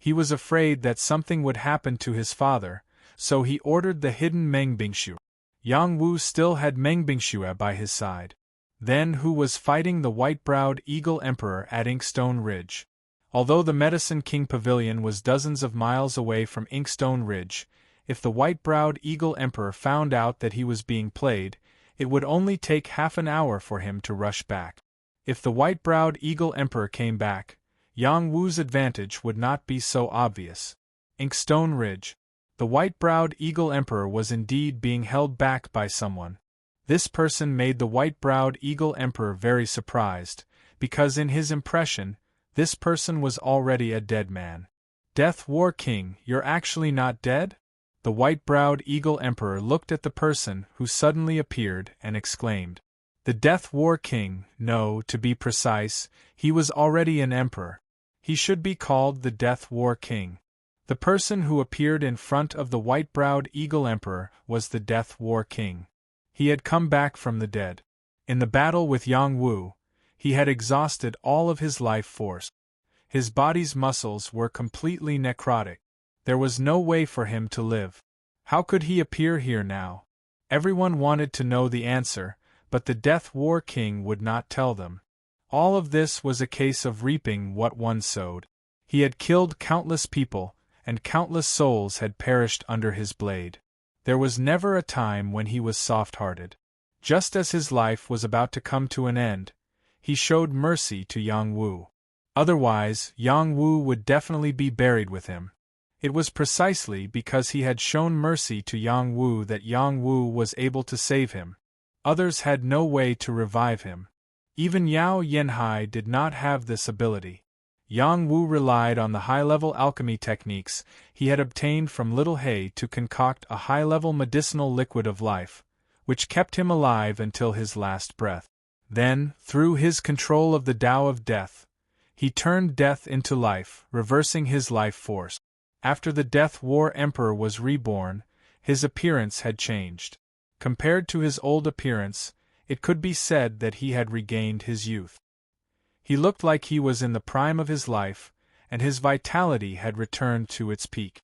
He was afraid that something would happen to his father, so he ordered the hidden Mengbingshu. Yang Wu still had Mengbingshu by his side. Then who was fighting the white-browed Eagle Emperor at Inkstone Ridge? Although the Medicine King Pavilion was dozens of miles away from Inkstone Ridge, if the white-browed Eagle Emperor found out that he was being played, it would only take half an hour for him to rush back. If the white-browed Eagle Emperor came back, Yang Wu's advantage would not be so obvious. Inkstone Ridge. The white-browed Eagle Emperor was indeed being held back by someone. This person made the white-browed Eagle Emperor very surprised, because in his impression, this person was already a dead man. Death War King, you're actually not dead? The white-browed Eagle Emperor looked at the person who suddenly appeared and exclaimed. The Death War King, no, to be precise, he was already an emperor. He should be called the Death War King. The person who appeared in front of the white-browed Eagle Emperor was the Death War King. He had come back from the dead. In the battle with Yang Wu, he had exhausted all of his life force. His body's muscles were completely necrotic. There was no way for him to live. How could he appear here now? Everyone wanted to know the answer, but the Death War King would not tell them. All of this was a case of reaping what one sowed. He had killed countless people, and countless souls had perished under his blade. There was never a time when he was soft-hearted. Just as his life was about to come to an end, he showed mercy to Yang Wu. Otherwise, Yang Wu would definitely be buried with him. It was precisely because he had shown mercy to Yang Wu that Yang Wu was able to save him. Others had no way to revive him. Even Yao Yanhai did not have this ability. Yang Wu relied on the high-level alchemy techniques he had obtained from Little Hay to concoct a high-level medicinal liquid of life, which kept him alive until his last breath. Then, through his control of the Tao of Death, he turned death into life, reversing his life force. After the Death War Emperor was reborn, his appearance had changed. Compared to his old appearance, it could be said that he had regained his youth. He looked like he was in the prime of his life, and his vitality had returned to its peak.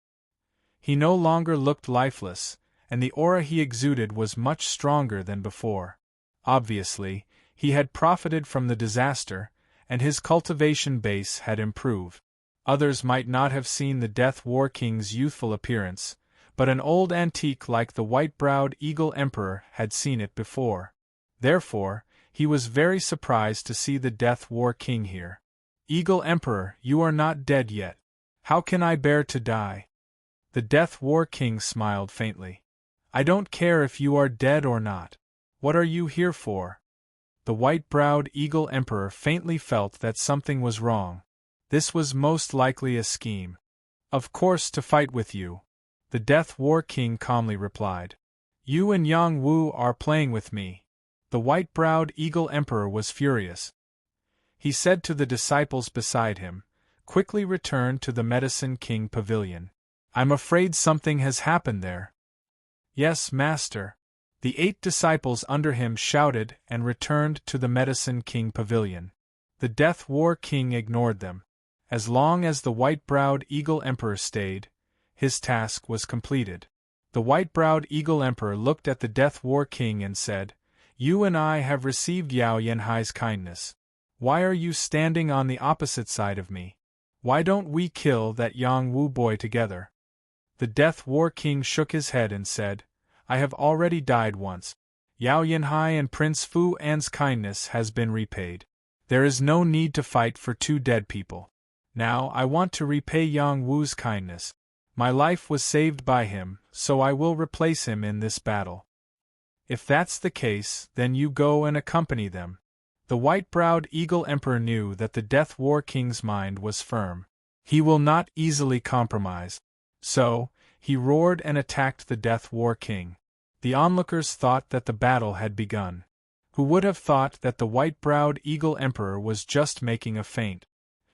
He no longer looked lifeless, and the aura he exuded was much stronger than before. Obviously, he had profited from the disaster, and his cultivation base had improved. Others might not have seen the Death War King's youthful appearance, but an old antique like the white-browed Eagle Emperor had seen it before. Therefore, he was very surprised to see the Death War King here. Eagle Emperor, you are not dead yet. How can I bear to die? The Death War King smiled faintly. I don't care if you are dead or not. What are you here for? The white-browed Eagle Emperor faintly felt that something was wrong. This was most likely a scheme. Of course, to fight with you. The Death War King calmly replied. You and Yang Wu are playing with me. The white-browed Eagle Emperor was furious. He said to the disciples beside him, quickly return to the Medicine King Pavilion. I'm afraid something has happened there. Yes, Master. The 8 disciples under him shouted and returned to the Medicine King Pavilion. The Death War King ignored them. As long as the white-browed Eagle Emperor stayed, his task was completed. The white-browed Eagle Emperor looked at the Death War King and said, You and I have received Yao Yanhai's kindness. Why are you standing on the opposite side of me? Why don't we kill that Yang Wu boy together? The Death War King shook his head and said, I have already died once. Yao Yanhai and Prince Fu An's kindness has been repaid. There is no need to fight for 2 dead people. Now I want to repay Yang Wu's kindness. My life was saved by him, so I will replace him in this battle. If that's the case, then you go and accompany them. The white-browed Eagle Emperor knew that the Death War King's mind was firm. He will not easily compromise. So, he roared and attacked the Death War King. The onlookers thought that the battle had begun. Who would have thought that the white-browed Eagle Emperor was just making a feint?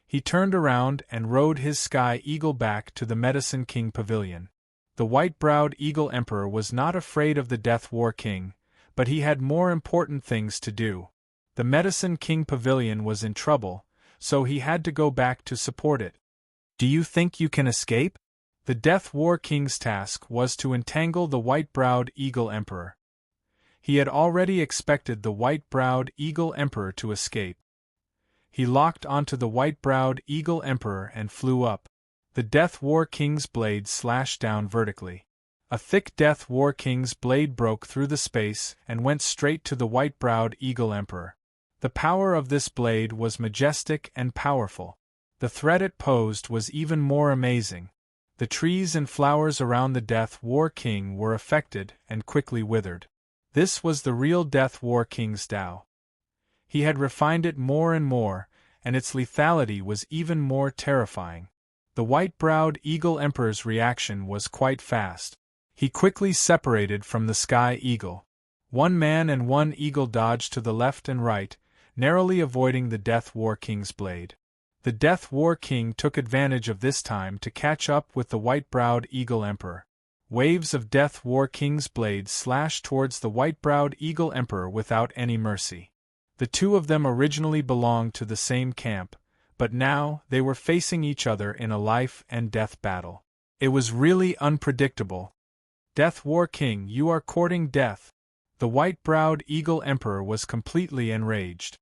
He turned around and rode his sky eagle back to the Medicine King Pavilion. The white-browed Eagle Emperor was not afraid of the Death War King, but he had more important things to do. The Medicine King Pavilion was in trouble, so he had to go back to support it. Do you think you can escape? The Death War King's task was to entangle the white-browed Eagle Emperor. He had already expected the white-browed Eagle Emperor to escape. He locked onto the white-browed Eagle Emperor and flew up. The Death War King's blade slashed down vertically. A thick Death War King's blade broke through the space and went straight to the white-browed Eagle Emperor. The power of this blade was majestic and powerful. The threat it posed was even more amazing. The trees and flowers around the Death War King were affected and quickly withered. This was the real Death War King's Tao. He had refined it more and more, and its lethality was even more terrifying. The white-browed Eagle Emperor's reaction was quite fast. He quickly separated from the Sky Eagle. One man and one eagle dodged to the left and right, narrowly avoiding the Death War King's blade. The Death War King took advantage of this time to catch up with the white-browed Eagle Emperor. Waves of Death War King's blade slashed towards the white-browed Eagle Emperor without any mercy. The two of them originally belonged to the same camp, but now they were facing each other in a life-and-death battle. It was really unpredictable. Death War King, you are courting death. The white-browed Eagle Emperor was completely enraged.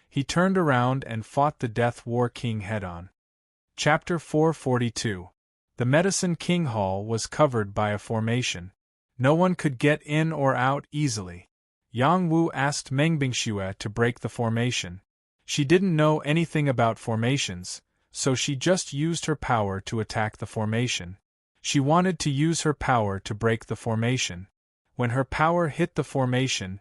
He turned around and fought the Death War King head-on. Chapter 442. The Medicine King Hall was covered by a formation. No one could get in or out easily. Yang Wu asked Meng Bingxue to break the formation. She didn't know anything about formations, so she just used her power to attack the formation. She wanted to use her power to break the formation. When her power hit the formation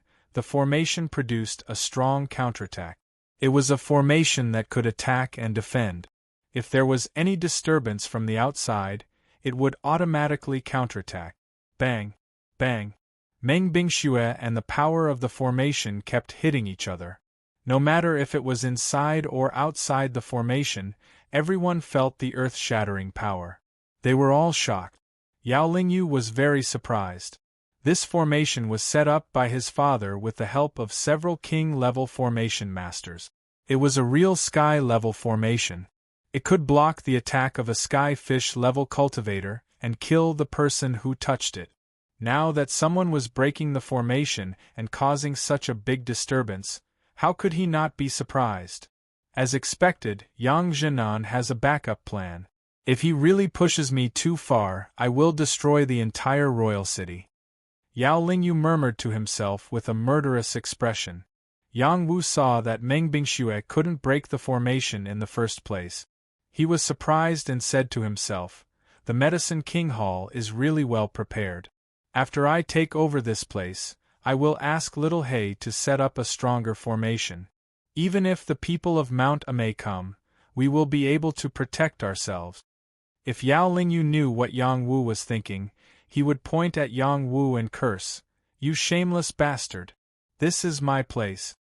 produced a strong counterattack. It was a formation that could attack and defend. If there was any disturbance from the outside, it would automatically counterattack. Bang! Bang! Meng Bingxue and the power of the formation kept hitting each other. No matter if it was inside or outside the formation, everyone felt the earth-shattering power. They were all shocked. Yao Lingyu was very surprised. This formation was set up by his father with the help of several king-level formation masters. It was a real sky-level formation. It could block the attack of a sky fish-level cultivator and kill the person who touched it. Now that someone was breaking the formation and causing such a big disturbance, how could he not be surprised? As expected, Yang Zhenan has a backup plan. If he really pushes me too far, I will destroy the entire royal city. Yao Lingyu murmured to himself with a murderous expression. Yang Wu saw that Meng Bingxue couldn't break the formation in the first place. He was surprised and said to himself, "The Medicine King Hall is really well prepared. After I take over this place, I will ask Little He to set up a stronger formation. Even if the people of Mount Amei come, we will be able to protect ourselves." If Yao Lingyu knew what Yang Wu was thinking, he would point at Yang Wu and curse, "You shameless bastard! This is my place.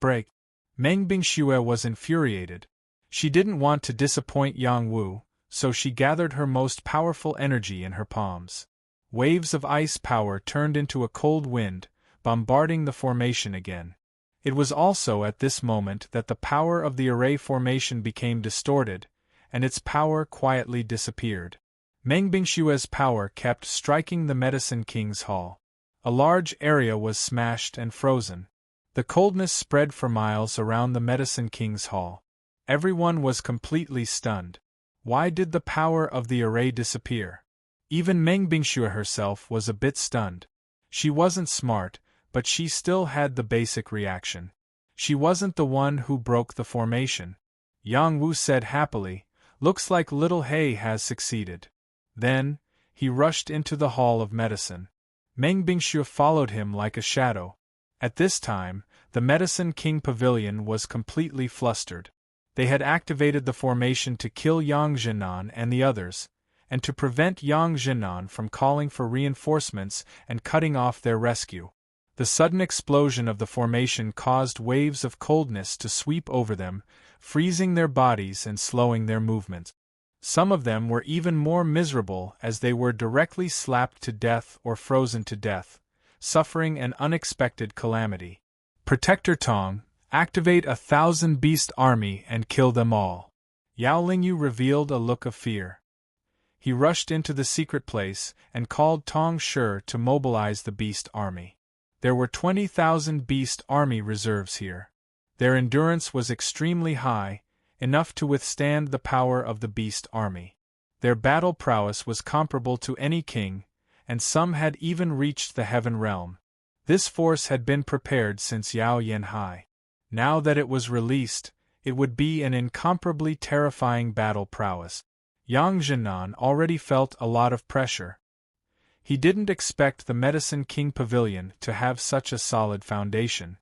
Break!" Meng Bingxue was infuriated. She didn't want to disappoint Yang Wu, so she gathered her most powerful energy in her palms. Waves of ice power turned into a cold wind, bombarding the formation again. It was also at this moment that the power of the array formation became distorted, and its power quietly disappeared. Meng Bingxue's power kept striking the Medicine King's Hall. A large area was smashed and frozen. The coldness spread for miles around the Medicine King's Hall. Everyone was completely stunned. Why did the power of the array disappear? Even Meng Bingxue herself was a bit stunned. She wasn't smart, but she still had the basic reaction. She wasn't the one who broke the formation. Yang Wu said happily, "Looks like Little He has succeeded." Then, he rushed into the Hall of Medicine. Meng Bingxue followed him like a shadow. At this time, the Medicine King Pavilion was completely flustered. They had activated the formation to kill Yang Zhenan and the others, and to prevent Yang Zhenan from calling for reinforcements and cutting off their rescue. The sudden explosion of the formation caused waves of coldness to sweep over them, freezing their bodies and slowing their movements. Some of them were even more miserable as they were directly slapped to death or frozen to death, suffering an unexpected calamity. Protector Tong, activate 1,000 beast army and kill them all. Yao Lingyu revealed a look of fear. He rushed into the secret place and called Tong Shi to mobilize the beast army. There were 20,000 beast army reserves here. Their endurance was extremely high, enough to withstand the power of the beast army. Their battle prowess was comparable to any king, and some had even reached the heaven realm. This force had been prepared since Yao Yanhai. Now that it was released, it would be an incomparably terrifying battle prowess. Yang Zhenan already felt a lot of pressure. He didn't expect the Medicine King Pavilion to have such a solid foundation.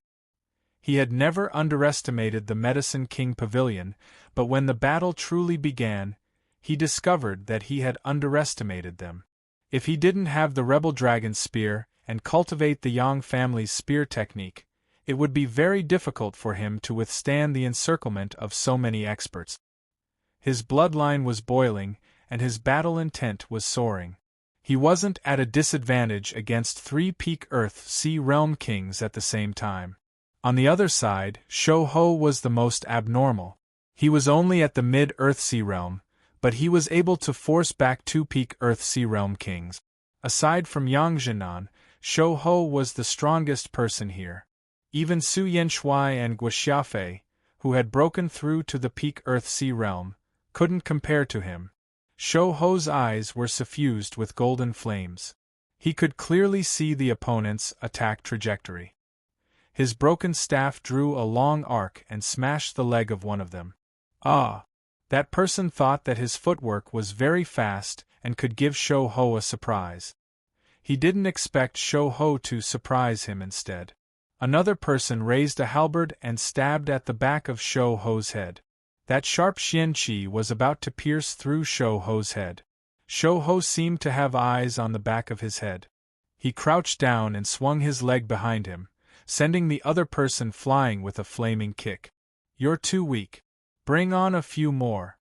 He had never underestimated the Medicine King Pavilion, but when the battle truly began, he discovered that he had underestimated them. If he didn't have the Rebel Dragon's spear and cultivate the Yang family's spear technique, it would be very difficult for him to withstand the encirclement of so many experts. His bloodline was boiling, and his battle intent was soaring. He wasn't at a disadvantage against 3 peak Earth-Sea Realm kings at the same time. On the other side, Shou Ho was the most abnormal. He was only at the mid-Earth-Sea Realm, but he was able to force back 2 peak Earth-Sea Realm kings. Aside from Yang Zhenan, Shou Ho was the strongest person here. Even Su Yanshui and Guo Xiaofei, who had broken through to the peak Earth-Sea Realm, couldn't compare to him. Shou Ho's eyes were suffused with golden flames. He could clearly see the opponent's attack trajectory. His broken staff drew a long arc and smashed the leg of one of them. Ah! That person thought that his footwork was very fast and could give Shou Ho a surprise. He didn't expect Shou Ho to surprise him instead. Another person raised a halberd and stabbed at the back of Shou Ho's head. That sharp xianqi was about to pierce through Shou Ho's head. Shou Ho seemed to have eyes on the back of his head. He crouched down and swung his leg behind him, sending the other person flying with a flaming kick. "You're too weak. Bring on a few more."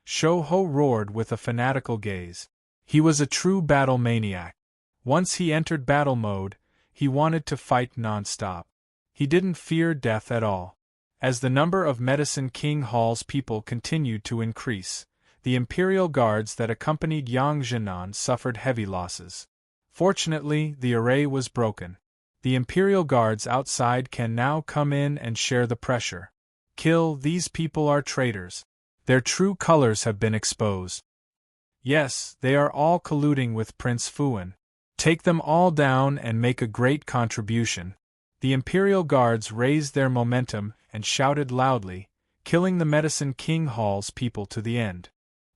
Shou Ho roared with a fanatical gaze. He was a true battle maniac. Once he entered battle mode, he wanted to fight non-stop. He didn't fear death at all. As the number of Medicine King Hall's people continued to increase, the Imperial Guards that accompanied Yang Zhenan suffered heavy losses. Fortunately, the array was broken. The Imperial Guards outside can now come in and share the pressure. Kill, these people are traitors. Their true colors have been exposed. Yes, they are all colluding with Prince Fuan. Take them all down and make a great contribution. The Imperial Guards raised their momentum and shouted loudly, killing the Medicine King Hall's people to the end.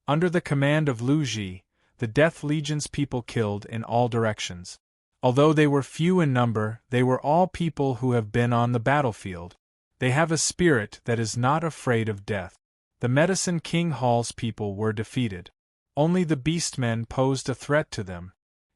Under the command of Lu Ji, the Death Legion's people killed in all directions. Although they were few in number, they were all people who have been on the battlefield. They have a spirit that is not afraid of death. The Medicine King Hall's people were defeated. Only the Beastmen posed a threat to them.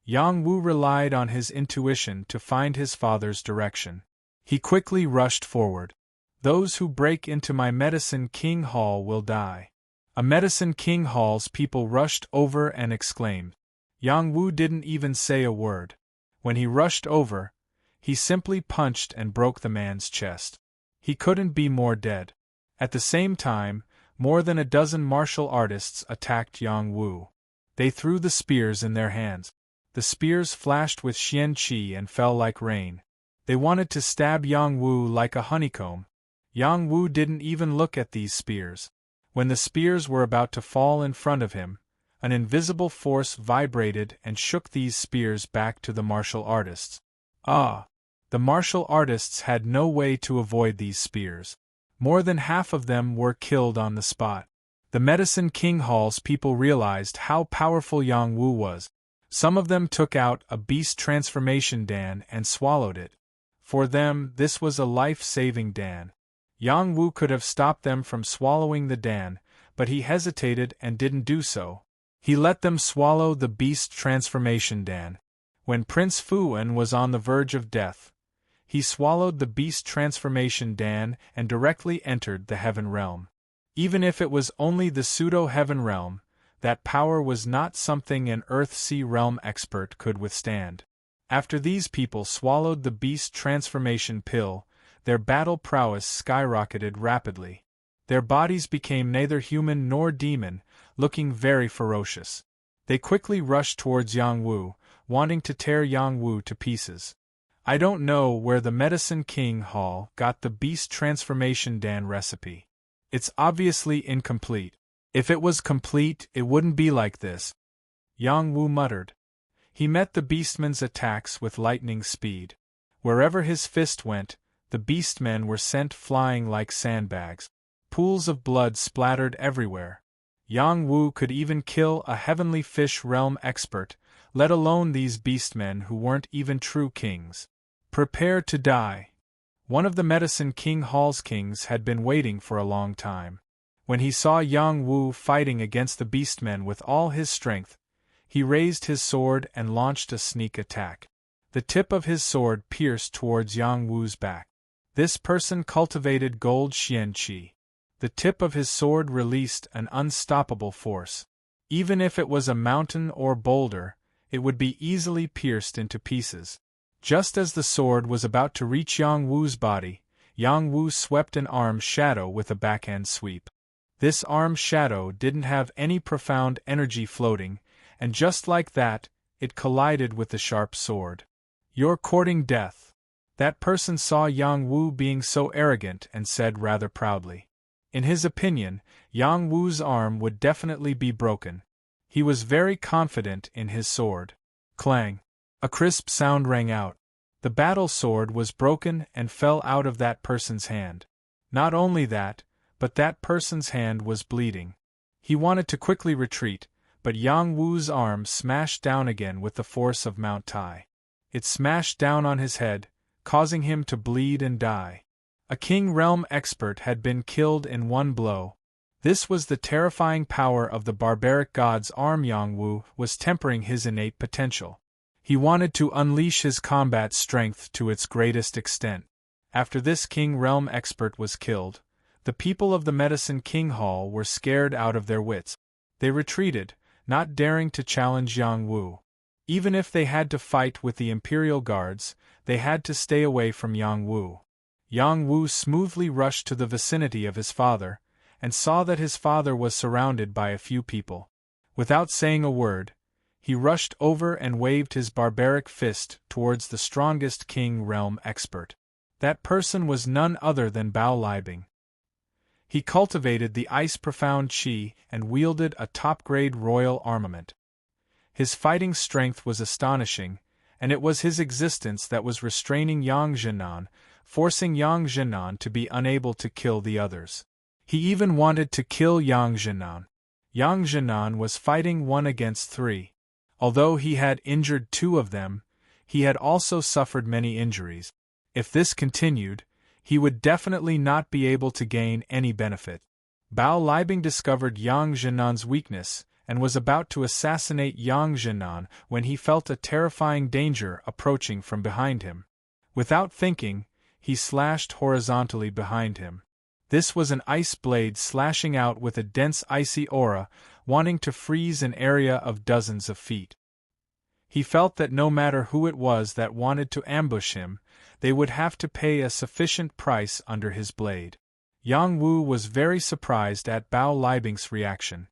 Yang Wu relied on his intuition to find his father's direction. He quickly rushed forward. "Those who break into my Medicine King Hall will die." A Medicine King Hall's people rushed over and exclaimed. Yang Wu didn't even say a word. When he rushed over, he simply punched and broke the man's chest. He couldn't be more dead. At the same time, more than a dozen martial artists attacked Yang Wu. They threw the spears in their hands. The spears flashed with xianqi and fell like rain. They wanted to stab Yang Wu like a honeycomb. Yang Wu didn't even look at these spears. When the spears were about to fall in front of him, an invisible force vibrated and shook these spears back to the martial artists. Ah! The martial artists had no way to avoid these spears. More than half of them were killed on the spot. The Medicine King Hall's people realized how powerful Yang Wu was. Some of them took out a beast transformation dan and swallowed it. For them, this was a life-saving dan. Yang Wu could have stopped them from swallowing the dan, but he hesitated and didn't do so. He let them swallow the beast transformation dan. When Prince Fuan was on the verge of death, he swallowed the beast transformation dan and directly entered the heaven realm. Even if it was only the pseudo-heaven realm, that power was not something an Earth-Sea realm expert could withstand. After these people swallowed the beast transformation pill, their battle prowess skyrocketed rapidly. Their bodies became neither human nor demon, looking very ferocious. They quickly rushed towards Yang Wu, wanting to tear Yang Wu to pieces. I don't know where the Medicine King Hall got the beast transformation Dan recipe. It's obviously incomplete. If it was complete, it wouldn't be like this, Yang Wu muttered. He met the beastmen's attacks with lightning speed. Wherever his fist went, the beastmen were sent flying like sandbags. Pools of blood splattered everywhere. Yang Wu could even kill a heavenly fish realm expert, let alone these beastmen who weren't even true kings. Prepare to die. One of the Medicine King Hall's kings had been waiting for a long time. When he saw Yang Wu fighting against the beastmen with all his strength, he raised his sword and launched a sneak attack. The tip of his sword pierced towards Yang Wu's back. This person cultivated gold xian qi. The tip of his sword released an unstoppable force. Even if it was a mountain or boulder, it would be easily pierced into pieces. Just as the sword was about to reach Yang Wu's body, Yang Wu swept an arm shadow with a backhand sweep. This arm shadow didn't have any profound energy floating, and just like that, it collided with the sharp sword. You're courting death. That person saw Yang Wu being so arrogant and said rather proudly. In his opinion, Yang Wu's arm would definitely be broken. He was very confident in his sword. Clang! A crisp sound rang out. The battle sword was broken and fell out of that person's hand. Not only that, but that person's hand was bleeding. He wanted to quickly retreat, but Yang Wu's arm smashed down again with the force of Mount Tai. It smashed down on his head, causing him to bleed and die. A King Realm expert had been killed in one blow. This was the terrifying power of the barbaric god's arm. Yang Wu was tempering his innate potential. He wanted to unleash his combat strength to its greatest extent. After this King Realm expert was killed, the people of the Medicine King Hall were scared out of their wits. They retreated, not daring to challenge Yang Wu. Even if they had to fight with the Imperial Guards, they had to stay away from Yang Wu. Yang Wu smoothly rushed to the vicinity of his father, and saw that his father was surrounded by a few people. Without saying a word, he rushed over and waved his barbaric fist towards the strongest King Realm expert. That person was none other than Bao Libing. He cultivated the ice-profound qi and wielded a top-grade royal armament. His fighting strength was astonishing, and it was his existence that was restraining Yang Zhenan, forcing Yang Zhenan to be unable to kill the others. He even wanted to kill Yang Zhenan. Yang Zhenan was fighting 1 against 3. Although he had injured 2 of them, he had also suffered many injuries. If this continued, he would definitely not be able to gain any benefit. Bao Libing discovered Yang Zhenan's weakness, and was about to assassinate Yang Zhenan when he felt a terrifying danger approaching from behind him. Without thinking, he slashed horizontally behind him. This was an ice blade slashing out with a dense icy aura, wanting to freeze an area of dozens of feet. He felt that no matter who it was that wanted to ambush him, they would have to pay a sufficient price under his blade. Yang Wu was very surprised at Bao Libing's reaction.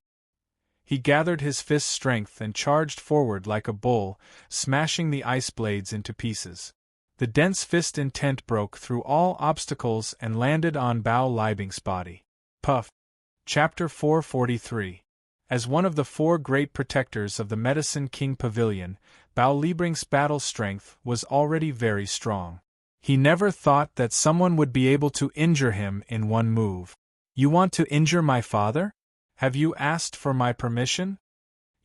He gathered his fist strength and charged forward like a bull, smashing the ice blades into pieces. The dense fist intent broke through all obstacles and landed on Bao Libing's body. Puff. Chapter 443. As one of the 4 great protectors of the Medicine King Pavilion, Bao Libing's battle strength was already very strong. He never thought that someone would be able to injure him in one move. You want to injure my father? Have you asked for my permission?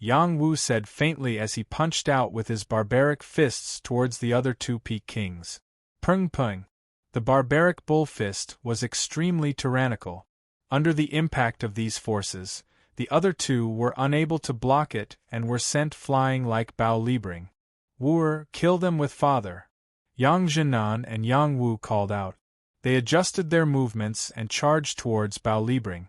Yang Wu said faintly as he punched out with his barbaric fists towards the other 2 peak kings. Pung pung. The barbaric bull fist was extremely tyrannical. Under the impact of these forces, the other 2 were unable to block it and were sent flying like Bao Libing. Wuer, kill them with father. Yang Zhenan and Yang Wu called out. They adjusted their movements and charged towards Bao Libing.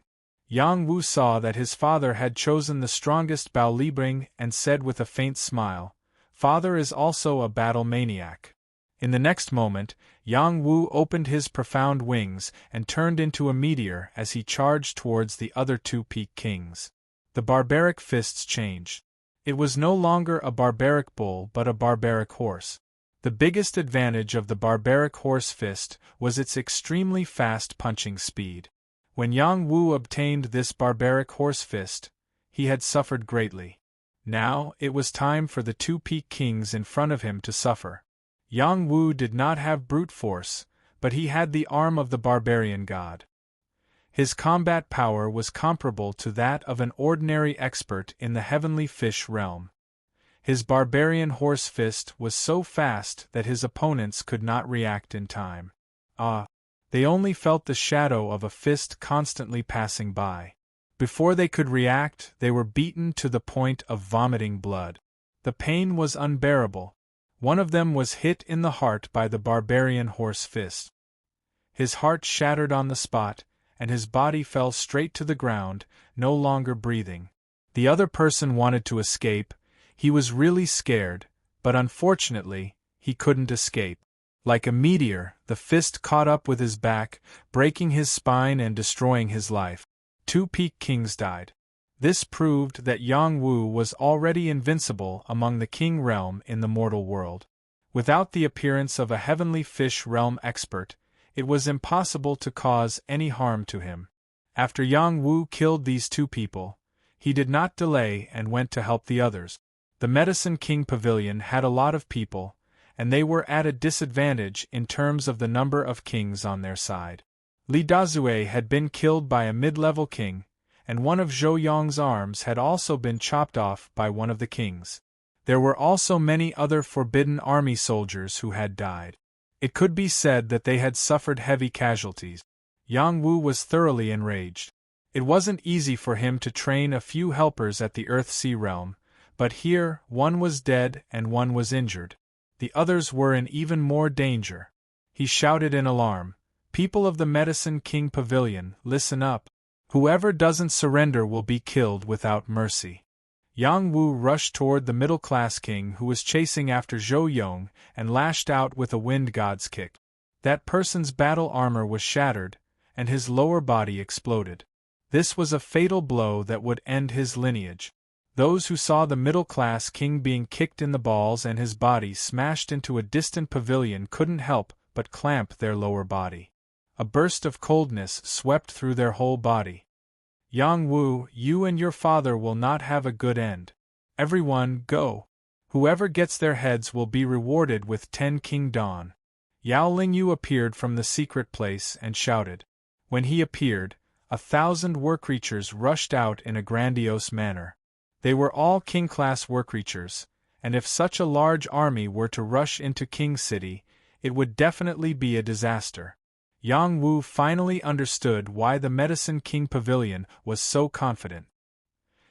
Yang Wu saw that his father had chosen the strongest Bao Libing and said with a faint smile, "Father is also a battle maniac." In the next moment, Yang Wu opened his profound wings and turned into a meteor as he charged towards the other two Peak Kings. The barbaric fists changed. It was no longer a barbaric bull but a barbaric horse. The biggest advantage of the barbaric horse fist was its extremely fast punching speed. When Yang Wu obtained this barbaric horse fist, he had suffered greatly. Now, it was time for the two Peak Kings in front of him to suffer. Yang Wu did not have brute force, but he had the arm of the barbarian god. His combat power was comparable to that of an ordinary expert in the heavenly fish realm. His barbarian horse fist was so fast that his opponents could not react in time. They only felt the shadow of a fist constantly passing by. Before they could react, they were beaten to the point of vomiting blood. The pain was unbearable. One of them was hit in the heart by the barbarian horse fist. His heart shattered on the spot, and his body fell straight to the ground, no longer breathing. The other person wanted to escape. He was really scared, but unfortunately, he couldn't escape. Like a meteor, the fist caught up with his back, breaking his spine and destroying his life. Two Peak Kings died. This proved that Yang Wu was already invincible among the king realm in the mortal world. Without the appearance of a heavenly fish realm expert, it was impossible to cause any harm to him. After Yang Wu killed these two people, he did not delay and went to help the others. The Medicine King Pavilion had a lot of people, and they were at a disadvantage in terms of the number of kings on their side. Li Dazue had been killed by a mid-level king, and one of Zhou Yong's arms had also been chopped off by one of the kings. There were also many other Forbidden Army soldiers who had died. It could be said that they had suffered heavy casualties. Yang Wu was thoroughly enraged. It wasn't easy for him to train a few helpers at the Earth-Sea realm, but here, one was dead and one was injured. The others were in even more danger. He shouted in alarm, "People of the Medicine King Pavilion, listen up. Whoever doesn't surrender will be killed without mercy." Yang Wu rushed toward the middle-class king who was chasing after Zhou Yong and lashed out with a wind god's kick. That person's battle armor was shattered, and his lower body exploded. This was a fatal blow that would end his lineage. Those who saw the middle-class king being kicked in the balls and his body smashed into a distant pavilion couldn't help but clamp their lower body. A burst of coldness swept through their whole body. "Yang Wu, you and your father will not have a good end. Everyone, go. Whoever gets their heads will be rewarded with 10 King Dawn." Yao Lingyu appeared from the secret place and shouted. When he appeared, 1,000 war-creatures rushed out in a grandiose manner. They were all king-class war-creatures, and if such a large army were to rush into King City, it would definitely be a disaster. Yang Wu finally understood why the Medicine King Pavilion was so confident.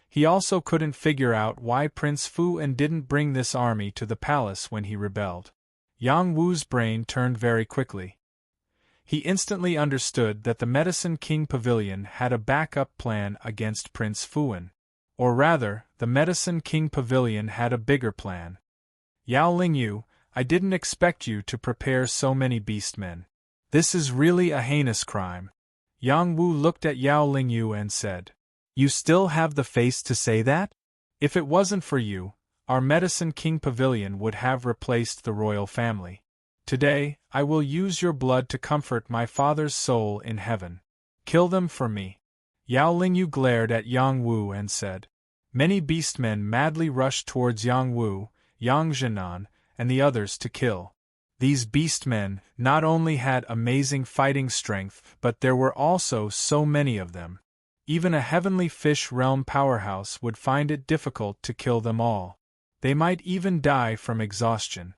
He also couldn't figure out why Prince Fu-en didn't bring this army to the palace when he rebelled. Yang Wu's brain turned very quickly. He instantly understood that the Medicine King Pavilion had a backup plan against Prince Fu-en. Or rather, the Medicine King Pavilion had a bigger plan. "Yao Lingyu, I didn't expect you to prepare so many beastmen. This is really a heinous crime." Yang Wu looked at Yao Lingyu and said, "You still have the face to say that? If it wasn't for you, our Medicine King Pavilion would have replaced the royal family. Today, I will use your blood to comfort my father's soul in heaven. Kill them for me." Yao Lingyu glared at Yang Wu and said. Many beastmen madly rushed towards Yang Wu, Yang Zhenan, and the others to kill. These beastmen not only had amazing fighting strength, but there were also so many of them. Even a heavenly fish realm powerhouse would find it difficult to kill them all. They might even die from exhaustion.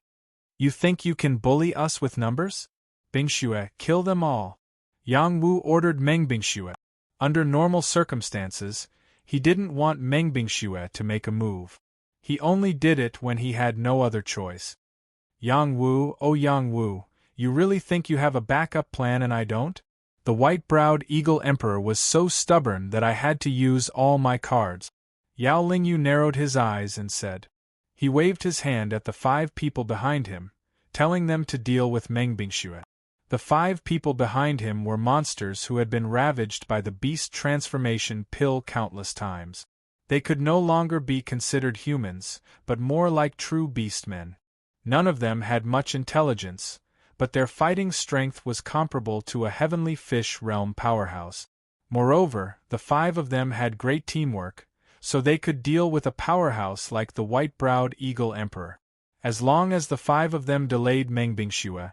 "You think you can bully us with numbers? Bingxue, kill them all." Yang Wu ordered Meng Bingxue. Under normal circumstances, he didn't want Meng Bingxue to make a move. He only did it when he had no other choice. "Yang Wu, oh Yang Wu, you really think you have a backup plan and I don't?" The white-browed Eagle Emperor was so stubborn that I had to use all my cards. Yao Lingyu narrowed his eyes and said. He waved his hand at the 5 people behind him, telling them to deal with Mengbingxue. The 5 people behind him were monsters who had been ravaged by the beast transformation pill countless times. They could no longer be considered humans, but more like true beastmen. None of them had much intelligence, but their fighting strength was comparable to a heavenly fish realm powerhouse. Moreover, the 5 of them had great teamwork, so they could deal with a powerhouse like the white-browed eagle emperor. As long as the 5 of them delayed Mengbingxue,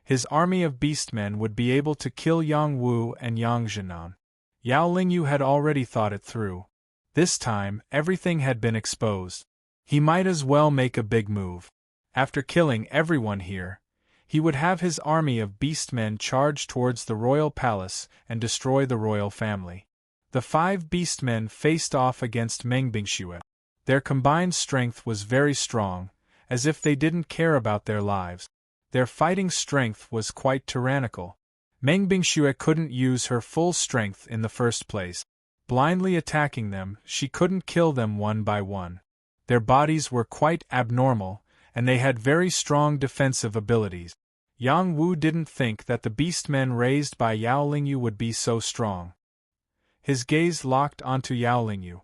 his army of beastmen would be able to kill Yang Wu and Yang Zhenan. Yao Lingyu had already thought it through. This time, everything had been exposed. He might as well make a big move. After killing everyone here, he would have his army of beastmen charge towards the royal palace and destroy the royal family. The 5 beastmen faced off against Mengbingxue. Their combined strength was very strong, as if they didn't care about their lives. Their fighting strength was quite tyrannical. Mengbingxue couldn't use her full strength in the first place. Blindly attacking them, she couldn't kill them one by one. Their bodies were quite abnormal, and they had very strong defensive abilities. Yang Wu didn't think that the beastmen raised by Yao Lingyu would be so strong. His gaze locked onto Yao Lingyu.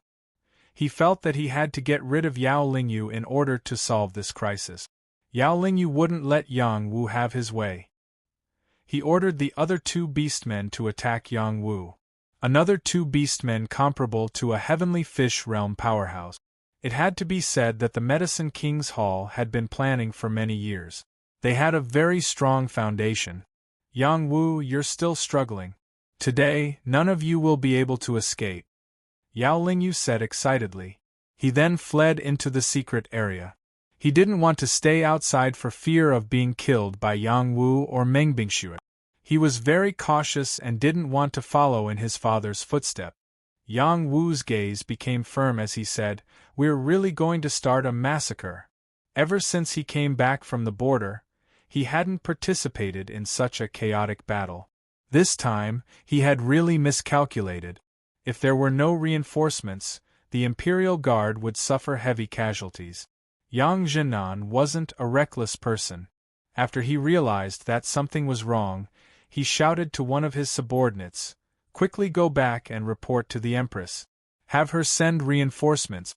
He felt that he had to get rid of Yao Lingyu in order to solve this crisis. Yao Lingyu wouldn't let Yang Wu have his way. He ordered the other 2 beastmen to attack Yang Wu. Another 2 beastmen comparable to a heavenly fish realm powerhouse. It had to be said that the Medicine King's Hall had been planning for many years. They had a very strong foundation. Yang Wu, you're still struggling. Today, none of you will be able to escape, Yao Lingyu said excitedly. He then fled into the secret area. He didn't want to stay outside for fear of being killed by Yang Wu or Mengbingxue. He was very cautious and didn't want to follow in his father's footsteps. Yang Wu's gaze became firm as he said, "We're really going to start a massacre." Ever since he came back from the border, he hadn't participated in such a chaotic battle. This time, he had really miscalculated. If there were no reinforcements, the Imperial Guard would suffer heavy casualties. Yang Zhenan wasn't a reckless person. After he realized that something was wrong, he shouted to one of his subordinates, "Quickly go back and report to the Empress. Have her send reinforcements."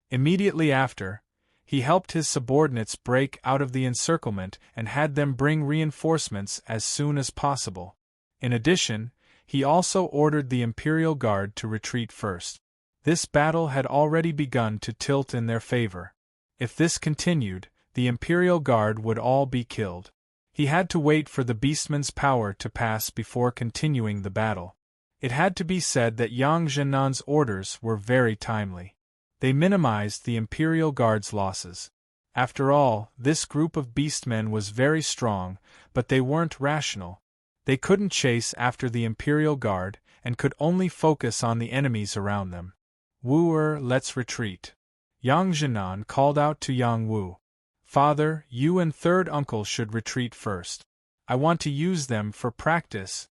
Immediately after, he helped his subordinates break out of the encirclement and had them bring reinforcements as soon as possible. In addition, he also ordered the Imperial Guard to retreat first. This battle had already begun to tilt in their favor. If this continued, the Imperial Guard would all be killed. He had to wait for the Beastman's power to pass before continuing the battle. It had to be said that Yang Zhenan's orders were very timely. They minimized the Imperial Guard's losses. After all, this group of beastmen was very strong, but they weren't rational. They couldn't chase after the Imperial Guard, and could only focus on the enemies around them. "Wu-er, let's retreat." Yang Zhenan called out to Yang Wu. "Father, you and third uncle should retreat first. I want to use them for practice."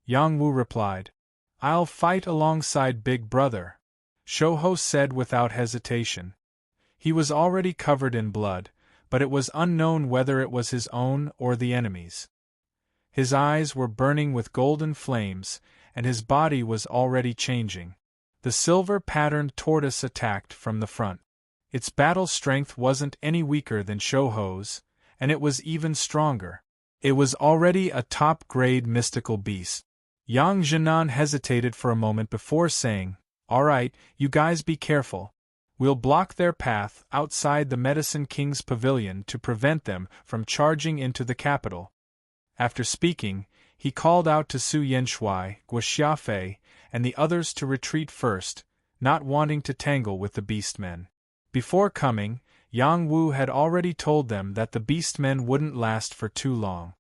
Yang Wu replied, "I'll fight alongside Big Brother," Shouho said without hesitation. He was already covered in blood, but it was unknown whether it was his own or the enemy's. His eyes were burning with golden flames, and his body was already changing. The silver-patterned tortoise attacked from the front. Its battle strength wasn't any weaker than Shouho's, and it was even stronger. It was already a top-grade mystical beast. Yang Zhenan hesitated for a moment before saying, "All right, you guys be careful. We'll block their path outside the Medicine King's pavilion to prevent them from charging into the capital." After speaking, he called out to Su Yanshui, Guo Xiafei, and the others to retreat first, not wanting to tangle with the beastmen. Before coming, Yang Wu had already told them that the beastmen wouldn't last for too long.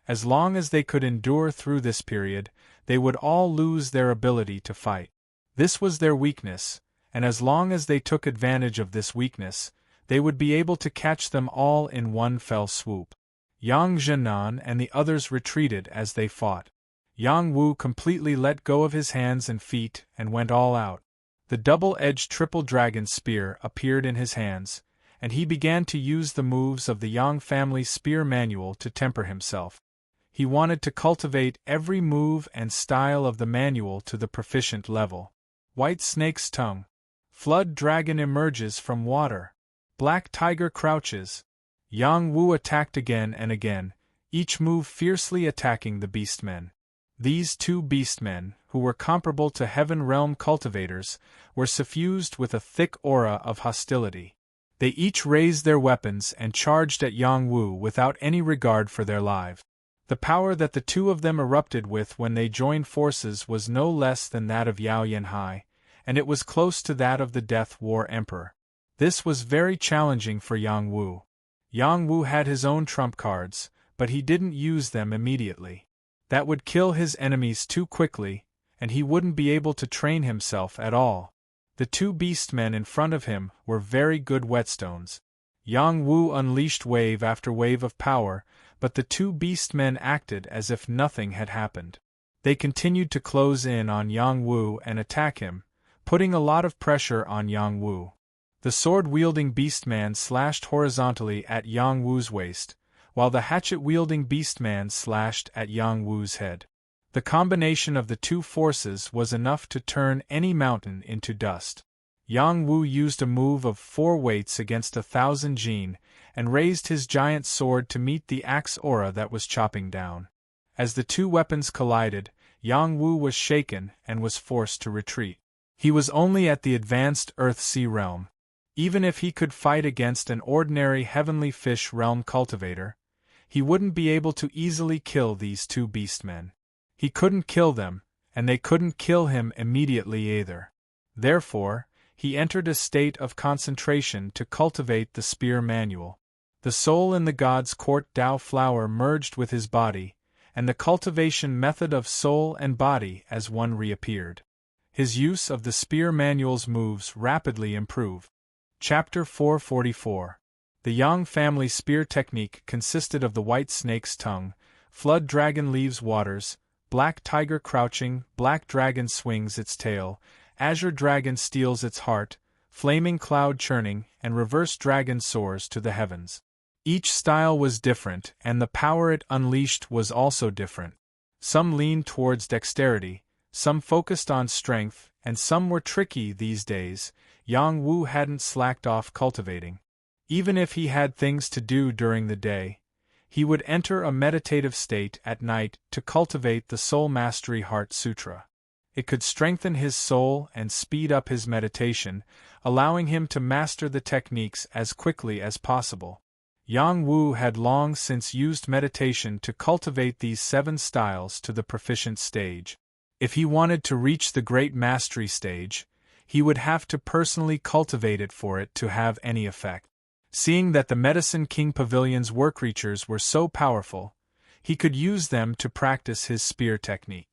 As long as they could endure through this period, they would all lose their ability to fight. This was their weakness, and as long as they took advantage of this weakness, they would be able to catch them all in one fell swoop. Yang Zhenan and the others retreated as they fought. Yang Wu completely let go of his hands and feet and went all out. The double-edged triple dragon spear appeared in his hands, and he began to use the moves of the Yang family spear manual to temper himself. He wanted to cultivate every move and style of the manual to the proficient level. White snake's tongue. Flood dragon emerges from water. Black tiger crouches. Yang Wu attacked again and again, each move fiercely attacking the beastmen. These two beastmen, who were comparable to Heaven Realm cultivators, were suffused with a thick aura of hostility. They each raised their weapons and charged at Yang Wu without any regard for their lives. The power that the two of them erupted with when they joined forces was no less than that of Yao Yanhai, and it was close to that of the Death War Emperor. This was very challenging for Yang Wu. Yang Wu had his own trump cards, but he didn't use them immediately. That would kill his enemies too quickly, and he wouldn't be able to train himself at all. The two beastmen in front of him were very good whetstones. Yang Wu unleashed wave after wave of power, but the two beastmen acted as if nothing had happened. They continued to close in on Yang Wu and attack him, putting a lot of pressure on Yang Wu. The sword-wielding beastman slashed horizontally at Yang Wu's waist, while the hatchet-wielding beastman slashed at Yang Wu's head. The combination of the two forces was enough to turn any mountain into dust. Yang Wu used a move of 4 weights against 1,000 jin, and raised his giant sword to meet the axe aura that was chopping down. As the two weapons collided, Yang Wu was shaken and was forced to retreat. He was only at the advanced Earth-Sea realm. Even if he could fight against an ordinary Heavenly Fish realm cultivator, he wouldn't be able to easily kill these two beastmen. He couldn't kill them, and they couldn't kill him immediately either. Therefore, he entered a state of concentration to cultivate the spear manual. The soul in the God's Court Tao flower merged with his body, and the cultivation method of soul and body as one reappeared. His use of the spear manual's moves rapidly improved. Chapter 444. The Yang family spear technique consisted of the white snake's tongue, flood dragon leaves waters, black tiger crouching, black dragon swings its tail, azure dragon steals its heart, flaming cloud churning, and reverse dragon soars to the heavens. Each style was different, and the power it unleashed was also different. Some leaned towards dexterity, some focused on strength, and some were tricky these days. Yang Wu hadn't slacked off cultivating. Even if he had things to do during the day, he would enter a meditative state at night to cultivate the Soul Mastery Heart Sutra. It could strengthen his soul and speed up his meditation, allowing him to master the techniques as quickly as possible. Yang Wu had long since used meditation to cultivate these 7 styles to the proficient stage. If he wanted to reach the Great Mastery stage, he would have to personally cultivate it for it to have any effect. Seeing that the Medicine King Pavilion's work creatures were so powerful, he could use them to practice his spear technique.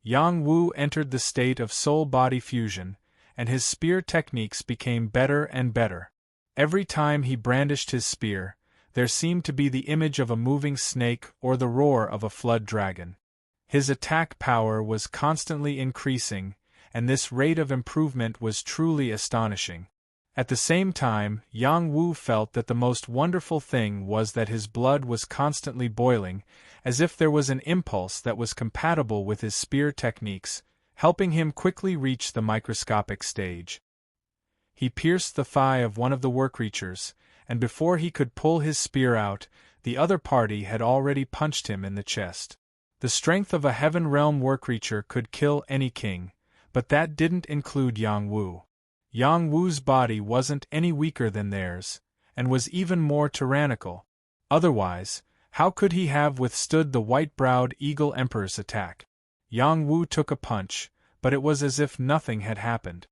Yang Wu entered the state of soul-body fusion, and his spear techniques became better and better. Every time he brandished his spear, there seemed to be the image of a moving snake or the roar of a flood dragon. His attack power was constantly increasing, and this rate of improvement was truly astonishing. At the same time, Yang Wu felt that the most wonderful thing was that his blood was constantly boiling, as if there was an impulse that was compatible with his spear techniques, helping him quickly reach the microscopic stage. He pierced the thigh of one of the work creatures, and before he could pull his spear out, the other party had already punched him in the chest. The strength of a Heaven Realm work creature could kill any king, but that didn't include Yang Wu. Yang Wu's body wasn't any weaker than theirs, and was even more tyrannical. Otherwise, how could he have withstood the white-browed Eagle Emperor's attack? Yang Wu took a punch, but it was as if nothing had happened.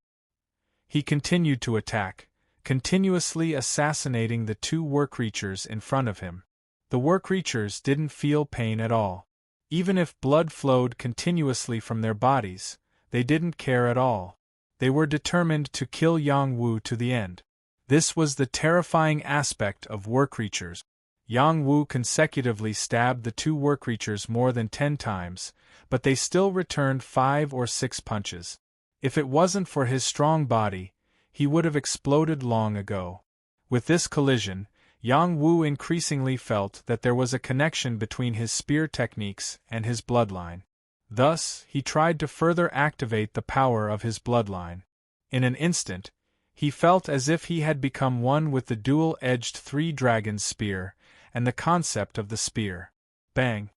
He continued to attack, continuously assassinating the 2 work creatures in front of him. The work creatures didn't feel pain at all. Even if blood flowed continuously from their bodies, they didn't care at all. They were determined to kill Yang Wu to the end. This was the terrifying aspect of work creatures. Yang Wu consecutively stabbed the 2 work creatures more than 10 times, but they still returned 5 or 6 punches. If it wasn't for his strong body, he would have exploded long ago. With this collision, Yang Wu increasingly felt that there was a connection between his spear techniques and his bloodline. Thus, he tried to further activate the power of his bloodline. In an instant, he felt as if he had become one with the dual-edged three-dragon spear, and the concept of the spear. Bang!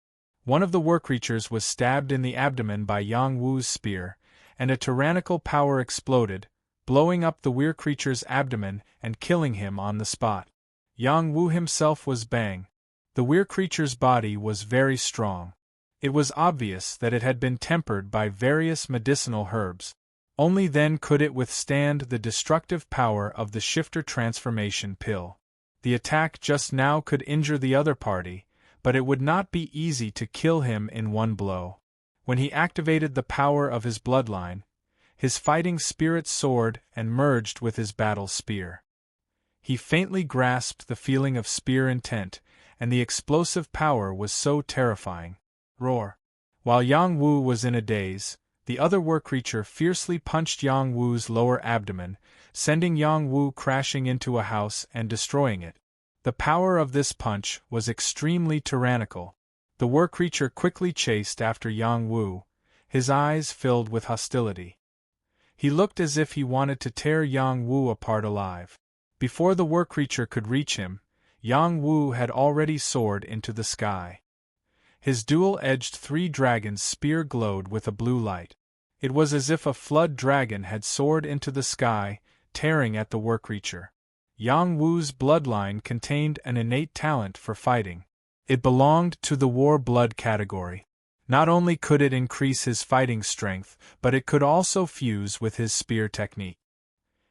One of the war-creatures was stabbed in the abdomen by Yang Wu's spear, and a tyrannical power exploded, blowing up the war-creature's abdomen and killing him on the spot. Yang Wu himself was Bang. The war-creature's body was very strong. It was obvious that it had been tempered by various medicinal herbs. Only then could it withstand the destructive power of the shifter transformation pill. The attack just now could injure the other party, but it would not be easy to kill him in one blow. When he activated the power of his bloodline, his fighting spirit soared and merged with his battle spear. He faintly grasped the feeling of spear intent, and the explosive power was so terrifying. Roar! While Yang Wu was in a daze, the other war-creature fiercely punched Yang Wu's lower abdomen, sending Yang Wu crashing into a house and destroying it. The power of this punch was extremely tyrannical. The war-creature quickly chased after Yang Wu, his eyes filled with hostility. He looked as if he wanted to tear Yang Wu apart alive. Before the war-creature could reach him, Yang Wu had already soared into the sky. His dual-edged three-dragon spear glowed with a blue light. It was as if a flood dragon had soared into the sky, tearing at the war-creature. Yang Wu's bloodline contained an innate talent for fighting. It belonged to the war blood category. Not only could it increase his fighting strength, but it could also fuse with his spear technique.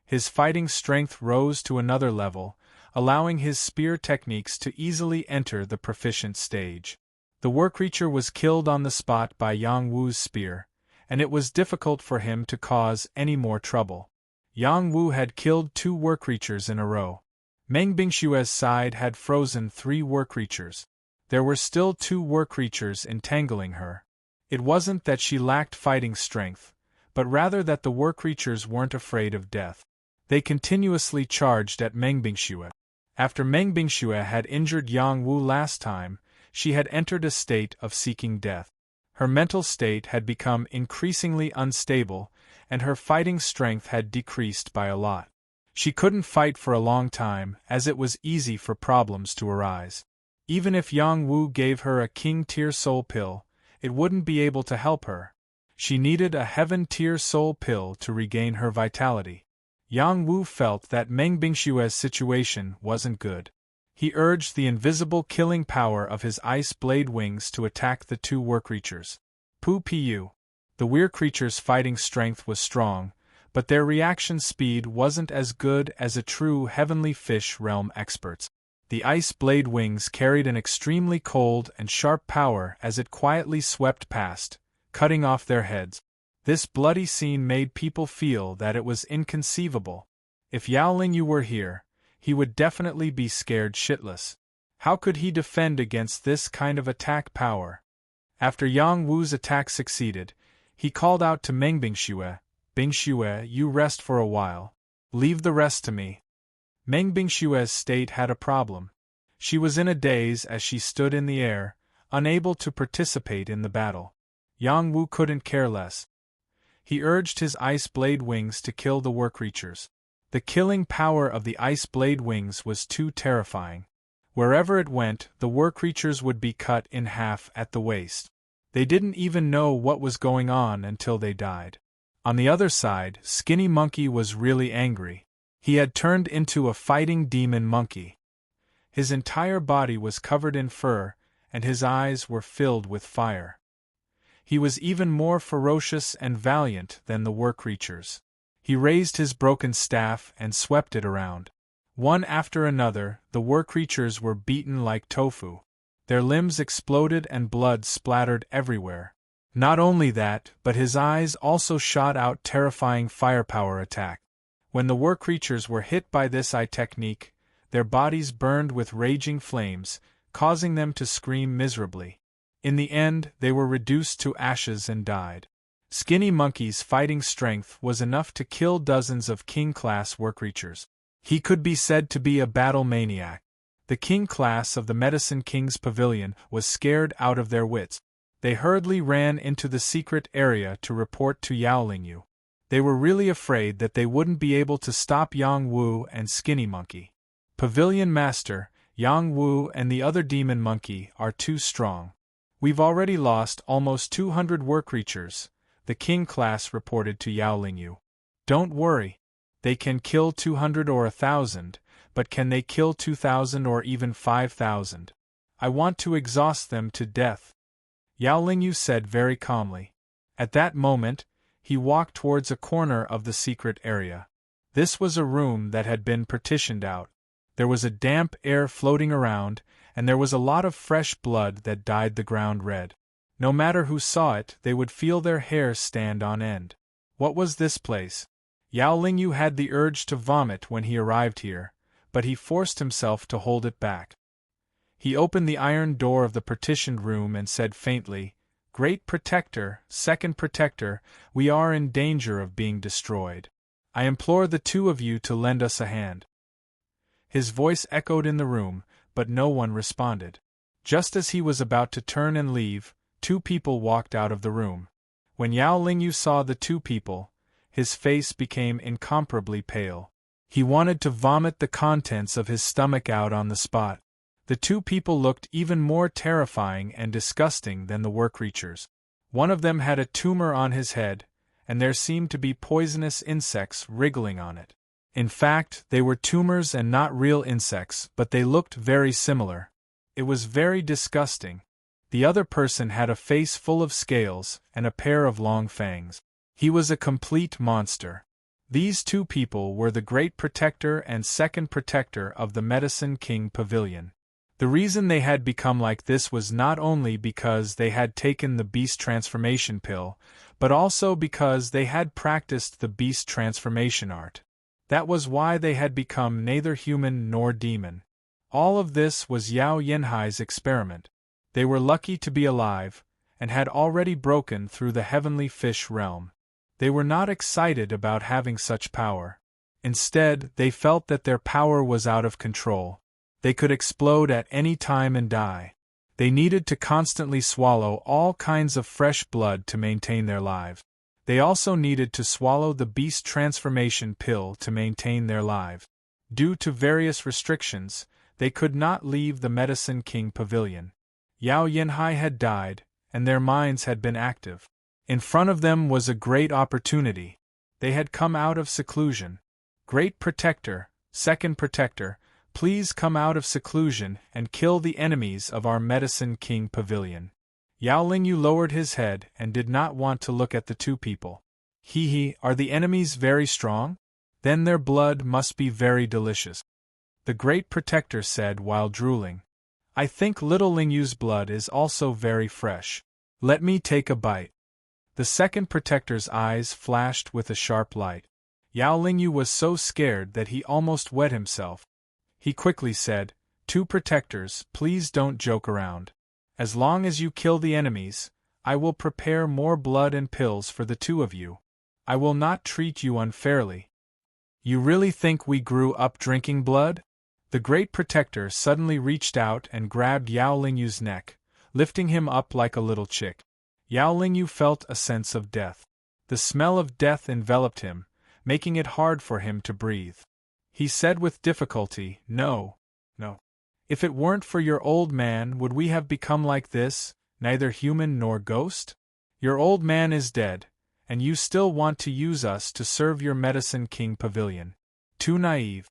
His fighting strength rose to another level, allowing his spear techniques to easily enter the proficient stage. The war-creature was killed on the spot by Yang Wu's spear, and it was difficult for him to cause any more trouble. Yang Wu had killed 2 war-creatures in a row. Meng Bingshue's side had frozen 3 war-creatures. There were still 2 war-creatures entangling her. It wasn't that she lacked fighting strength, but rather that the war-creatures weren't afraid of death. They continuously charged at Meng Bingshue. After Meng Bingshue had injured Yang Wu last time, she had entered a state of seeking death. Her mental state had become increasingly unstable, and her fighting strength had decreased by a lot. She couldn't fight for a long time, as it was easy for problems to arise. Even if Yang Wu gave her a king-tier soul pill, it wouldn't be able to help her. She needed a heaven-tier soul pill to regain her vitality. Yang Wu felt that Meng Bingshue's situation wasn't good. He urged the invisible killing power of his ice blade wings to attack the 2 war-creatures. Pu. The war-creatures' fighting strength was strong, but their reaction speed wasn't as good as a true heavenly fish realm expert's. The ice blade wings carried an extremely cold and sharp power as it quietly swept past, cutting off their heads. This bloody scene made people feel that it was inconceivable. If Yao Lingyu were here, he would definitely be scared shitless. How could he defend against this kind of attack power? After Yang Wu's attack succeeded, he called out to Meng Bingshue, "Bingshue, you rest for a while. Leave the rest to me." Meng Bingshue's state had a problem. She was in a daze as she stood in the air, unable to participate in the battle. Yang Wu couldn't care less. He urged his ice blade wings to kill the war-creatures. The killing power of the ice blade wings was too terrifying. Wherever it went, the war-creatures would be cut in half at the waist. They didn't even know what was going on until they died. On the other side, Skinny Monkey was really angry. He had turned into a fighting demon monkey. His entire body was covered in fur, and his eyes were filled with fire. He was even more ferocious and valiant than the war-creatures. He raised his broken staff and swept it around. One after another, the war-creatures were beaten like tofu. Their limbs exploded and blood splattered everywhere. Not only that, but his eyes also shot out terrifying firepower attack. When the war-creatures were hit by this eye technique, their bodies burned with raging flames, causing them to scream miserably. In the end, they were reduced to ashes and died. Skinny Monkey's fighting strength was enough to kill dozens of king-class war-creatures. He could be said to be a battle maniac. The king class of the Medicine King's pavilion was scared out of their wits. They hurriedly ran into the secret area to report to Yao Lingyu. They were really afraid that they wouldn't be able to stop Yang Wu and Skinny Monkey. Pavilion Master, Yang Wu and the other demon monkey are too strong. We've already lost almost 200 work creatures, the king class reported to Yao Lingyu. Don't worry. They can kill 200 or 1,000, but can they kill 2,000 or even 5,000? I want to exhaust them to death, Yao Lingyu said very calmly. At that moment, he walked towards a corner of the secret area. This was a room that had been partitioned out. There was a damp air floating around, and there was a lot of fresh blood that dyed the ground red. No matter who saw it, they would feel their hair stand on end. What was this place? Yao Lingyu had the urge to vomit when he arrived here, but he forced himself to hold it back. He opened the iron door of the partitioned room and said faintly, "Great Protector, Second Protector, we are in danger of being destroyed. I implore the two of you to lend us a hand." His voice echoed in the room, but no one responded. Just as he was about to turn and leave, two people walked out of the room. When Yao Lingyu saw the two people, his face became incomparably pale. He wanted to vomit the contents of his stomach out on the spot. The two people looked even more terrifying and disgusting than the work creatures. One of them had a tumor on his head, and there seemed to be poisonous insects wriggling on it. In fact, they were tumors and not real insects, but they looked very similar. It was very disgusting. The other person had a face full of scales and a pair of long fangs. He was a complete monster. These two people were the Great Protector and Second Protector of the Medicine King Pavilion. The reason they had become like this was not only because they had taken the beast transformation pill, but also because they had practiced the beast transformation art. That was why they had become neither human nor demon. All of this was Yao Yanhai's experiment. They were lucky to be alive, and had already broken through the heavenly fish realm. They were not excited about having such power. Instead, they felt that their power was out of control. They could explode at any time and die. They needed to constantly swallow all kinds of fresh blood to maintain their lives. They also needed to swallow the beast transformation pill to maintain their lives. Due to various restrictions, they could not leave the Medicine King Pavilion. Yao Yanhai had died, and their minds had been active. In front of them was a great opportunity. They had come out of seclusion. Great Protector, Second Protector, please come out of seclusion and kill the enemies of our Medicine King Pavilion. Yao Lingyu lowered his head and did not want to look at the two people. Are the enemies very strong? Then their blood must be very delicious. The Great Protector said while drooling. I think little Lingyu's blood is also very fresh. Let me take a bite. The Second Protector's eyes flashed with a sharp light. Yao Lingyu was so scared that he almost wet himself. He quickly said, "Two Protectors, please don't joke around. As long as you kill the enemies, I will prepare more blood and pills for the two of you. I will not treat you unfairly." You really think we grew up drinking blood? The Great Protector suddenly reached out and grabbed Yao Lingyu's neck, lifting him up like a little chick. Yao Lingyu felt a sense of death. The smell of death enveloped him, making it hard for him to breathe. He said with difficulty, No. If it weren't for your old man, would we have become like this, neither human nor ghost? Your old man is dead, and you still want to use us to serve your Medicine King Pavilion. Too naive.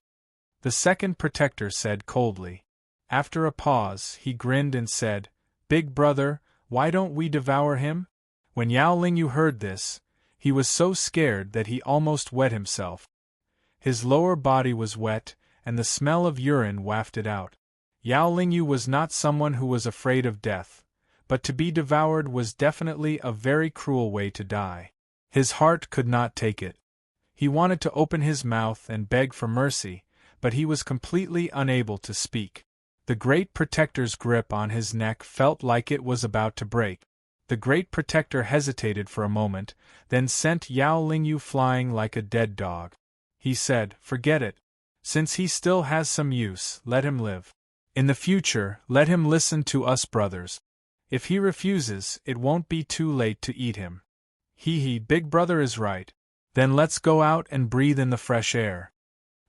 The Second Protector said coldly. After a pause, he grinned and said, Big brother, why don't we devour him? When Yao Lingyu heard this, he was so scared that he almost wet himself. His lower body was wet, and the smell of urine wafted out. Yao Lingyu was not someone who was afraid of death, but to be devoured was definitely a very cruel way to die. His heart could not take it. He wanted to open his mouth and beg for mercy, but he was completely unable to speak. The Great Protector's grip on his neck felt like it was about to break. The Great Protector hesitated for a moment, then sent Yao Lingyu flying like a dead dog. He said, Forget it. Since he still has some use, let him live. In the future, let him listen to us brothers. If he refuses, it won't be too late to eat him. Big brother is right. Then let's go out and breathe in the fresh air.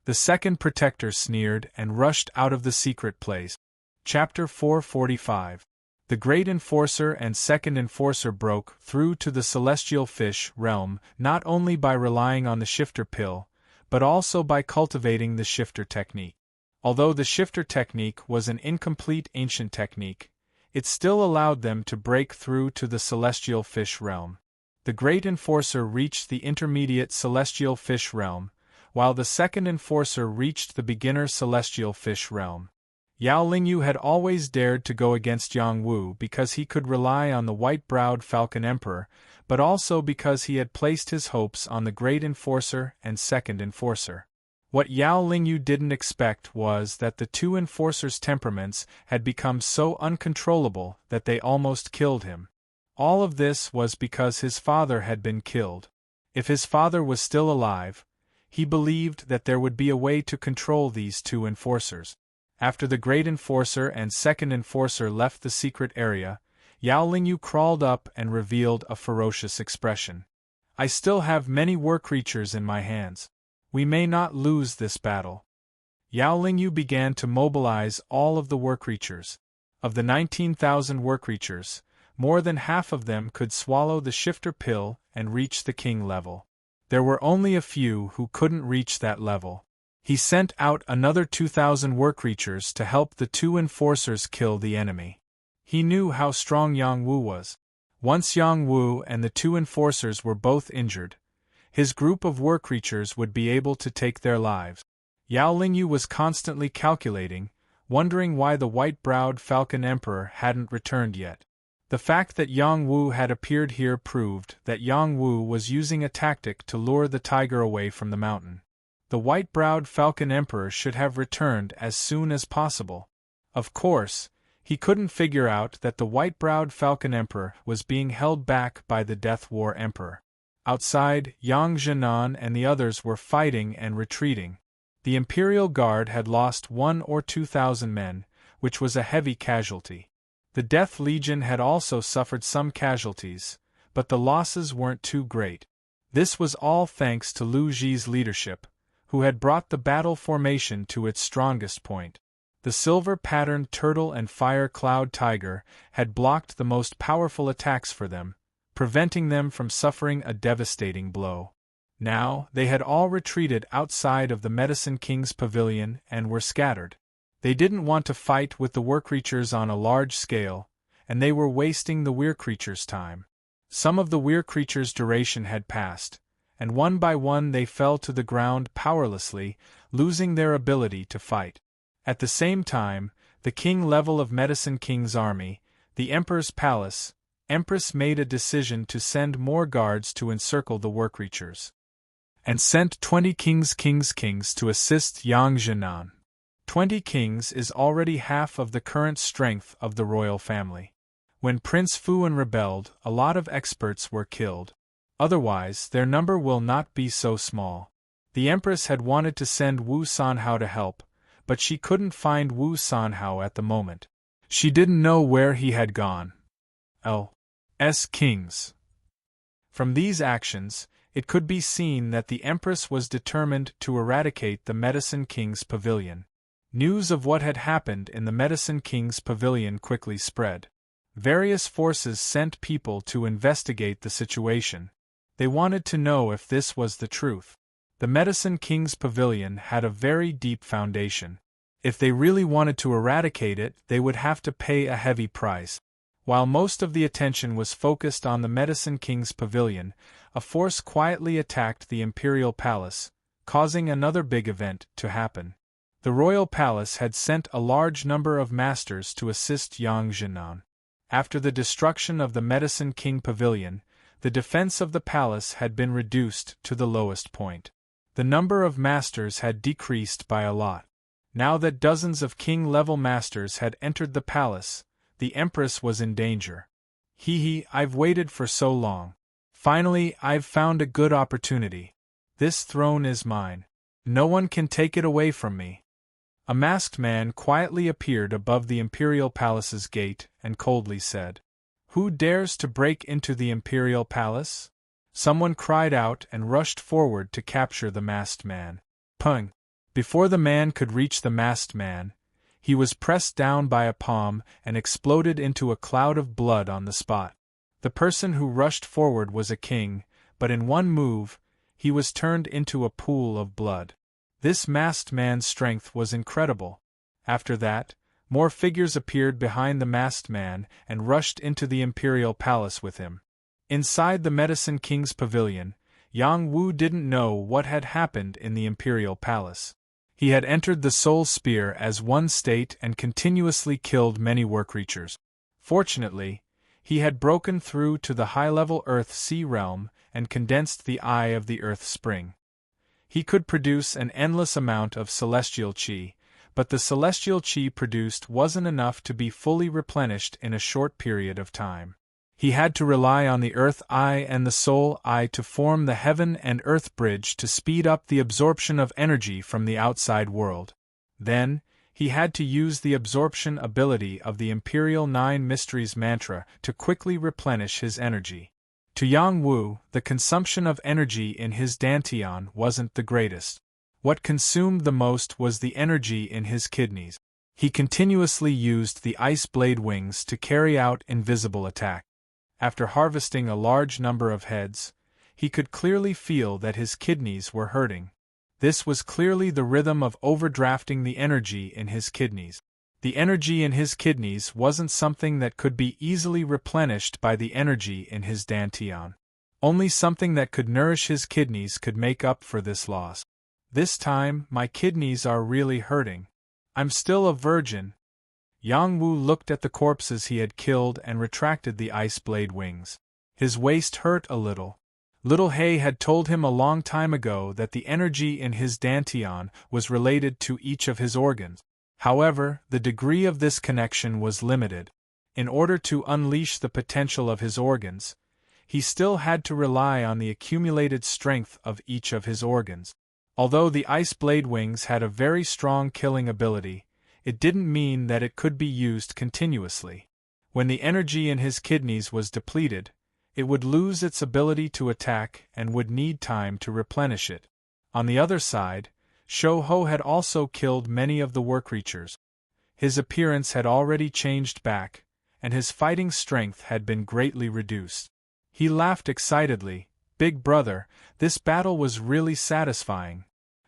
The second protector sneered and rushed out of the secret place. Chapter 445. The great enforcer and second enforcer broke through to the celestial fish realm not only by relying on the shifter pill, but also by cultivating the shifter technique. Although the shifter technique was an incomplete ancient technique, it still allowed them to break through to the celestial fish realm. The great enforcer reached the intermediate celestial fish realm, while the second enforcer reached the beginner celestial fish realm. Yao Lingyu had always dared to go against Yang Wu because he could rely on the white-browed Falcon Emperor, but also because he had placed his hopes on the great enforcer and second enforcer. What Yao Lingyu didn't expect was that the two enforcers' temperaments had become so uncontrollable that they almost killed him. All of this was because his father had been killed. If his father was still alive, he believed that there would be a way to control these two enforcers. After the great enforcer and second enforcer left the secret area, Yao Lingyu crawled up and revealed a ferocious expression. I still have many war creatures in my hands. We may not lose this battle. Yao Lingyu began to mobilize all of the war creatures. Of the 19,000 war creatures, more than half of them could swallow the shifter pill and reach the king level. There were only a few who couldn't reach that level. He sent out another 2,000 war creatures to help the two enforcers kill the enemy. He knew how strong Yang Wu was. Once Yang Wu and the two enforcers were both injured, his group of war creatures would be able to take their lives. Yao Lingyu was constantly calculating, wondering why the white-browed Falcon Emperor hadn't returned yet. The fact that Yang Wu had appeared here proved that Yang Wu was using a tactic to lure the tiger away from the mountain. The white-browed Falcon Emperor should have returned as soon as possible. Of course, he couldn't figure out that the white-browed Falcon Emperor was being held back by the Death War Emperor. Outside, Yang Zhenan and the others were fighting and retreating. The Imperial Guard had lost 1,000 or 2,000 men, which was a heavy casualty. The Death Legion had also suffered some casualties, but the losses weren't too great. This was all thanks to Lu Ji's leadership, who had brought the battle formation to its strongest point. The silver-patterned turtle and fire cloud tiger had blocked the most powerful attacks for them, preventing them from suffering a devastating blow. Now, they had all retreated outside of the Medicine King's pavilion and were scattered. They didn't want to fight with the war creatures on a large scale, and they were wasting the weir creatures' time. Some of the weir creatures' duration had passed, and one by one they fell to the ground powerlessly, losing their ability to fight. At the same time, the king level of Medicine King's army, the Emperor's palace, Empress made a decision to send more guards to encircle the war creatures, and sent 20 kings to assist Yang Zhenan. 20 kings is already half of the current strength of the royal family. When Prince Fuan rebelled, a lot of experts were killed. Otherwise, their number will not be so small. The Empress had wanted to send Wu Sanhao to help, but she couldn't find Wu Sanhao at the moment. She didn't know where he had gone. L.S. Kings. From these actions, it could be seen that the Empress was determined to eradicate the Medicine King's pavilion. News of what had happened in the Medicine King's pavilion quickly spread. Various forces sent people to investigate the situation. They wanted to know if this was the truth. The Medicine King's pavilion had a very deep foundation. If they really wanted to eradicate it, they would have to pay a heavy price. While most of the attention was focused on the Medicine King's pavilion, a force quietly attacked the Imperial Palace, causing another big event to happen. The Royal Palace had sent a large number of masters to assist Yang Zhenan. After the destruction of the Medicine King Pavilion, the defense of the palace had been reduced to the lowest point. The number of masters had decreased by a lot. Now that dozens of king-level masters had entered the palace, the Empress was in danger. I've waited for so long. Finally, I've found a good opportunity. This throne is mine. No one can take it away from me. A masked man quietly appeared above the Imperial Palace's gate and coldly said, "Who dares to break into the Imperial Palace?" Someone cried out and rushed forward to capture the masked man. Pung! Before the man could reach the masked man, he was pressed down by a palm and exploded into a cloud of blood on the spot. The person who rushed forward was a king, but in one move, he was turned into a pool of blood. This masked man's strength was incredible. After that, more figures appeared behind the masked man and rushed into the Imperial Palace with him. Inside the Medicine King's pavilion, Yang Wu didn't know what had happened in the Imperial Palace. He had entered the Soul Spear as one state and continuously killed many war creatures. Fortunately, he had broken through to the high-level Earth-Sea realm and condensed the Eye of the Earth Spring. He could produce an endless amount of celestial qi, but the celestial qi produced wasn't enough to be fully replenished in a short period of time. He had to rely on the Earth Eye and the Soul Eye to form the Heaven and Earth Bridge to speed up the absorption of energy from the outside world. Then, he had to use the absorption ability of the Imperial Nine Mysteries mantra to quickly replenish his energy. To Yang Wu, the consumption of energy in his dantian wasn't the greatest. What consumed the most was the energy in his kidneys. He continuously used the ice blade wings to carry out invisible attack. After harvesting a large number of heads, he could clearly feel that his kidneys were hurting. This was clearly the rhythm of overdrafting the energy in his kidneys. The energy in his kidneys wasn't something that could be easily replenished by the energy in his dantian. Only something that could nourish his kidneys could make up for this loss. This time, my kidneys are really hurting. I'm still a virgin. Yang Wu looked at the corpses he had killed and retracted the ice blade wings. His waist hurt a little. Little Hay had told him a long time ago that the energy in his dantian was related to each of his organs. However, the degree of this connection was limited. In order to unleash the potential of his organs, he still had to rely on the accumulated strength of each of his organs. Although the ice blade wings had a very strong killing ability, it didn't mean that it could be used continuously. When the energy in his kidneys was depleted, it would lose its ability to attack and would need time to replenish it. On the other side, Shou-Ho had also killed many of the war creatures. His appearance had already changed back, and his fighting strength had been greatly reduced. He laughed excitedly. "Big brother, this battle was really satisfying."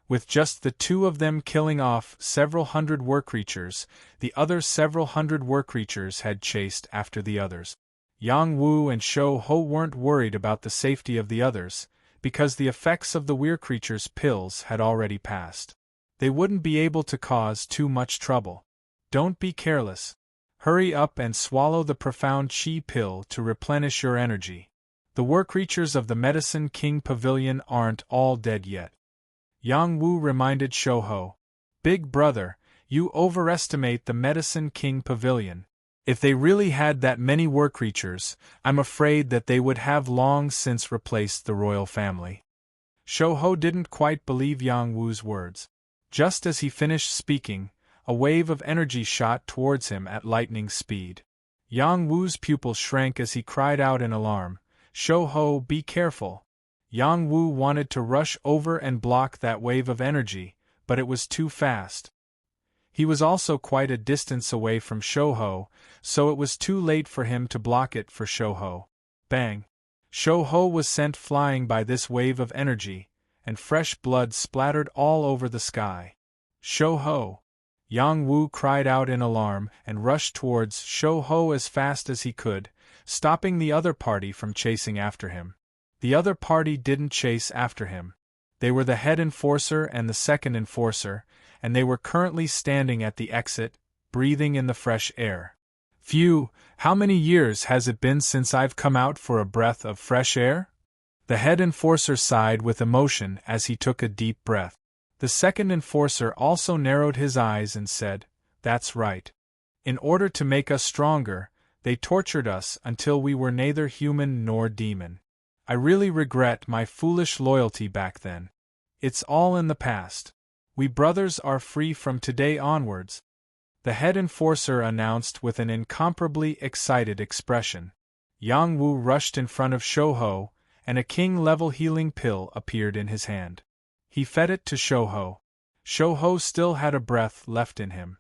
With just the two of them killing off several hundred war creatures, the other several hundred war creatures had chased after the others. Yang Wu and Shou-Ho weren't worried about the safety of the others, because the effects of the weir creature's pills had already passed. They wouldn't be able to cause too much trouble. Don't be careless. Hurry up and swallow the profound qi pill to replenish your energy. The war creatures of the Medicine King Pavilion aren't all dead yet. Yang Wu reminded Shou-Ho. "Big brother, you overestimate the Medicine King Pavilion. If they really had that many war creatures, I'm afraid that they would have long since replaced the royal family." Shou-Ho didn't quite believe Yang Wu's words. Just as he finished speaking, a wave of energy shot towards him at lightning speed. Yang Wu's pupil shrank as he cried out in alarm, "Shou-Ho, be careful." Yang Wu wanted to rush over and block that wave of energy, but it was too fast. He was also quite a distance away from Shou-Ho, so it was too late for him to block it for Shou-Ho. Bang! Shou-Ho was sent flying by this wave of energy, and fresh blood splattered all over the sky. "Shou-Ho!" Yang Wu cried out in alarm and rushed towards Shou-Ho as fast as he could, stopping the other party from chasing after him. The other party didn't chase after him. They were the head enforcer and the second enforcer, and they were currently standing at the exit, breathing in the fresh air. "Phew, how many years has it been since I've come out for a breath of fresh air?" The head enforcer sighed with emotion as he took a deep breath. The second enforcer also narrowed his eyes and said, "That's right. In order to make us stronger, they tortured us until we were neither human nor demon. I really regret my foolish loyalty back then. It's all in the past. We brothers are free from today onwards, the head enforcer announced with an incomparably excited expression. Yang Wu rushed in front of Shouho, and a king-level healing pill appeared in his hand. He fed it to Shouho. Shouho still had a breath left in him.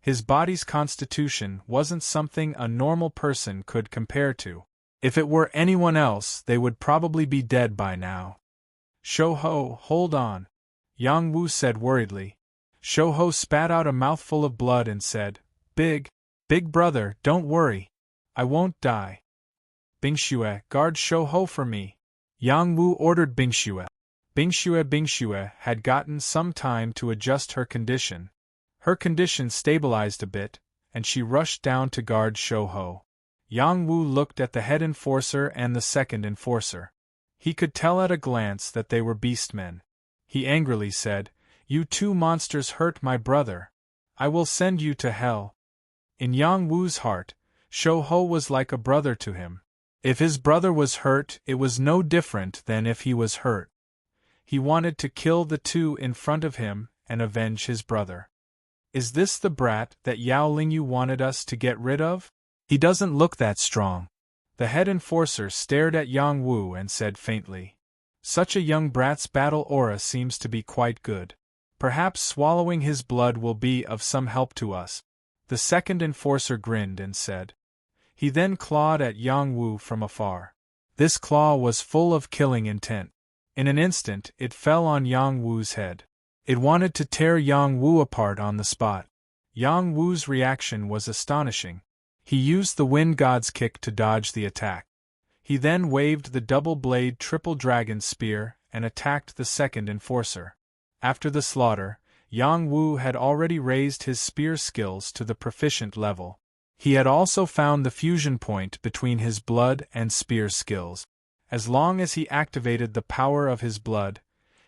His body's constitution wasn't something a normal person could compare to. If it were anyone else, they would probably be dead by now. Shouho, hold on, Yang Wu said worriedly. Shouho spat out a mouthful of blood and said, Big brother, don't worry. I won't die. Bingxue, guard Shouho for me. Yang Wu ordered Bingxue. Bingxue had gotten some time to adjust her condition. Her condition stabilized a bit, and she rushed down to guard Shouho. Yang Wu looked at the head enforcer and the second enforcer. He could tell at a glance that they were beastmen. He angrily said, You two monsters hurt my brother. I will send you to hell. In Yang Wu's heart, Shouho was like a brother to him. If his brother was hurt, it was no different than if he was hurt. He wanted to kill the two in front of him and avenge his brother. Is this the brat that Yao Lingyu wanted us to get rid of? He doesn't look that strong. The head enforcer stared at Yang Wu and said faintly, Such a young brat's battle aura seems to be quite good. Perhaps swallowing his blood will be of some help to us. The second enforcer grinned and said. He then clawed at Yang Wu from afar. This claw was full of killing intent. In an instant, it fell on Yang Wu's head. It wanted to tear Yang Wu apart on the spot. Yang Wu's reaction was astonishing. He used the Wind God's kick to dodge the attack. He then waved the double-blade triple dragon spear and attacked the second enforcer. After the slaughter, Yang Wu had already raised his spear skills to the proficient level. He had also found the fusion point between his blood and spear skills. As long as he activated the power of his blood,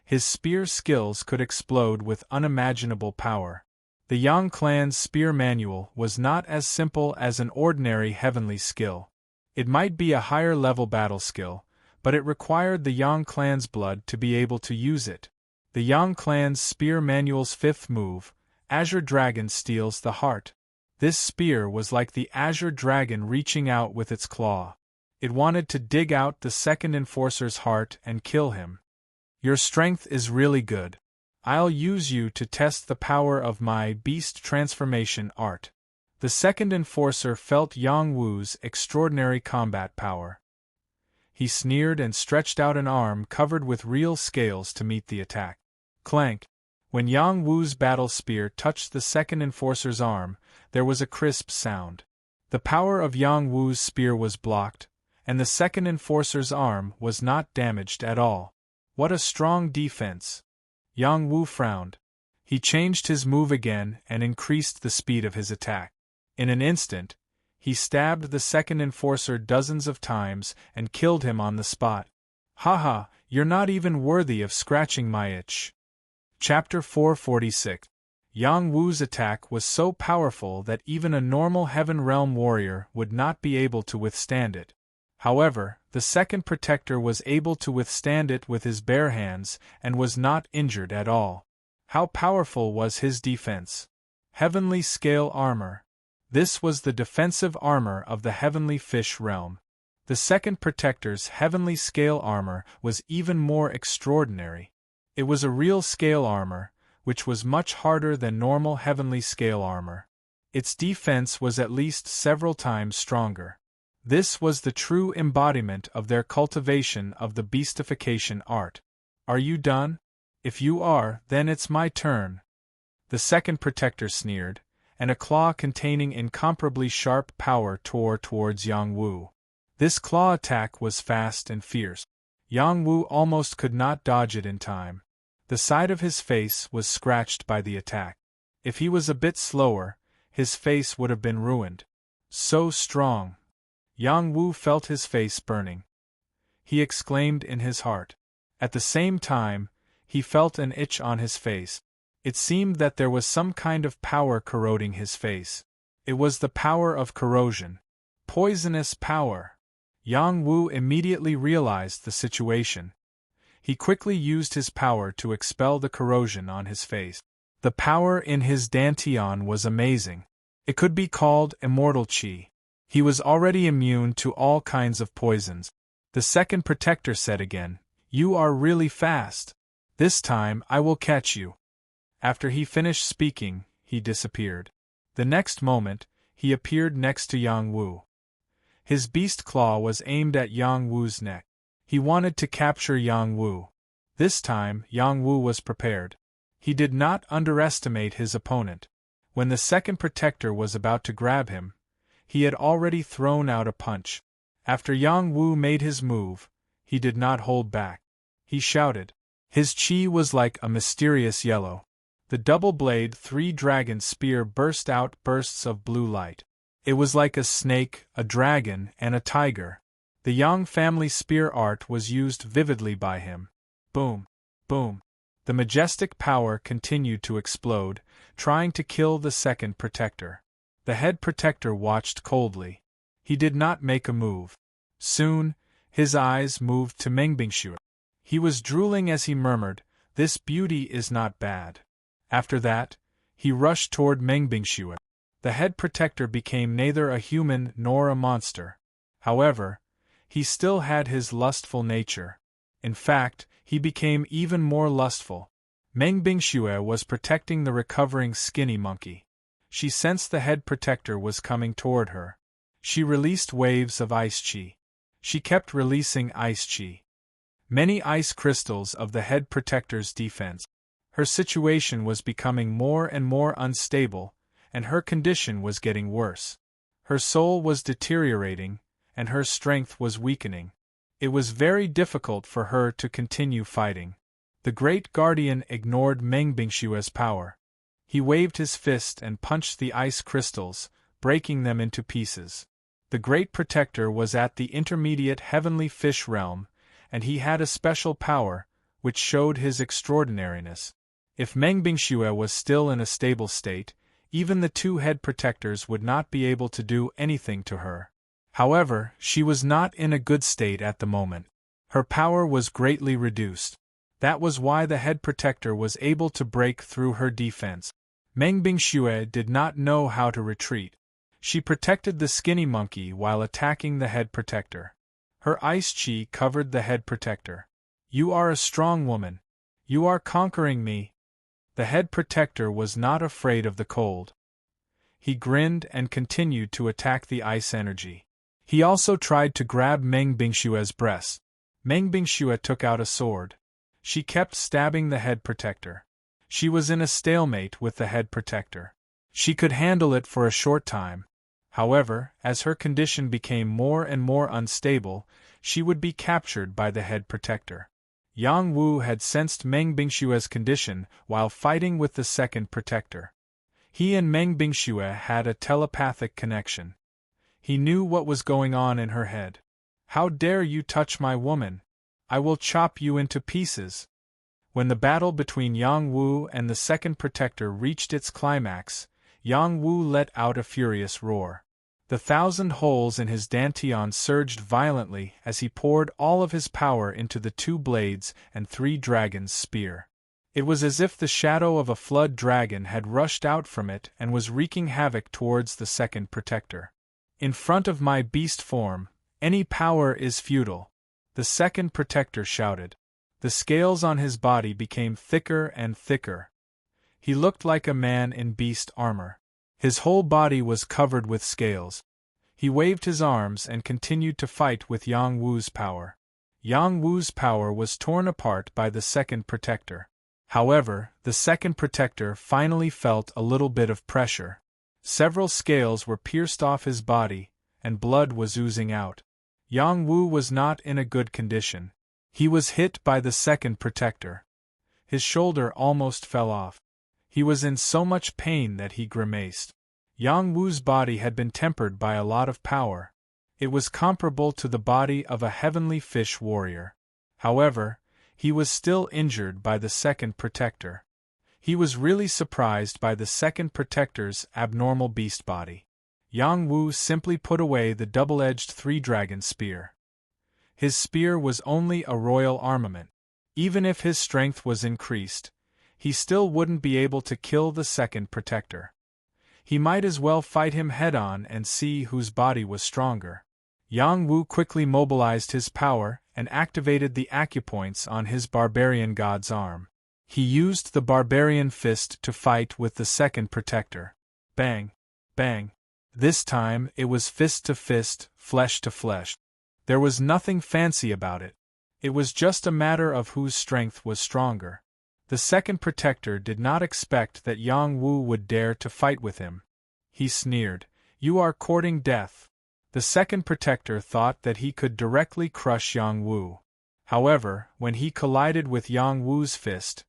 his spear skills could explode with unimaginable power. The Yang clan's spear manual was not as simple as an ordinary heavenly skill. It might be a higher-level battle skill, but it required the Yang clan's blood to be able to use it. The Yang clan's spear manual's fifth move, Azure Dragon, steals the heart. This spear was like the Azure Dragon reaching out with its claw. It wanted to dig out the second enforcer's heart and kill him. Your strength is really good. I'll use you to test the power of my beast transformation art. The second enforcer felt Yang Wu's extraordinary combat power. He sneered and stretched out an arm covered with real scales to meet the attack. Clank! When Yang Wu's battle spear touched the second enforcer's arm, there was a crisp sound. The power of Yang Wu's spear was blocked, and the second enforcer's arm was not damaged at all. What a strong defense! Yang Wu frowned. He changed his move again and increased the speed of his attack. In an instant, he stabbed the second enforcer dozens of times and killed him on the spot. Haha, you're not even worthy of scratching my itch. Chapter 446. Yang Wu's attack was so powerful that even a normal Heaven Realm warrior would not be able to withstand it. However, the second protector was able to withstand it with his bare hands and was not injured at all. How powerful was his defense? Heavenly Scale Armor. This was the defensive armor of the Heavenly Fish Realm. The second protector's Heavenly Scale Armor was even more extraordinary. It was a real scale armor, which was much harder than normal Heavenly Scale Armor. Its defense was at least several times stronger. This was the true embodiment of their cultivation of the beastification art. Are you done? If you are, then it's my turn. The second protector sneered, and a claw containing incomparably sharp power tore towards Yang Wu. This claw attack was fast and fierce. Yang Wu almost could not dodge it in time. The side of his face was scratched by the attack. If he was a bit slower, his face would have been ruined. So strong! Yang Wu felt his face burning. He exclaimed in his heart. At the same time, he felt an itch on his face. It seemed that there was some kind of power corroding his face. It was the power of corrosion. Poisonous power. Yang Wu immediately realized the situation. He quickly used his power to expel the corrosion on his face. The power in his dantian was amazing. It could be called immortal chi. He was already immune to all kinds of poisons. The second protector said again, "You are really fast. This time I will catch you." After he finished speaking, he disappeared. The next moment, he appeared next to Yang Wu. His beast claw was aimed at Yang Wu's neck. He wanted to capture Yang Wu. This time, Yang Wu was prepared. He did not underestimate his opponent. When the second protector was about to grab him, he had already thrown out a punch. After Yang Wu made his move, he did not hold back. He shouted. His chi was like a mysterious yellow. The double-blade three-dragon spear burst out bursts of blue light. It was like a snake, a dragon, and a tiger. The Yang family spear art was used vividly by him. Boom! Boom! The majestic power continued to explode, trying to kill the second protector. The head protector watched coldly. He did not make a move. Soon, his eyes moved to Mengbingshu. He was drooling as he murmured, "This beauty is not bad." After that, he rushed toward Mengbingshu. The head protector became neither a human nor a monster. However, he still had his lustful nature. In fact, he became even more lustful. Mengbingshu was protecting the recovering skinny monkey. She sensed the head protector was coming toward her. She released waves of ice chi. She kept releasing ice chi. Many ice crystals of the head protector's defense. Her situation was becoming more and more unstable, and her condition was getting worse. Her soul was deteriorating, and her strength was weakening. It was very difficult for her to continue fighting. The Great Guardian ignored Mengbingshu's power. He waved his fist and punched the ice crystals, breaking them into pieces. The Great Protector was at the intermediate heavenly fish realm, and he had a special power, which showed his extraordinariness. If Mengbingshu was still in a stable state, even the two head protectors would not be able to do anything to her. However, she was not in a good state at the moment. Her power was greatly reduced. That was why the head protector was able to break through her defense. Mengbingshu did not know how to retreat. She protected the skinny monkey while attacking the head protector. Her ice chi covered the head protector. "You are a strong woman. You are conquering me." The head protector was not afraid of the cold. He grinned and continued to attack the ice energy. He also tried to grab Mengbingshu's breast. Mengbingshu took out a sword. She kept stabbing the head protector. She was in a stalemate with the head protector. She could handle it for a short time. However, as her condition became more and more unstable, she would be captured by the head protector. Yang Wu had sensed Mengbingshu's condition while fighting with the second protector. He and Mengbingshu had a telepathic connection. He knew what was going on in her head. "How dare you touch my woman? I will chop you into pieces." When the battle between Yang Wu and the second protector reached its climax, Yang Wu let out a furious roar. The 1,000 holes in his dantian surged violently as he poured all of his power into the 2 blades and 3 dragons' spear. It was as if the shadow of a flood dragon had rushed out from it and was wreaking havoc towards the second protector. "In front of my beast form, any power is futile," the second protector shouted. The scales on his body became thicker and thicker. He looked like a man in beast armor. His whole body was covered with scales. He waved his arms and continued to fight with Yang Wu's power. Yang Wu's power was torn apart by the second protector. However, the second protector finally felt a little bit of pressure. Several scales were pierced off his body, and blood was oozing out. Yang Wu was not in a good condition. He was hit by the second protector. His shoulder almost fell off. He was in so much pain that he grimaced. Yang Wu's body had been tempered by a lot of power. It was comparable to the body of a heavenly fish warrior. However, he was still injured by the second protector. He was really surprised by the second protector's abnormal beast body. Yang Wu simply put away the double-edged 3-dragon spear. His spear was only a royal armament. Even if his strength was increased, he still wouldn't be able to kill the second protector. He might as well fight him head-on and see whose body was stronger. Yang Wu quickly mobilized his power and activated the acupoints on his barbarian god's arm. He used the barbarian fist to fight with the second protector. Bang! Bang! This time it was fist to fist, flesh to flesh. There was nothing fancy about it. It was just a matter of whose strength was stronger. The second protector did not expect that Yang Wu would dare to fight with him. He sneered, "You are courting death." The second protector thought that he could directly crush Yang Wu. However, when he collided with Yang Wu's fist,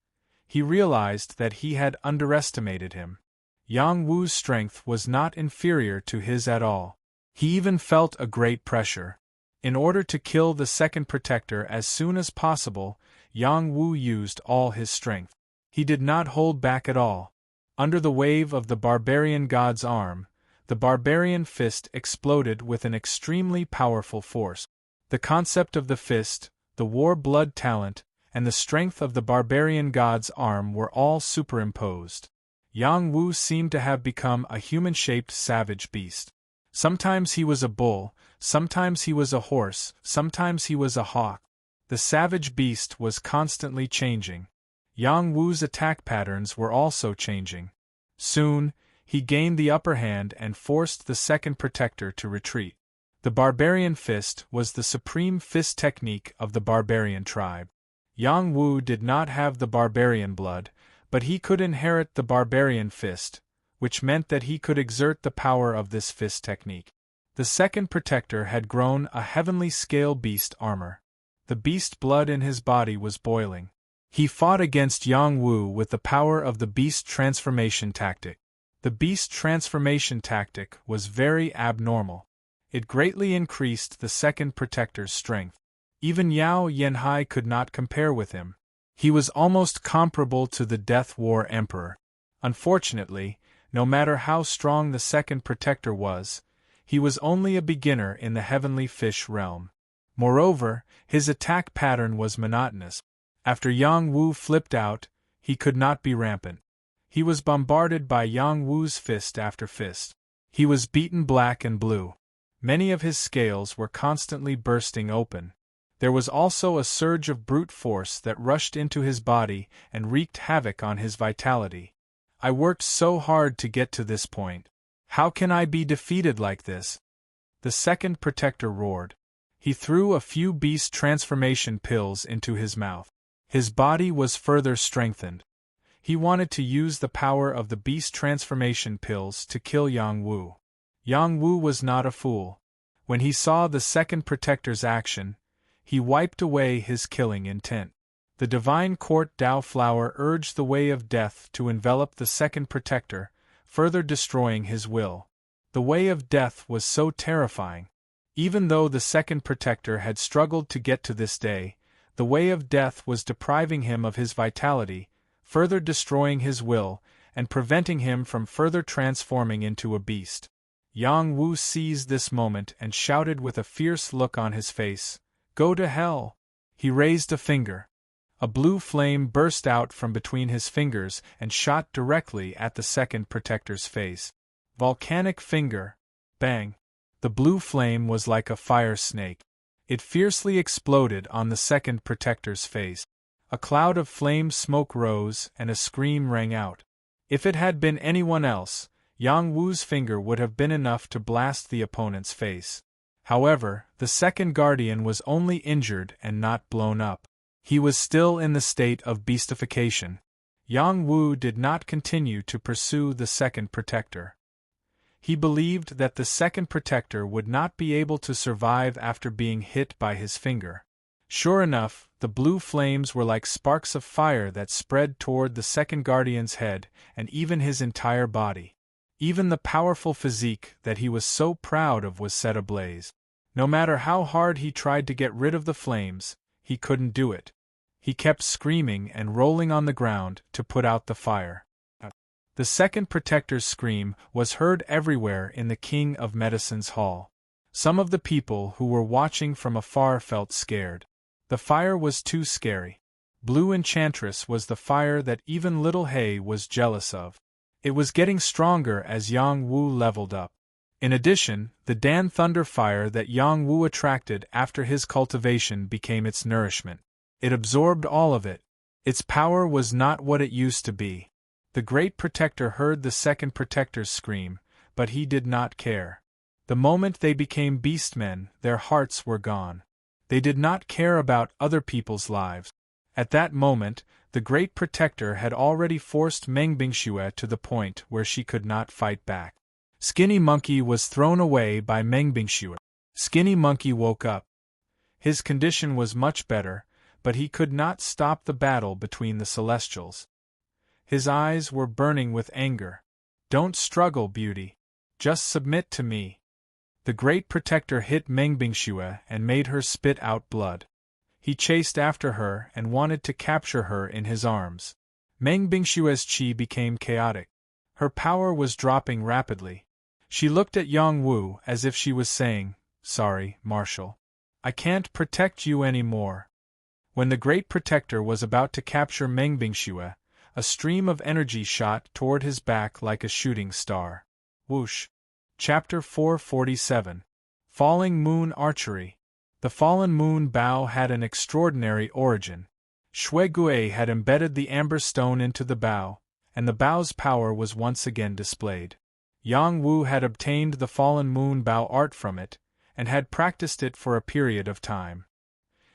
he realized that he had underestimated him. Yang Wu's strength was not inferior to his at all. He even felt a great pressure. In order to kill the second protector as soon as possible, Yang Wu used all his strength. He did not hold back at all. Under the wave of the barbarian god's arm, the barbarian fist exploded with an extremely powerful force. The concept of the fist, the war blood talent, and the strength of the barbarian god's arm were all superimposed. Yang Wu seemed to have become a human-shaped savage beast. Sometimes he was a bull, sometimes he was a horse, sometimes he was a hawk. The savage beast was constantly changing. Yang Wu's attack patterns were also changing. Soon, he gained the upper hand and forced the second protector to retreat. The barbarian fist was the supreme fist technique of the barbarian tribe. Yang Wu did not have the barbarian blood, but he could inherit the barbarian fist, which meant that he could exert the power of this fist technique. The second protector had grown a heavenly scale beast armor. The beast blood in his body was boiling. He fought against Yang Wu with the power of the beast transformation tactic. The beast transformation tactic was very abnormal. It greatly increased the second protector's strength. Even Yao Yanhai could not compare with him. He was almost comparable to the Death War Emperor. Unfortunately, no matter how strong the second protector was, he was only a beginner in the heavenly fish realm. Moreover, his attack pattern was monotonous. After Yang Wu flipped out, he could not be rampant. He was bombarded by Yang Wu's fist after fist. He was beaten black and blue. Many of his scales were constantly bursting open. There was also a surge of brute force that rushed into his body and wreaked havoc on his vitality. I worked so hard to get to this point. How can I be defeated like this? The second protector roared. He threw a few beast transformation pills into his mouth. His body was further strengthened. He wanted to use the power of the beast transformation pills to kill Yang Wu. Yang Wu was not a fool. When he saw the second protector's action, he wiped away his killing intent. The divine court Dao flower urged the way of death to envelop the second protector, further destroying his will. The way of death was so terrifying. Even though the second protector had struggled to get to this day, the way of death was depriving him of his vitality, further destroying his will, and preventing him from further transforming into a beast. Yang Wu seized this moment and shouted with a fierce look on his face, "Go to hell!" He raised a finger. A blue flame burst out from between his fingers and shot directly at the second protector's face. Volcanic finger. Bang! The blue flame was like a fire snake. It fiercely exploded on the second protector's face. A cloud of flame smoke rose and a scream rang out. If it had been anyone else, Yang Wu's finger would have been enough to blast the opponent's face. However, the second guardian was only injured and not blown up. He was still in the state of beastification. Yang Wu did not continue to pursue the second protector. He believed that the second protector would not be able to survive after being hit by his finger. Sure enough, the blue flames were like sparks of fire that spread toward the second guardian's head and even his entire body. Even the powerful physique that he was so proud of was set ablaze. No matter how hard he tried to get rid of the flames, he couldn't do it. He kept screaming and rolling on the ground to put out the fire. The second protector's scream was heard everywhere in the King of Medicine's hall. Some of the people who were watching from afar felt scared. The fire was too scary. Blue Enchantress was the fire that even little Hay was jealous of. It was getting stronger as Yang Wu leveled up. In addition, the Dan Thunder fire that Yang Wu attracted after his cultivation became its nourishment. It absorbed all of it. Its power was not what it used to be. The Great Protector heard the second Protector's scream, but he did not care. The moment they became beastmen, their hearts were gone. They did not care about other people's lives. At that moment, the Great Protector had already forced Meng Bingxue to the point where she could not fight back. Skinny Monkey was thrown away by Meng Bingxue. Skinny Monkey woke up. His condition was much better, but he could not stop the battle between the Celestials. His eyes were burning with anger. "Don't struggle, beauty. Just submit to me." The Great Protector hit Meng Bingxue and made her spit out blood. He chased after her and wanted to capture her in his arms. Meng Bingxue's chi became chaotic. Her power was dropping rapidly. She looked at Yang Wu as if she was saying, "Sorry, Marshal. I can't protect you anymore." When the Great Protector was about to capture Meng Bingxue, a stream of energy shot toward his back like a shooting star. Whoosh! Chapter 447. Falling Moon Archery. The fallen moon bow had an extraordinary origin. Shui Gui had embedded the amber stone into the bow, and the bow's power was once again displayed. Yang Wu had obtained the fallen moon bow art from it, and had practiced it for a period of time.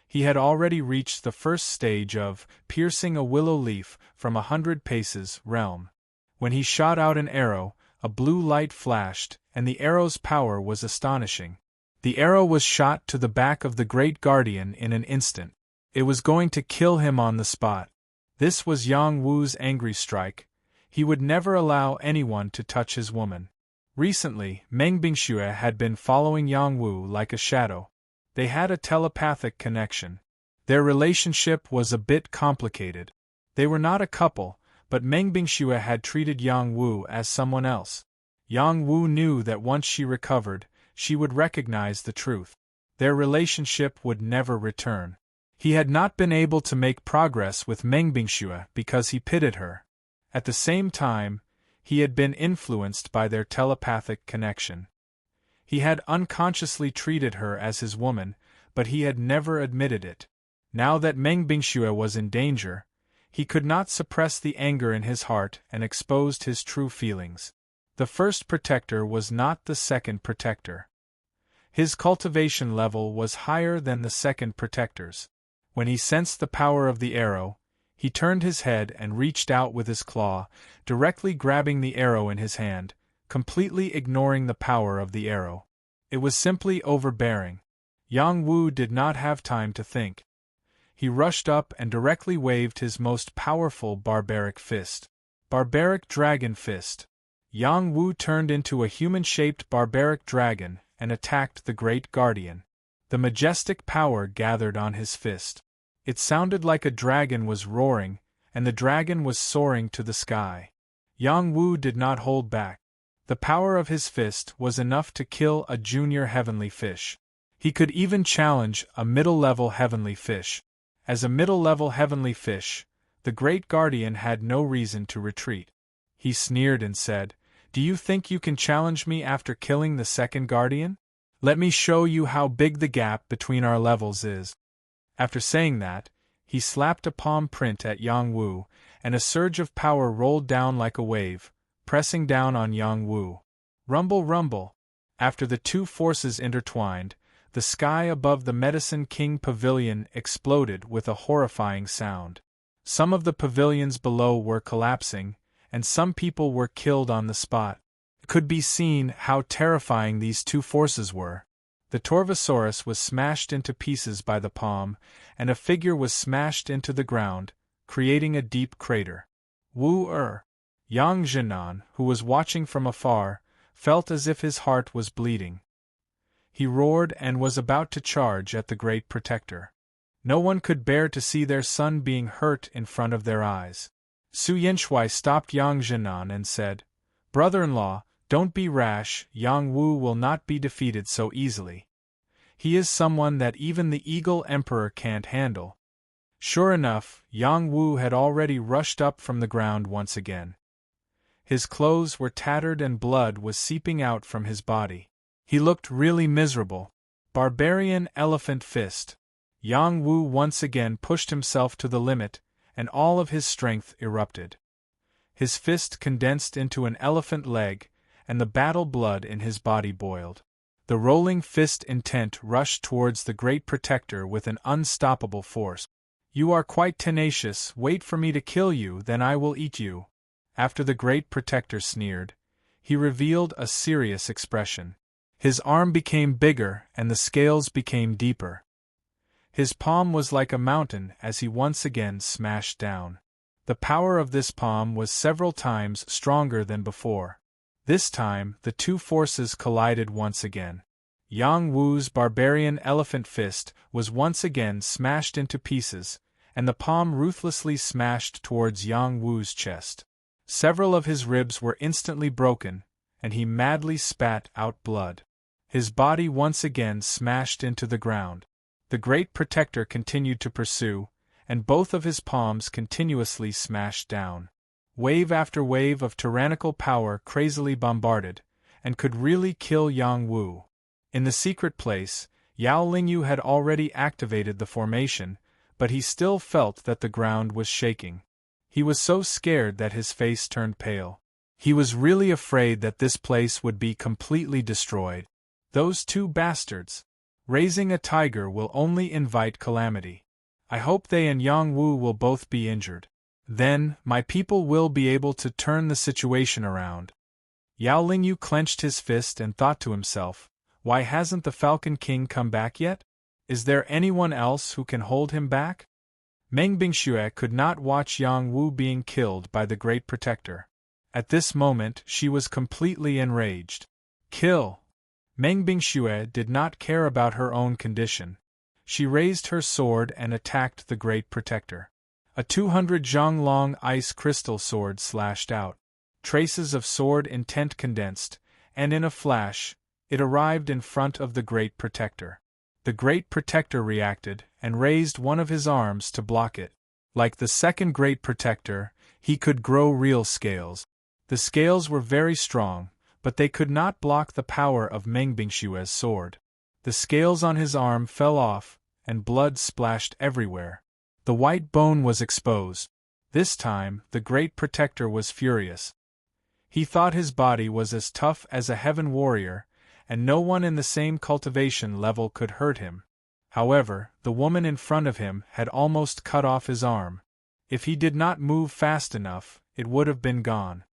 He had already reached the first stage of piercing a willow leaf from 100 paces realm. When he shot out an arrow, a blue light flashed, and the arrow's power was astonishing. The arrow was shot to the back of the Great Guardian in an instant. It was going to kill him on the spot. This was Yang Wu's angry strike. He would never allow anyone to touch his woman. Recently, Meng Bingxue had been following Yang Wu like a shadow. They had a telepathic connection. Their relationship was a bit complicated. They were not a couple, but Meng Bingxue had treated Yang Wu as someone else. Yang Wu knew that once she recovered, she would recognize the truth. Their relationship would never return. He had not been able to make progress with Meng Bingxue because he pitied her. At the same time, he had been influenced by their telepathic connection. He had unconsciously treated her as his woman, but he had never admitted it. Now that Meng Bingxue was in danger, he could not suppress the anger in his heart and exposed his true feelings. The first Protector was not the second Protector. His cultivation level was higher than the second Protector's. When he sensed the power of the arrow, he turned his head and reached out with his claw, directly grabbing the arrow in his hand, completely ignoring the power of the arrow. It was simply overbearing. Yang Wu did not have time to think. He rushed up and directly waved his most powerful barbaric fist. Barbaric Dragon Fist. Yang Wu turned into a human-shaped barbaric dragon and attacked the Great Guardian. The majestic power gathered on his fist. It sounded like a dragon was roaring, and the dragon was soaring to the sky. Yang Wu did not hold back. The power of his fist was enough to kill a junior heavenly fish. He could even challenge a middle-level heavenly fish. As a middle-level heavenly fish, the Great Guardian had no reason to retreat. He sneered and said, "Do you think you can challenge me after killing the second Guardian? Let me show you how big the gap between our levels is." After saying that, he slapped a palm print at Yang Wu, and a surge of power rolled down like a wave, pressing down on Yang Wu. Rumble, rumble. After the two forces intertwined, the sky above the Medicine King Pavilion exploded with a horrifying sound. Some of the pavilions below were collapsing, and some people were killed on the spot. It could be seen how terrifying these two forces were. The Torvosaurus was smashed into pieces by the palm, and a figure was smashed into the ground, creating a deep crater. Yang Zhenan, who was watching from afar, felt as if his heart was bleeding. He roared and was about to charge at the Great Protector. No one could bear to see their son being hurt in front of their eyes. Su Yenshui stopped Yang Zhenan and said, "Brother-in-law, don't be rash. Yang Wu will not be defeated so easily. He is someone that even the Eagle Emperor can't handle." Sure enough, Yang Wu had already rushed up from the ground once again. His clothes were tattered and blood was seeping out from his body. He looked really miserable. Barbarian Elephant Fist. Yang Wu once again pushed himself to the limit, and all of his strength erupted. His fist condensed into an elephant leg, and the battle blood in his body boiled. The rolling fist intent rushed towards the Great Protector with an unstoppable force. You are quite tenacious, wait for me to kill you, then I will eat you. After the Great Protector sneered, he revealed a serious expression. His arm became bigger and the scales became deeper. His palm was like a mountain as he once again smashed down. The power of this palm was several times stronger than before. This time, the two forces collided once again. Yang Wu's barbarian elephant fist was once again smashed into pieces, and the palm ruthlessly smashed towards Yang Wu's chest. Several of his ribs were instantly broken, and he madly spat out blood. His body once again smashed into the ground. The Great Protector continued to pursue, and both of his palms continuously smashed down. Wave after wave of tyrannical power crazily bombarded, and could really kill Yang Wu. In the secret place, Yao Lingyu had already activated the formation, but he still felt that the ground was shaking. He was so scared that his face turned pale. He was really afraid that this place would be completely destroyed. Those two bastards! Raising a tiger will only invite calamity. I hope they and Yang Wu will both be injured. Then, my people will be able to turn the situation around. Yao Lingyu clenched his fist and thought to himself, why hasn't the Falcon King come back yet? Is there anyone else who can hold him back? Meng Bingxue could not watch Yang Wu being killed by the Great Protector. At this moment she was completely enraged. Kill! Meng Bingxue did not care about her own condition. She raised her sword and attacked the Great Protector. A 200 zhang-long ice crystal sword slashed out. Traces of sword intent condensed, and in a flash, it arrived in front of the Great Protector. The Great Protector reacted, and raised one of his arms to block it. Like the second Great Protector, he could grow real scales. The scales were very strong, but they could not block the power of Meng Bingshue's sword. The scales on his arm fell off, and blood splashed everywhere. The white bone was exposed. This time, the Great Protector was furious. He thought his body was as tough as a heaven warrior, and no one in the same cultivation level could hurt him. However, the woman in front of him had almost cut off his arm. If he did not move fast enough, it would have been gone.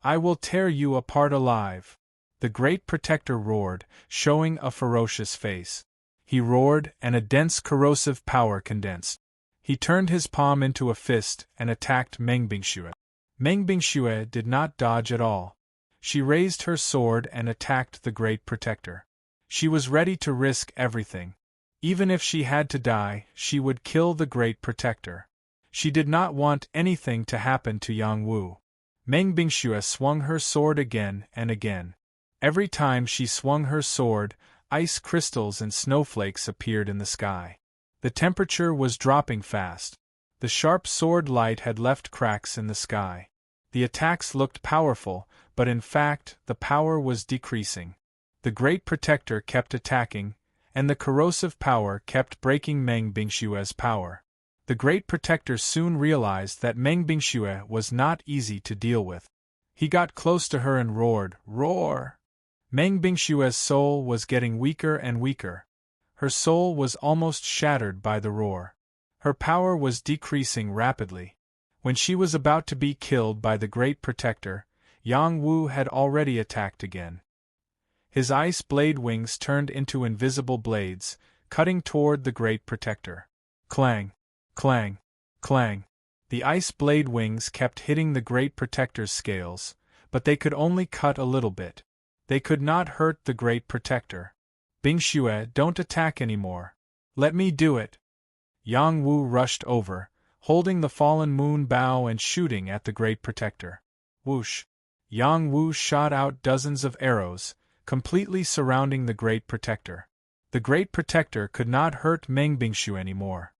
I will tear you apart alive. The Great Protector roared, showing a ferocious face. He roared, and a dense corrosive power condensed. He turned his palm into a fist and attacked Meng Bingxue. Meng Bingxue did not dodge at all. She raised her sword and attacked the Great Protector. She was ready to risk everything. Even if she had to die, she would kill the Great Protector. She did not want anything to happen to Yang Wu. Meng Bingxue swung her sword again and again. Every time she swung her sword, ice crystals and snowflakes appeared in the sky. The temperature was dropping fast. The sharp sword light had left cracks in the sky. The attacks looked powerful, but in fact, the power was decreasing. The Great Protector kept attacking, and the corrosive power kept breaking Meng Bingshue's power. The Great Protector soon realized that Meng Bingxue was not easy to deal with. He got close to her and roared, "Roar!" Meng Bingshue's soul was getting weaker and weaker. Her soul was almost shattered by the roar. Her power was decreasing rapidly. When she was about to be killed by the Great Protector, Yang Wu had already attacked again. His ice blade wings turned into invisible blades, cutting toward the Great Protector. Clang! Clang! Clang! The ice blade wings kept hitting the Great Protector's scales, but they could only cut a little bit. They could not hurt the Great Protector. Bingxue, don't attack anymore. Let me do it. Yang Wu rushed over, holding the fallen moon bow and shooting at the Great Protector. Whoosh! Yang Wu shot out dozens of arrows, completely surrounding the Great Protector. The Great Protector could not hurt Meng Bingxue anymore.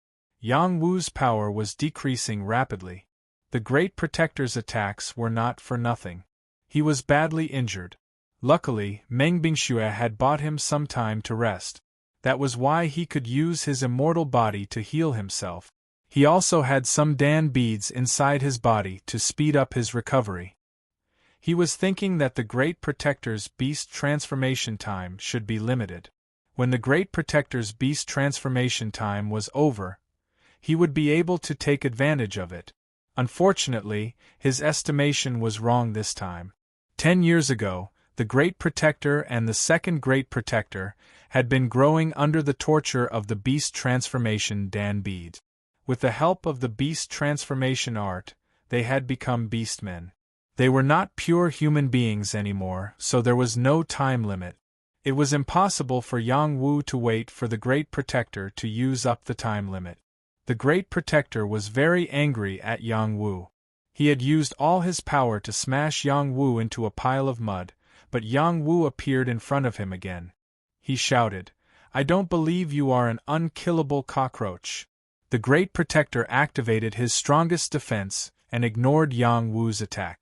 Yang Wu's power was decreasing rapidly. The Great Protector's attacks were not for nothing. He was badly injured. Luckily, Meng Bingxue had bought him some time to rest. That was why he could use his immortal body to heal himself. He also had some Dan beads inside his body to speed up his recovery. He was thinking that the Great Protector's beast transformation time should be limited. When the Great Protector's beast transformation time was over, he would be able to take advantage of it. Unfortunately, his estimation was wrong this time. 10 years ago, the Great Protector and the Second Great Protector had been growing under the torture of the beast transformation Dan beads. With the help of the beast transformation art, they had become beastmen. They were not pure human beings anymore, so there was no time limit. It was impossible for Yang Wu to wait for the Great Protector to use up the time limit. The Great Protector was very angry at Yang Wu. He had used all his power to smash Yang Wu into a pile of mud, but Yang Wu appeared in front of him again. He shouted, "I don't believe you are an unkillable cockroach." The Great Protector activated his strongest defense and ignored Yang Wu's attack.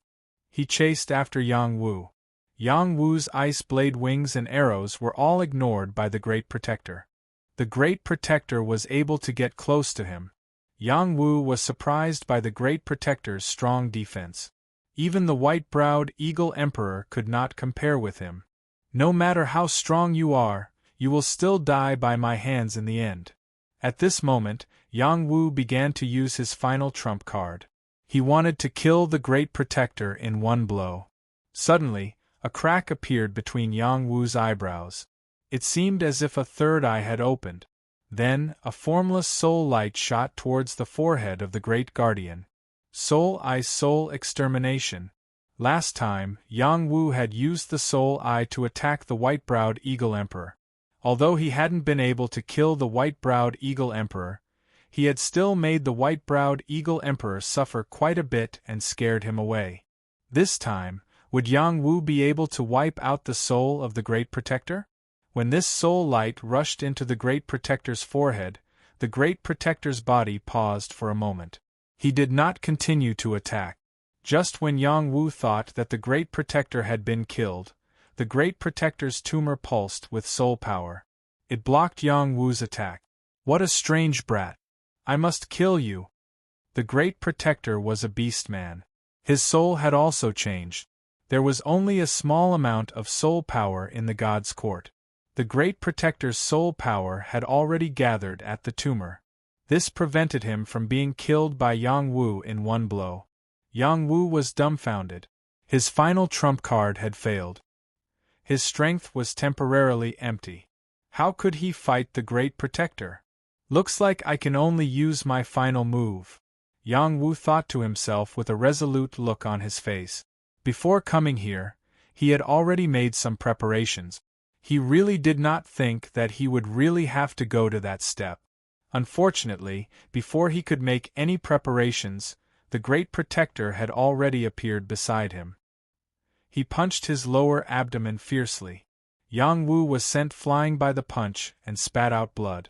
He chased after Yang Wu. Yang Wu's ice blade wings and arrows were all ignored by the Great Protector. The Great Protector was able to get close to him. Yang Wu was surprised by the Great Protector's strong defense. Even the white-browed Eagle Emperor could not compare with him. "No matter how strong you are, you will still die by my hands in the end." At this moment, Yang Wu began to use his final trump card. He wanted to kill the Great Protector in one blow. Suddenly, a crack appeared between Yang Wu's eyebrows. It seemed as if a third eye had opened. Then, a formless soul light shot towards the forehead of the Great Guardian. Soul Eye Soul Extermination. Last time, Yang Wu had used the Soul Eye to attack the white-browed Eagle Emperor. Although he hadn't been able to kill the white-browed Eagle Emperor, he had still made the white-browed Eagle Emperor suffer quite a bit and scared him away. This time, would Yang Wu be able to wipe out the soul of the Great Protector? When this soul light rushed into the Great Protector's forehead, the Great Protector's body paused for a moment. He did not continue to attack. Just when Yang Wu thought that the Great Protector had been killed, the Great Protector's tumor pulsed with soul power. It blocked Yang Wu's attack. "What a strange brat! I must kill you!" The Great Protector was a beast man. His soul had also changed. There was only a small amount of soul power in the God's Court. The Great Protector's soul power had already gathered at the tumor. This prevented him from being killed by Yang Wu in one blow. Yang Wu was dumbfounded. His final trump card had failed. His strength was temporarily empty. How could he fight the Great Protector? "Looks like I can only use my final move," Yang Wu thought to himself with a resolute look on his face. Before coming here, he had already made some preparations. He really did not think that he would really have to go to that step. Unfortunately, before he could make any preparations, the Great Protector had already appeared beside him. He punched his lower abdomen fiercely. Yang Wu was sent flying by the punch and spat out blood.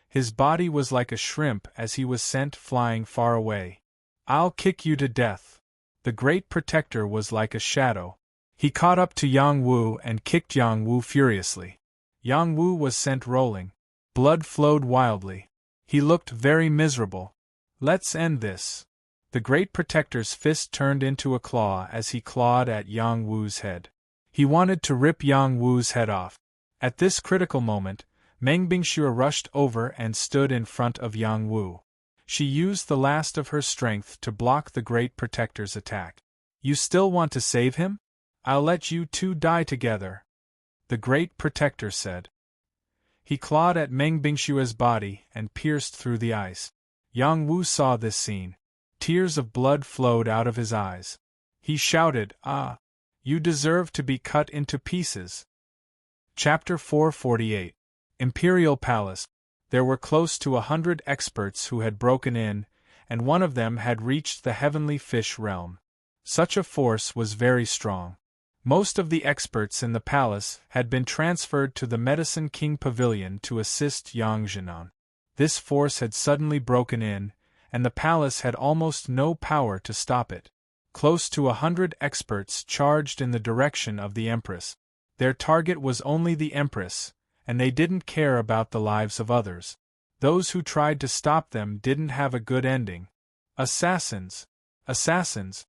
His body was like a shrimp as he was sent flying far away. "I'll kick you to death." The Great Protector was like a shadow. He caught up to Yang Wu and kicked Yang Wu furiously. Yang Wu was sent rolling. Blood flowed wildly. He looked very miserable. "Let's end this." The Great Protector's fist turned into a claw as he clawed at Yang Wu's head. He wanted to rip Yang Wu's head off. At this critical moment, Meng Bingxue rushed over and stood in front of Yang Wu. She used the last of her strength to block the Great Protector's attack. "You still want to save him? I'll let you two die together," the Great Protector said. He clawed at Meng Bingxue's body and pierced through the ice. Yang Wu saw this scene. Tears of blood flowed out of his eyes. He shouted, "Ah! You deserve to be cut into pieces." Chapter 448. Imperial Palace. There were close to 100 experts who had broken in, and one of them had reached the heavenly fish realm. Such a force was very strong. Most of the experts in the palace had been transferred to the Medicine King Pavilion to assist Yang Jinan. This force had suddenly broken in, and the palace had almost no power to stop it. Close to 100 experts charged in the direction of the Empress. Their target was only the Empress, and they didn't care about the lives of others. Those who tried to stop them didn't have a good ending. Assassins! Assassins!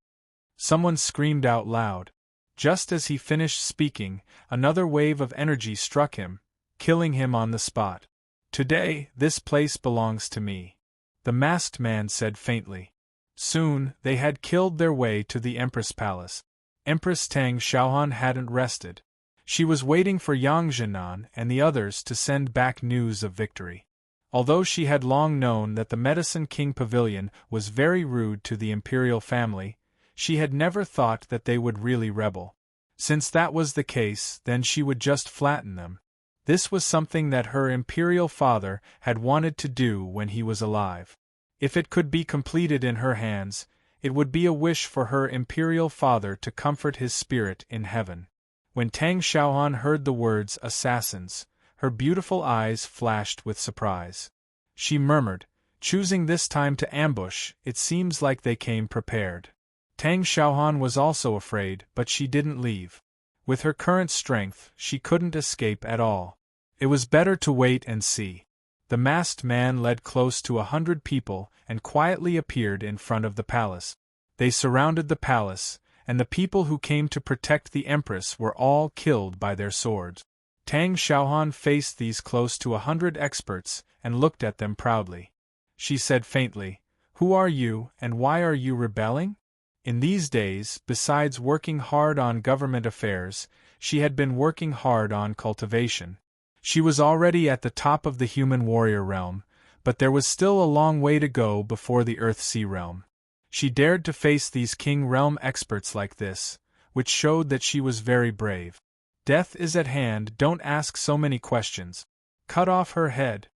Someone screamed out loud. Just as he finished speaking, another wave of energy struck him, killing him on the spot. Today, this place belongs to me, the masked man said faintly. Soon, they had killed their way to the Empress Palace. Empress Tang Xiaohan hadn't rested. She was waiting for Yang Jinan and the others to send back news of victory. Although she had long known that the Medicine King Pavilion was very rude to the imperial family, she had never thought that they would really rebel. Since that was the case, then she would just flatten them. This was something that her imperial father had wanted to do when he was alive. If it could be completed in her hands, it would be a wish for her imperial father to comfort his spirit in heaven. When Tang Xiaohan heard the words assassins, her beautiful eyes flashed with surprise. She murmured, choosing this time to ambush, it seems like they came prepared. Tang Xiaohan was also afraid, but she didn't leave. With her current strength, she couldn't escape at all. It was better to wait and see. The masked man led close to 100 people and quietly appeared in front of the palace. They surrounded the palace, and the people who came to protect the Empress were all killed by their swords. Tang Xiaohan faced these close to 100 experts and looked at them proudly. She said faintly, "Who are you, and why are you rebelling?" In these days, besides working hard on government affairs, she had been working hard on cultivation. She was already at the top of the human warrior realm, but there was still a long way to go before the Earth-Sea realm. She dared to face these King Realm experts like this, which showed that she was very brave. Death is at hand, don't ask so many questions. Cut off her head,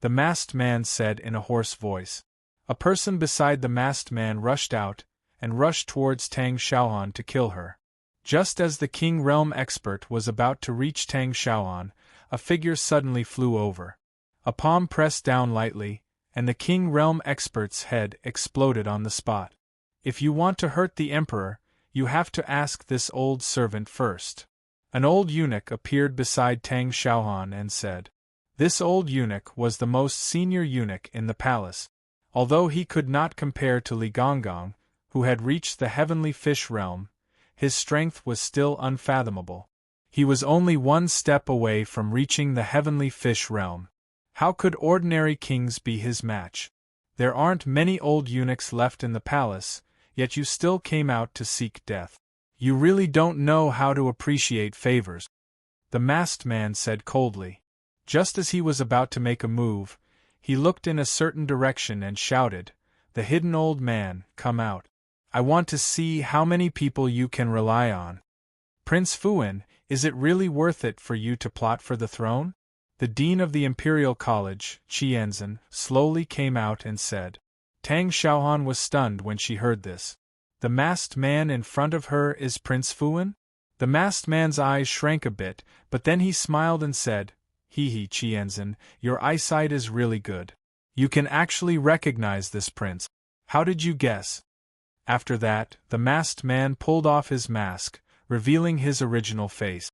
the masked man said in a hoarse voice. A person beside the masked man rushed out, and rushed towards Tang Xiaohan to kill her. Just as the King Realm expert was about to reach Tang Xiaohan, a figure suddenly flew over. A palm pressed down lightly, and the King Realm expert's head exploded on the spot. If you want to hurt the Emperor, you have to ask this old servant first. An old eunuch appeared beside Tang Xiaohan and said. This old eunuch was the most senior eunuch in the palace. Although he could not compare to Li Gonggong, who had reached the heavenly fish realm, his strength was still unfathomable. He was only one step away from reaching the heavenly fish realm. How could ordinary kings be his match? There aren't many old eunuchs left in the palace, yet you still came out to seek death. You really don't know how to appreciate favors, the masked man said coldly. Just as he was about to make a move, he looked in a certain direction and shouted, "The hidden old man, come out. I want to see how many people you can rely on. Prince Fuan, is it really worth it for you to plot for the throne?" The dean of the Imperial College, Qianzhen, slowly came out and said. Tang Xiaohan was stunned when she heard this. The masked man in front of her is Prince Fuan? The masked man's eyes shrank a bit, but then he smiled and said, "Hee Qianzhen, your eyesight is really good. You can actually recognize this prince. How did you guess?" After that, the masked man pulled off his mask, revealing his original face.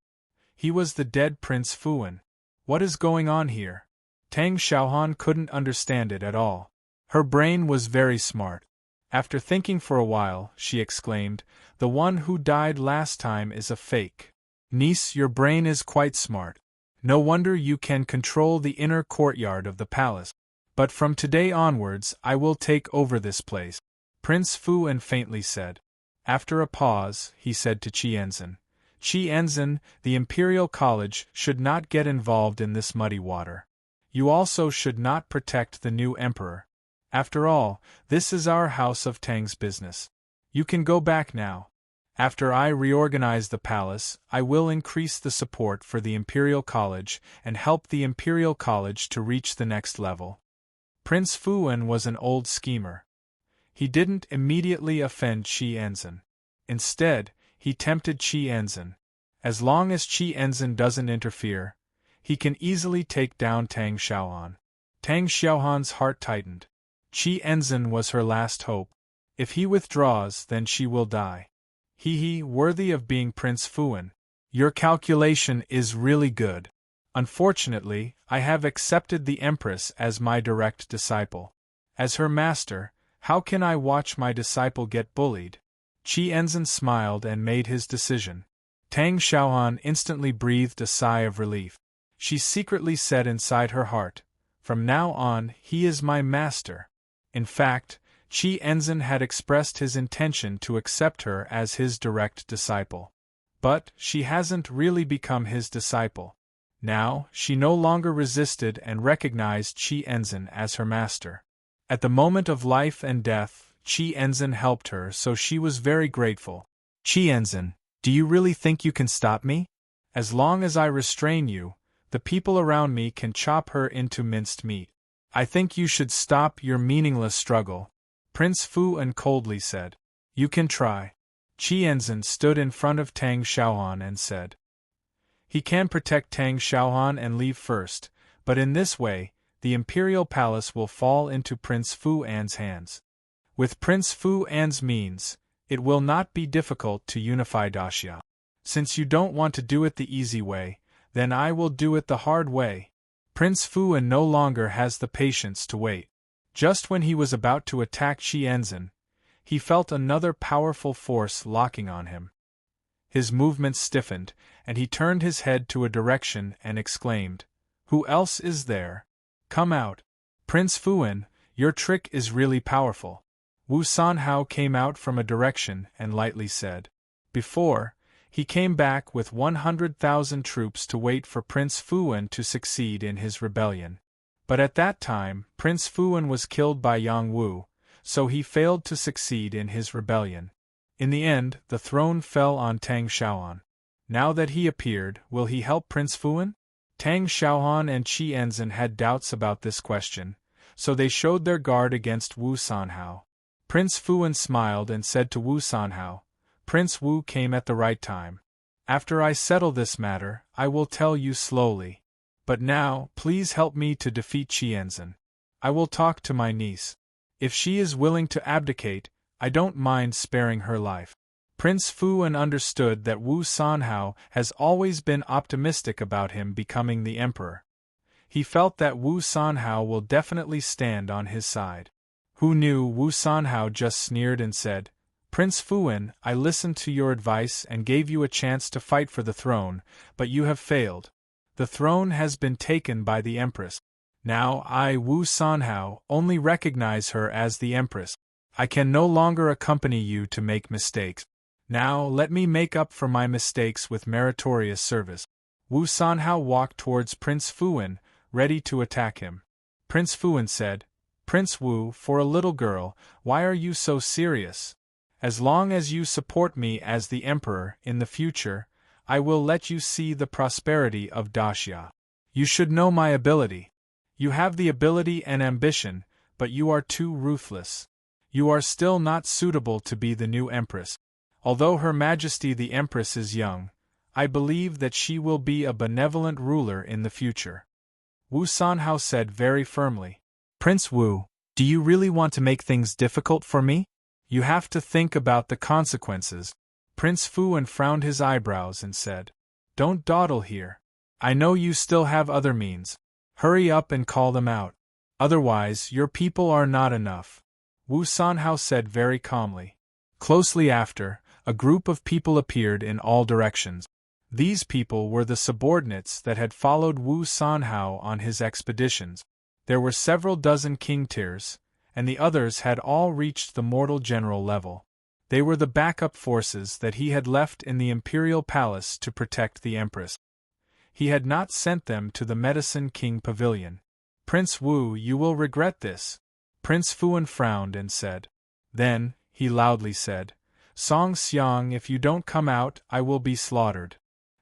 He was the dead Prince Fuan. What is going on here? Tang Xiaohan couldn't understand it at all. Her brain was very smart. After thinking for a while, she exclaimed, "The one who died last time is a fake. Niece, your brain is quite smart. No wonder you can control the inner courtyard of the palace. But from today onwards I will take over this place," Prince Fuan faintly said. After a pause, he said to Qianzhen, "Qianzhen, the Imperial College should not get involved in this muddy water. You also should not protect the new emperor. After all, this is our House of Tang's business. You can go back now. After I reorganize the palace, I will increase the support for the Imperial College and help the Imperial College to reach the next level." Prince Fuan was an old schemer. He didn't immediately offend Qianzhen. Instead, he tempted Qianzhen. As long as Qianzhen doesn't interfere, he can easily take down Tang Xiaohan. Tang Xiaohan's heart tightened. Qi Enzin was her last hope. If he withdraws, then she will die. He, worthy of being Prince Fuan. Your calculation is really good. Unfortunately, I have accepted the Empress as my direct disciple. As her master, how can I watch my disciple get bullied? Qi Enzin smiled and made his decision. Tang Xiaohan instantly breathed a sigh of relief. She secretly said inside her heart, "From now on, he is my master." In fact, Qi Enzin had expressed his intention to accept her as his direct disciple. But she hasn't really become his disciple. Now, she no longer resisted and recognized Qi Enzin as her master. At the moment of life and death, Qi Enzin helped her, so she was very grateful. Qi Enzin, do you really think you can stop me? As long as I restrain you, the people around me can chop her into minced meat. I think you should stop your meaningless struggle, Prince Fuan coldly said. You can try. Qi Enzin stood in front of Tang Xiaohan and said. He can protect Tang Xiaohan and leave first, but in this way, the imperial palace will fall into Prince Fuan's hands. With Prince Fuan's means, it will not be difficult to unify Daxia. Since you don't want to do it the easy way, then I will do it the hard way. Prince Fuan no longer has the patience to wait. Just when he was about to attack Qi Enzin, he felt another powerful force locking on him. His movements stiffened, and he turned his head to a direction and exclaimed, "Who else is there? Come out. Prince Fuan, your trick is really powerful." Wu Sanhao came out from a direction and lightly said. Before, he came back with 100,000 troops to wait for Prince Fuan to succeed in his rebellion. But at that time, Prince Fuan was killed by Yang Wu, so he failed to succeed in his rebellion. In the end, the throne fell on Tang Xiaohan. Now that he appeared, will he help Prince Fuan? Tang Xiaohan and Qi Enzin had doubts about this question, so they showed their guard against Wu Sanhao. Prince Fuan smiled and said to Wu Sanhao, "Prince Wu came at the right time. After I settle this matter, I will tell you slowly. But now, please help me to defeat Qi Enzin. I will talk to my niece. If she is willing to abdicate, I don't mind sparing her life." Prince Fuan understood that Wu Sanhao has always been optimistic about him becoming the emperor. He felt that Wu Sanhao will definitely stand on his side. Who knew? Wu Sanhao just sneered and said, "Prince Fuan, I listened to your advice and gave you a chance to fight for the throne, but you have failed. The throne has been taken by the Empress. Now I, Wu Sanhao, only recognize her as the Empress. I can no longer accompany you to make mistakes. Now let me make up for my mistakes with meritorious service." Wu Sanhao walked towards Prince Fuan, ready to attack him. Prince Fuan said, "Prince Wu, for a little girl, why are you so serious? As long as you support me as the emperor in the future, I will let you see the prosperity of Daxia. You should know my ability. You have the ability and ambition, but you are too ruthless. You are still not suitable to be the new empress. Although Her Majesty the Empress is young, I believe that she will be a benevolent ruler in the future." Wu Sanhao said very firmly. "Prince Wu, do you really want to make things difficult for me? You have to think about the consequences." Prince Fuan frowned his eyebrows and said, "Don't dawdle here. I know you still have other means. Hurry up and call them out. Otherwise, your people are not enough." Wu Sanhao said very calmly. Closely after, a group of people appeared in all directions. These people were the subordinates that had followed Wu Sanhao on his expeditions. There were several dozen king tiers, and the others had all reached the mortal general level. They were the backup forces that he had left in the imperial palace to protect the empress. He had not sent them to the Medicine King Pavilion. "Prince Wu, you will regret this." Prince Fuan frowned and said. Then, he loudly said, "Song Xiang, if you don't come out, I will be slaughtered."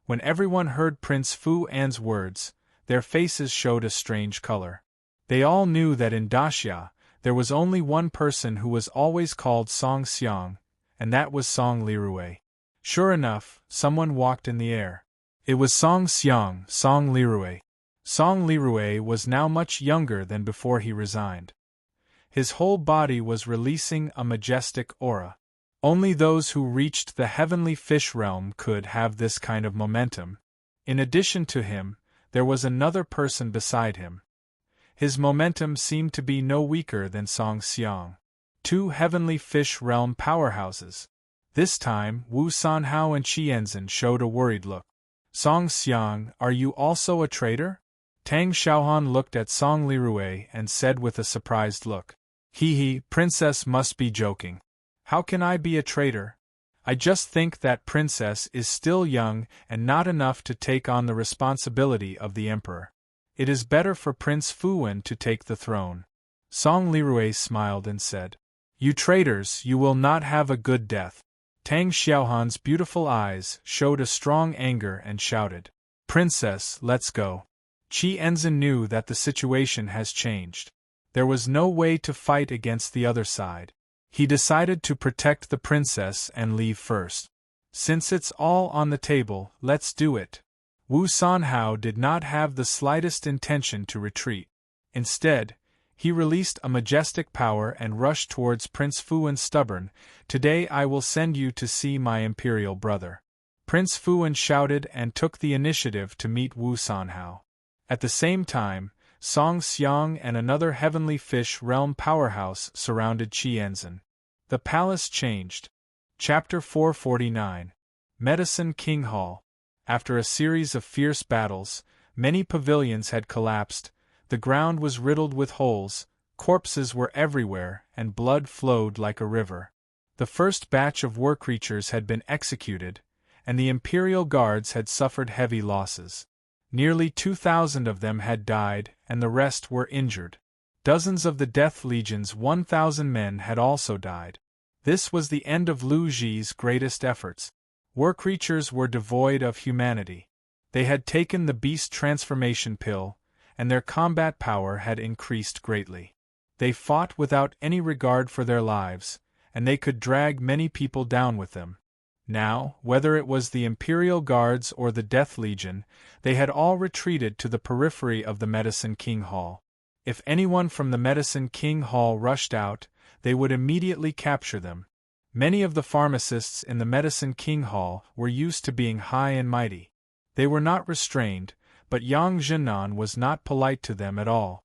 When everyone heard Prince Fuan's words, their faces showed a strange color. They all knew that in Daxia, there was only one person who was always called Song Xiang, and that was Song Lirue. Sure enough, someone walked in the air. It was Song Xiang, Song Lirue. Song Lirue was now much younger than before he resigned. His whole body was releasing a majestic aura. Only those who reached the heavenly fish realm could have this kind of momentum. In addition to him, there was another person beside him. His momentum seemed to be no weaker than Song Xiang. Two heavenly fish realm powerhouses. This time, Wu Sanhao and Qi Enzin showed a worried look. Song Xiang, are you also a traitor? Tang Xiaohan looked at Song Lirue and said with a surprised look. He, princess must be joking. How can I be a traitor? I just think that princess is still young and not enough to take on the responsibility of the emperor. It is better for Prince Fuwen to take the throne. Song Lirue smiled and said, You traitors, you will not have a good death. Tang Xiaohan's beautiful eyes showed a strong anger and shouted, Princess, let's go. Qi Enzin knew that the situation has changed. There was no way to fight against the other side. He decided to protect the princess and leave first. Since it's all on the table, let's do it. Wu Sanhao did not have the slightest intention to retreat. Instead, he released a majestic power and rushed towards Prince Fuwen. Stubborn, today I will send you to see my imperial brother. Prince Fuwen shouted and took the initiative to meet Wu Sanhao. At the same time, Song Xiang and another heavenly fish realm powerhouse surrounded Qi Enzin. The palace changed. Chapter 449. Medicine King Hall. After a series of fierce battles, many pavilions had collapsed, the ground was riddled with holes, corpses were everywhere, and blood flowed like a river. The first batch of war creatures had been executed, and the imperial guards had suffered heavy losses. Nearly 2,000 of them had died, and the rest were injured. Dozens of the Death Legion's 1,000 men had also died. This was the end of Lu Ji's greatest efforts. War creatures were devoid of humanity. They had taken the beast transformation pill, and their combat power had increased greatly. They fought without any regard for their lives, and they could drag many people down with them. Now, whether it was the Imperial Guards or the Death Legion, they had all retreated to the periphery of the Medicine King Hall. If anyone from the Medicine King Hall rushed out, they would immediately capture them. Many of the pharmacists in the Medicine King Hall were used to being high and mighty. They were not restrained, but Yang Zhennan was not polite to them at all.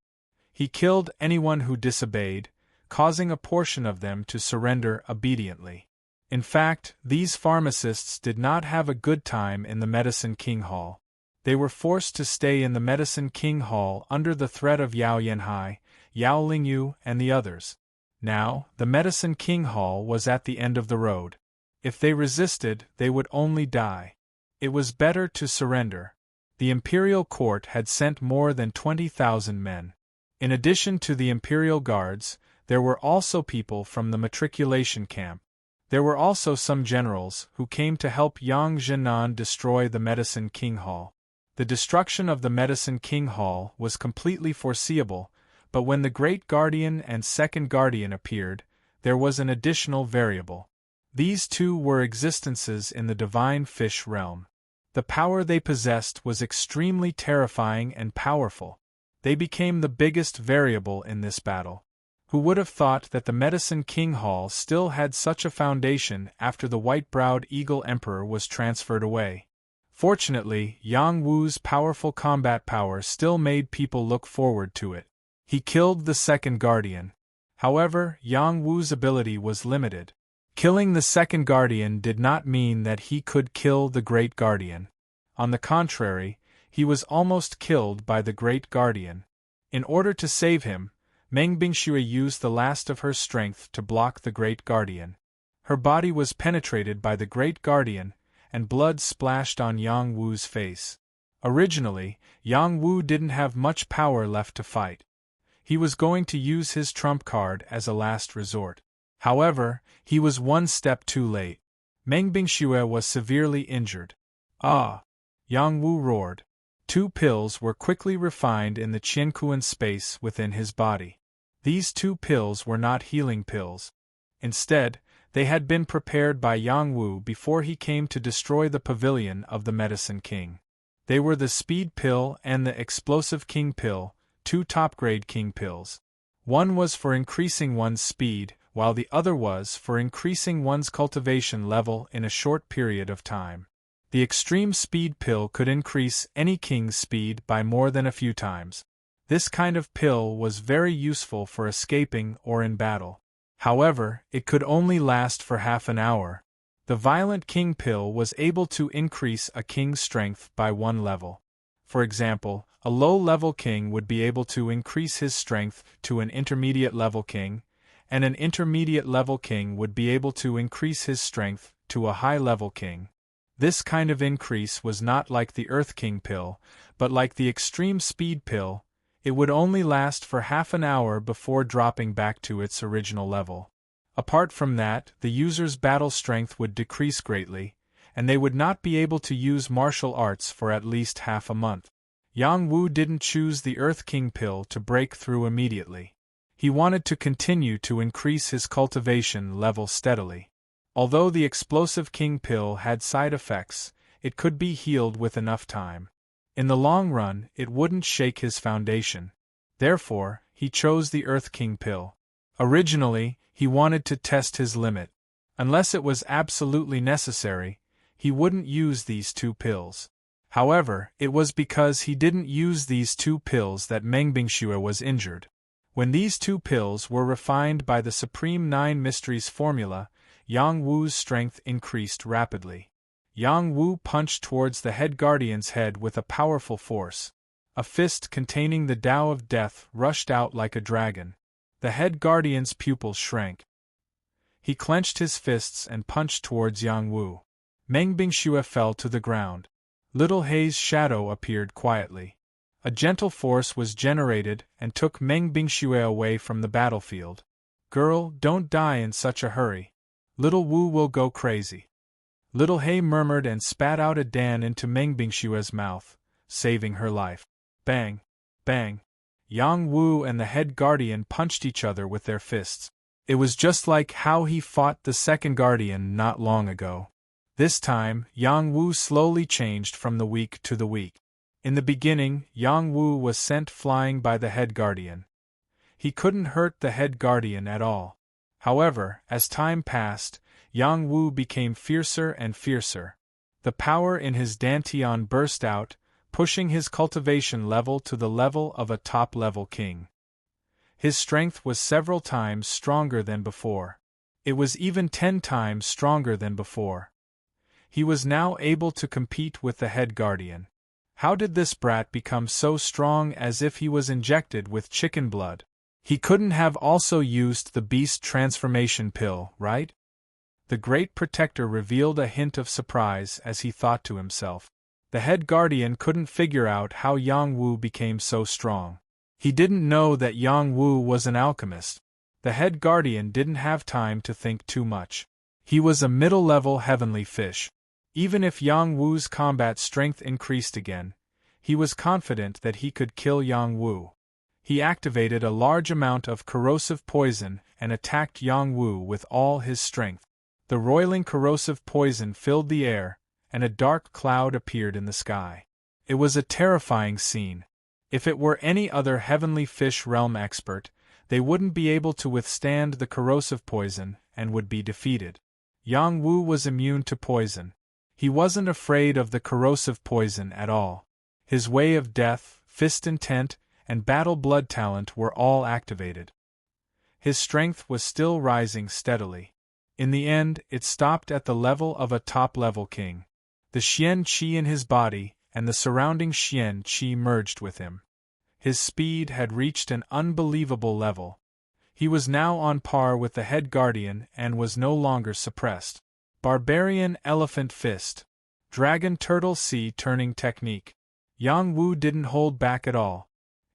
He killed anyone who disobeyed, causing a portion of them to surrender obediently. In fact, these pharmacists did not have a good time in the Medicine King Hall. They were forced to stay in the Medicine King Hall under the threat of Yao Yanhai, Yao Lingyu, and the others. Now, the Medicine King Hall was at the end of the road. If they resisted, they would only die. It was better to surrender. The imperial court had sent more than 20,000 men. In addition to the imperial guards, there were also people from the matriculation camp. There were also some generals who came to help Yang Zhennan destroy the Medicine King Hall. The destruction of the Medicine King Hall was completely foreseeable, but when the Great Guardian and Second Guardian appeared, there was an additional variable. These two were existences in the Divine Fish realm. The power they possessed was extremely terrifying and powerful. They became the biggest variable in this battle. Who would have thought that the Medicine King Hall still had such a foundation after the white-browed Eagle Emperor was transferred away? Fortunately, Yang Wu's powerful combat power still made people look forward to it. He killed the Second Guardian. However, Yang Wu's ability was limited. Killing the Second Guardian did not mean that he could kill the Great Guardian. On the contrary, he was almost killed by the Great Guardian. In order to save him, Meng Bingxue used the last of her strength to block the Great Guardian. Her body was penetrated by the Great Guardian, and blood splashed on Yang Wu's face. Originally, Yang Wu didn't have much power left to fight. He was going to use his trump card as a last resort. However, he was one step too late. Meng Bingxue was severely injured. Ah! Yang Wu roared. 2 pills were quickly refined in the Qiankuan space within his body. These 2 pills were not healing pills. Instead, they had been prepared by Yang Wu before he came to destroy the pavilion of the Medicine King. They were the Speed Pill and the Explosive King Pill, two top-grade King Pills. One was for increasing one's speed, while the other was for increasing one's cultivation level in a short period of time. The Extreme Speed Pill could increase any king's speed by more than a few times. This kind of pill was very useful for escaping or in battle. However, it could only last for half an hour. The Violent King Pill was able to increase a king's strength by one level. For example, a low-level king would be able to increase his strength to an intermediate-level king, and an intermediate-level king would be able to increase his strength to a high-level king. This kind of increase was not like the Earth King Pill, but like the Extreme Speed Pill. It would only last for half an hour before dropping back to its original level. Apart from that, the user's battle strength would decrease greatly, and they would not be able to use martial arts for at least half a month. Yang Wu didn't choose the Earth King Pill to break through immediately. He wanted to continue to increase his cultivation level steadily. Although the Explosive King Pill had side effects, it could be healed with enough time. In the long run, it wouldn't shake his foundation. Therefore, he chose the Earth King Pill. Originally, he wanted to test his limit. Unless it was absolutely necessary, he wouldn't use these two pills. However, it was because he didn't use these two pills that Meng Bingxue was injured. When these two pills were refined by the Supreme Nine Mysteries formula, Yang Wu's strength increased rapidly. Yang Wu punched towards the head guardian's head with a powerful force. A fist containing the Tao of Death rushed out like a dragon. The head guardian's pupils shrank. He clenched his fists and punched towards Yang Wu. Meng Bingxue fell to the ground. Little Hei's shadow appeared quietly. A gentle force was generated and took Meng Bingxue away from the battlefield. "Girl, don't die in such a hurry. Little Wu will go crazy." Little Hei murmured and spat out a dan into Meng Bingxue's mouth, saving her life. Bang! Bang! Yang Wu and the head guardian punched each other with their fists. It was just like how he fought the second guardian not long ago. This time, Yang Wu slowly changed from the weak to the weak. In the beginning, Yang Wu was sent flying by the head guardian. He couldn't hurt the head guardian at all. However, as time passed, Yang Wu became fiercer and fiercer. The power in his dantian burst out, pushing his cultivation level to the level of a top-level king. His strength was several times stronger than before. It was even 10 times stronger than before. He was now able to compete with the head guardian. How did this brat become so strong as if he was injected with chicken blood? He couldn't have also used the beast transformation pill, right? The Great Protector revealed a hint of surprise as he thought to himself. The head guardian couldn't figure out how Yang Wu became so strong. He didn't know that Yang Wu was an alchemist. The head guardian didn't have time to think too much. He was a middle-level heavenly fish. Even if Yang Wu's combat strength increased again, he was confident that he could kill Yang Wu. He activated a large amount of corrosive poison and attacked Yang Wu with all his strength. The roiling corrosive poison filled the air, and a dark cloud appeared in the sky. It was a terrifying scene. If it were any other heavenly fish realm expert, they wouldn't be able to withstand the corrosive poison and would be defeated. Yang Wu was immune to poison. He wasn't afraid of the corrosive poison at all. His way of death, fist intent, and battle blood talent were all activated. His strength was still rising steadily. In the end, it stopped at the level of a top-level king. The Xian Qi in his body and the surrounding Xian Qi merged with him. His speed had reached an unbelievable level. He was now on par with the head guardian and was no longer suppressed. Barbarian Elephant Fist. Dragon Turtle Sea Turning Technique. Yang Wu didn't hold back at all.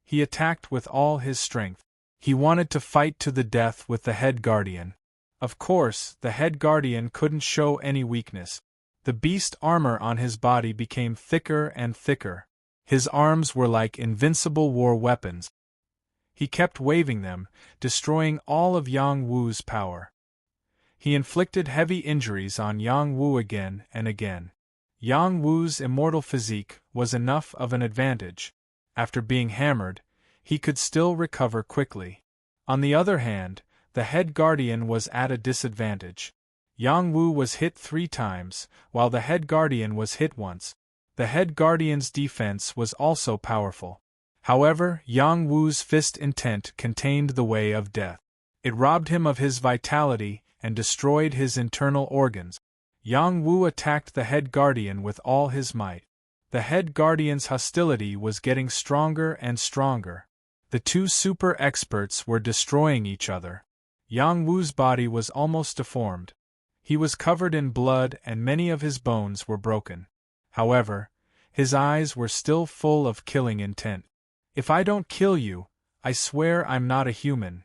He attacked with all his strength. He wanted to fight to the death with the head guardian. Of course, the head guardian couldn't show any weakness. The beast armor on his body became thicker and thicker. His arms were like invincible war weapons. He kept waving them, destroying all of Yang Wu's power. He inflicted heavy injuries on Yang Wu again and again. Yang Wu's immortal physique was enough of an advantage. After being hammered, he could still recover quickly. On the other hand, the head guardian was at a disadvantage. Yang Wu was hit 3 times, while the head guardian was hit once. The head guardian's defense was also powerful. However, Yang Wu's fist intent contained the way of death. It robbed him of his vitality and destroyed his internal organs. Yang Wu attacked the head guardian with all his might. The head guardian's hostility was getting stronger and stronger. The two super experts were destroying each other. Yang Wu's body was almost deformed. He was covered in blood and many of his bones were broken. However, his eyes were still full of killing intent. "If I don't kill you, I swear I'm not a human."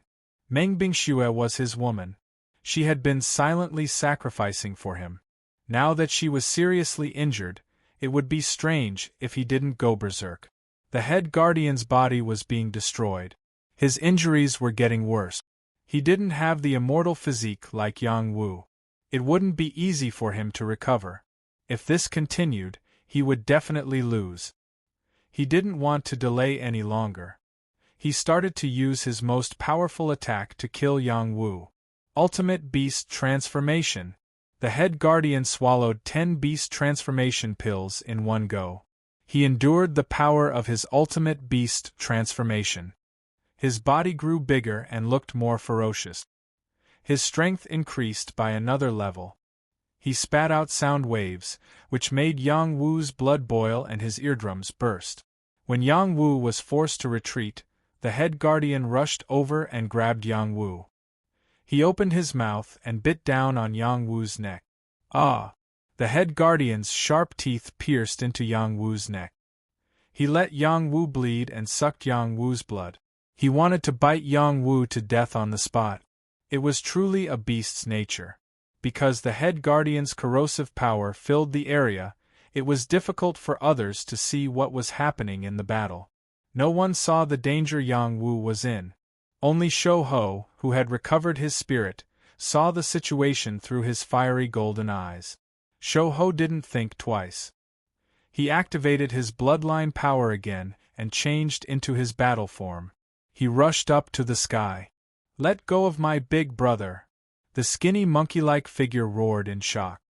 Meng Bingxue was his woman. She had been silently sacrificing for him. Now that she was seriously injured, it would be strange if he didn't go berserk. The head guardian's body was being destroyed. His injuries were getting worse. He didn't have the immortal physique like Yang Wu. It wouldn't be easy for him to recover. If this continued, he would definitely lose. He didn't want to delay any longer. He started to use his most powerful attack to kill Yang Wu. Ultimate Beast Transformation. The head guardian swallowed 10 beast transformation pills in one go. He endured the power of his ultimate beast transformation. His body grew bigger and looked more ferocious. His strength increased by another level. He spat out sound waves, which made Yang Wu's blood boil and his eardrums burst. When Yang Wu was forced to retreat, the head guardian rushed over and grabbed Yang Wu. He opened his mouth and bit down on Yang Wu's neck. Ah! The head guardian's sharp teeth pierced into Yang Wu's neck. He let Yang Wu bleed and sucked Yang Wu's blood. He wanted to bite Yang Wu to death on the spot. It was truly a beast's nature. Because the head guardian's corrosive power filled the area, it was difficult for others to see what was happening in the battle. No one saw the danger Yang Wu was in. Only Shou-Ho, who had recovered his spirit, saw the situation through his fiery golden eyes. Shou-Ho didn't think twice. He activated his bloodline power again and changed into his battle form. He rushed up to the sky. "Let go of my big brother!" The skinny monkey-like figure roared in shock.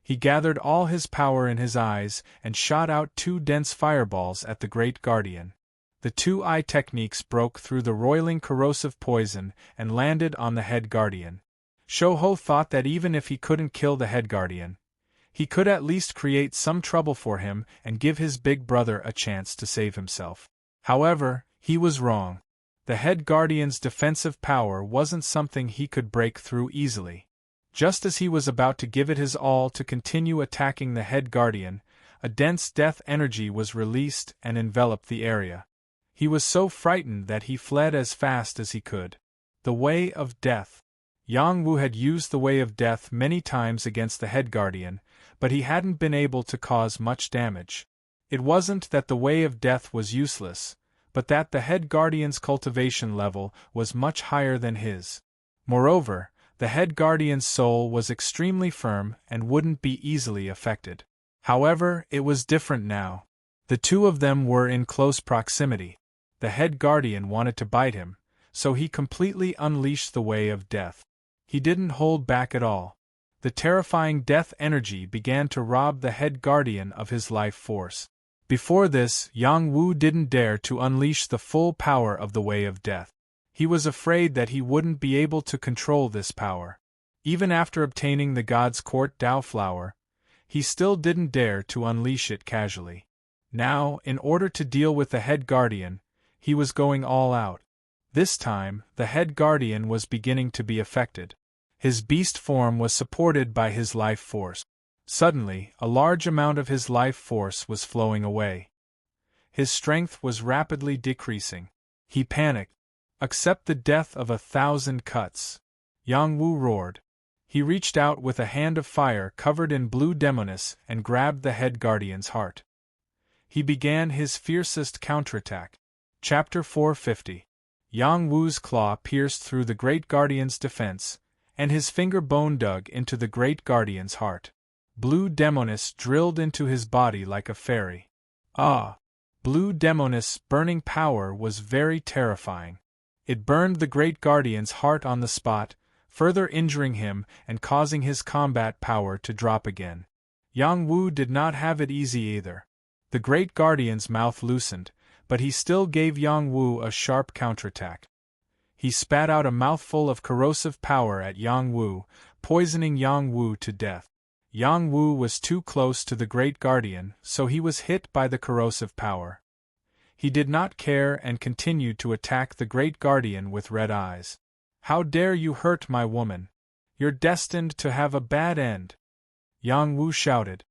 He gathered all his power in his eyes and shot out 2 dense fireballs at the great guardian. The 2 eye techniques broke through the roiling corrosive poison and landed on the head guardian. Shou-Ho thought that even if he couldn't kill the head guardian, he could at least create some trouble for him and give his big brother a chance to save himself. However, he was wrong. The head guardian's defensive power wasn't something he could break through easily. Just as he was about to give it his all to continue attacking the head guardian, a dense death energy was released and enveloped the area. He was so frightened that he fled as fast as he could. The Way of Death. Yang Wu had used the Way of Death many times against the head guardian, but he hadn't been able to cause much damage. It wasn't that the Way of Death was useless, but that the head guardian's cultivation level was much higher than his. Moreover, the head guardian's soul was extremely firm and wouldn't be easily affected. However, it was different now. The two of them were in close proximity. The head guardian wanted to bite him, so he completely unleashed the Way of Death. He didn't hold back at all. The terrifying death energy began to rob the head guardian of his life force. Before this, Yang Wu didn't dare to unleash the full power of the Way of Death. He was afraid that he wouldn't be able to control this power. Even after obtaining the God's Court Dao Flower, he still didn't dare to unleash it casually. Now, in order to deal with the head guardian, he was going all out. This time, the head guardian was beginning to be affected. His beast form was supported by his life force. Suddenly, a large amount of his life force was flowing away. His strength was rapidly decreasing. He panicked. "Accept the death of 1,000 cuts!" Yang Wu roared. He reached out with a hand of fire covered in blue demonis and grabbed the head guardian's heart. He began his fiercest counterattack. Chapter 450. Yang Wu's claw pierced through the great guardian's defense, and his finger bone dug into the great guardian's heart. Blue Demonis drilled into his body like a fairy. Ah! Blue Demonis' burning power was very terrifying. It burned the Great Guardian's heart on the spot, further injuring him and causing his combat power to drop again. Yang Wu did not have it easy either. The Great Guardian's mouth loosened, but he still gave Yang Wu a sharp counterattack. He spat out a mouthful of corrosive power at Yang Wu, poisoning Yang Wu to death. Yang Wu was too close to the Great Guardian, so he was hit by the corrosive power. He did not care and continued to attack the Great Guardian with red eyes. "How dare you hurt my woman? You're destined to have a bad end!" Yang Wu shouted.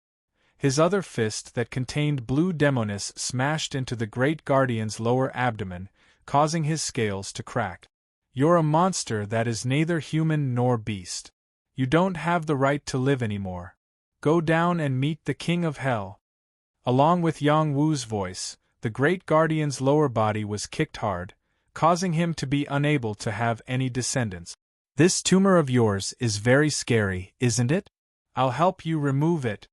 His other fist that contained Blue Demonis smashed into the Great Guardian's lower abdomen, causing his scales to crack. "You're a monster that is neither human nor beast. You don't have the right to live anymore. Go down and meet the King of Hell." Along with Yang Wu's voice, the Great Guardian's lower body was kicked hard, causing him to be unable to have any descendants. "This tumor of yours is very scary, isn't it? I'll help you remove it."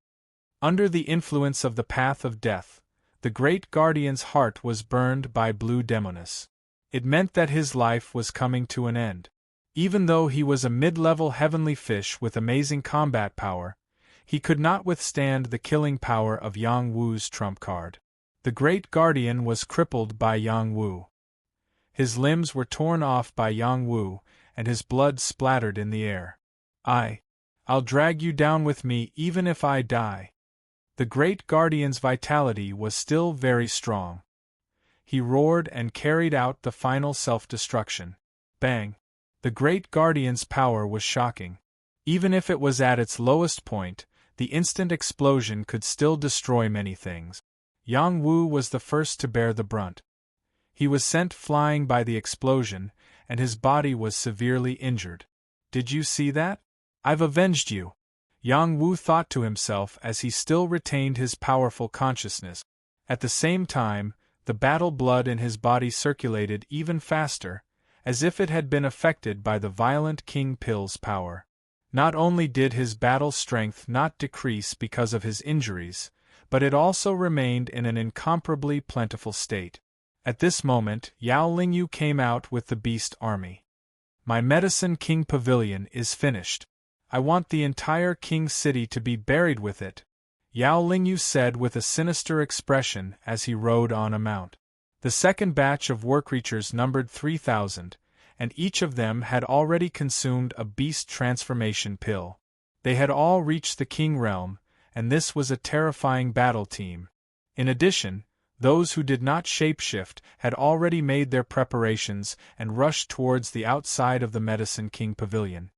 Under the influence of the path of death, the Great Guardian's heart was burned by Blue Demonis. It meant that his life was coming to an end. Even though he was a mid-level heavenly fish with amazing combat power, he could not withstand the killing power of Yang Wu's trump card. The Great Guardian was crippled by Yang Wu. His limbs were torn off by Yang Wu, and his blood splattered in the air. I'll drag you down with me even if I die." The Great Guardian's vitality was still very strong. He roared and carried out the final self-destruction. Bang! The Great Guardian's power was shocking. Even if it was at its lowest point, the instant explosion could still destroy many things. Yang Wu was the first to bear the brunt. He was sent flying by the explosion, and his body was severely injured. "Did you see that? I've avenged you," Yang Wu thought to himself as he still retained his powerful consciousness. At the same time, the battle blood in his body circulated even faster, as if it had been affected by the violent King Pill's power. Not only did his battle strength not decrease because of his injuries, but it also remained in an incomparably plentiful state. At this moment, Yao Lingyu came out with the beast army. "My Medicine King Pavilion is finished. I want the entire King City to be buried with it," Yao Lingyu said with a sinister expression as he rode on a mount. The second batch of war creatures numbered 3,000, and each of them had already consumed a beast transformation pill. They had all reached the King Realm, and this was a terrifying battle team. In addition, those who did not shapeshift had already made their preparations and rushed towards the outside of the Medicine King Pavilion.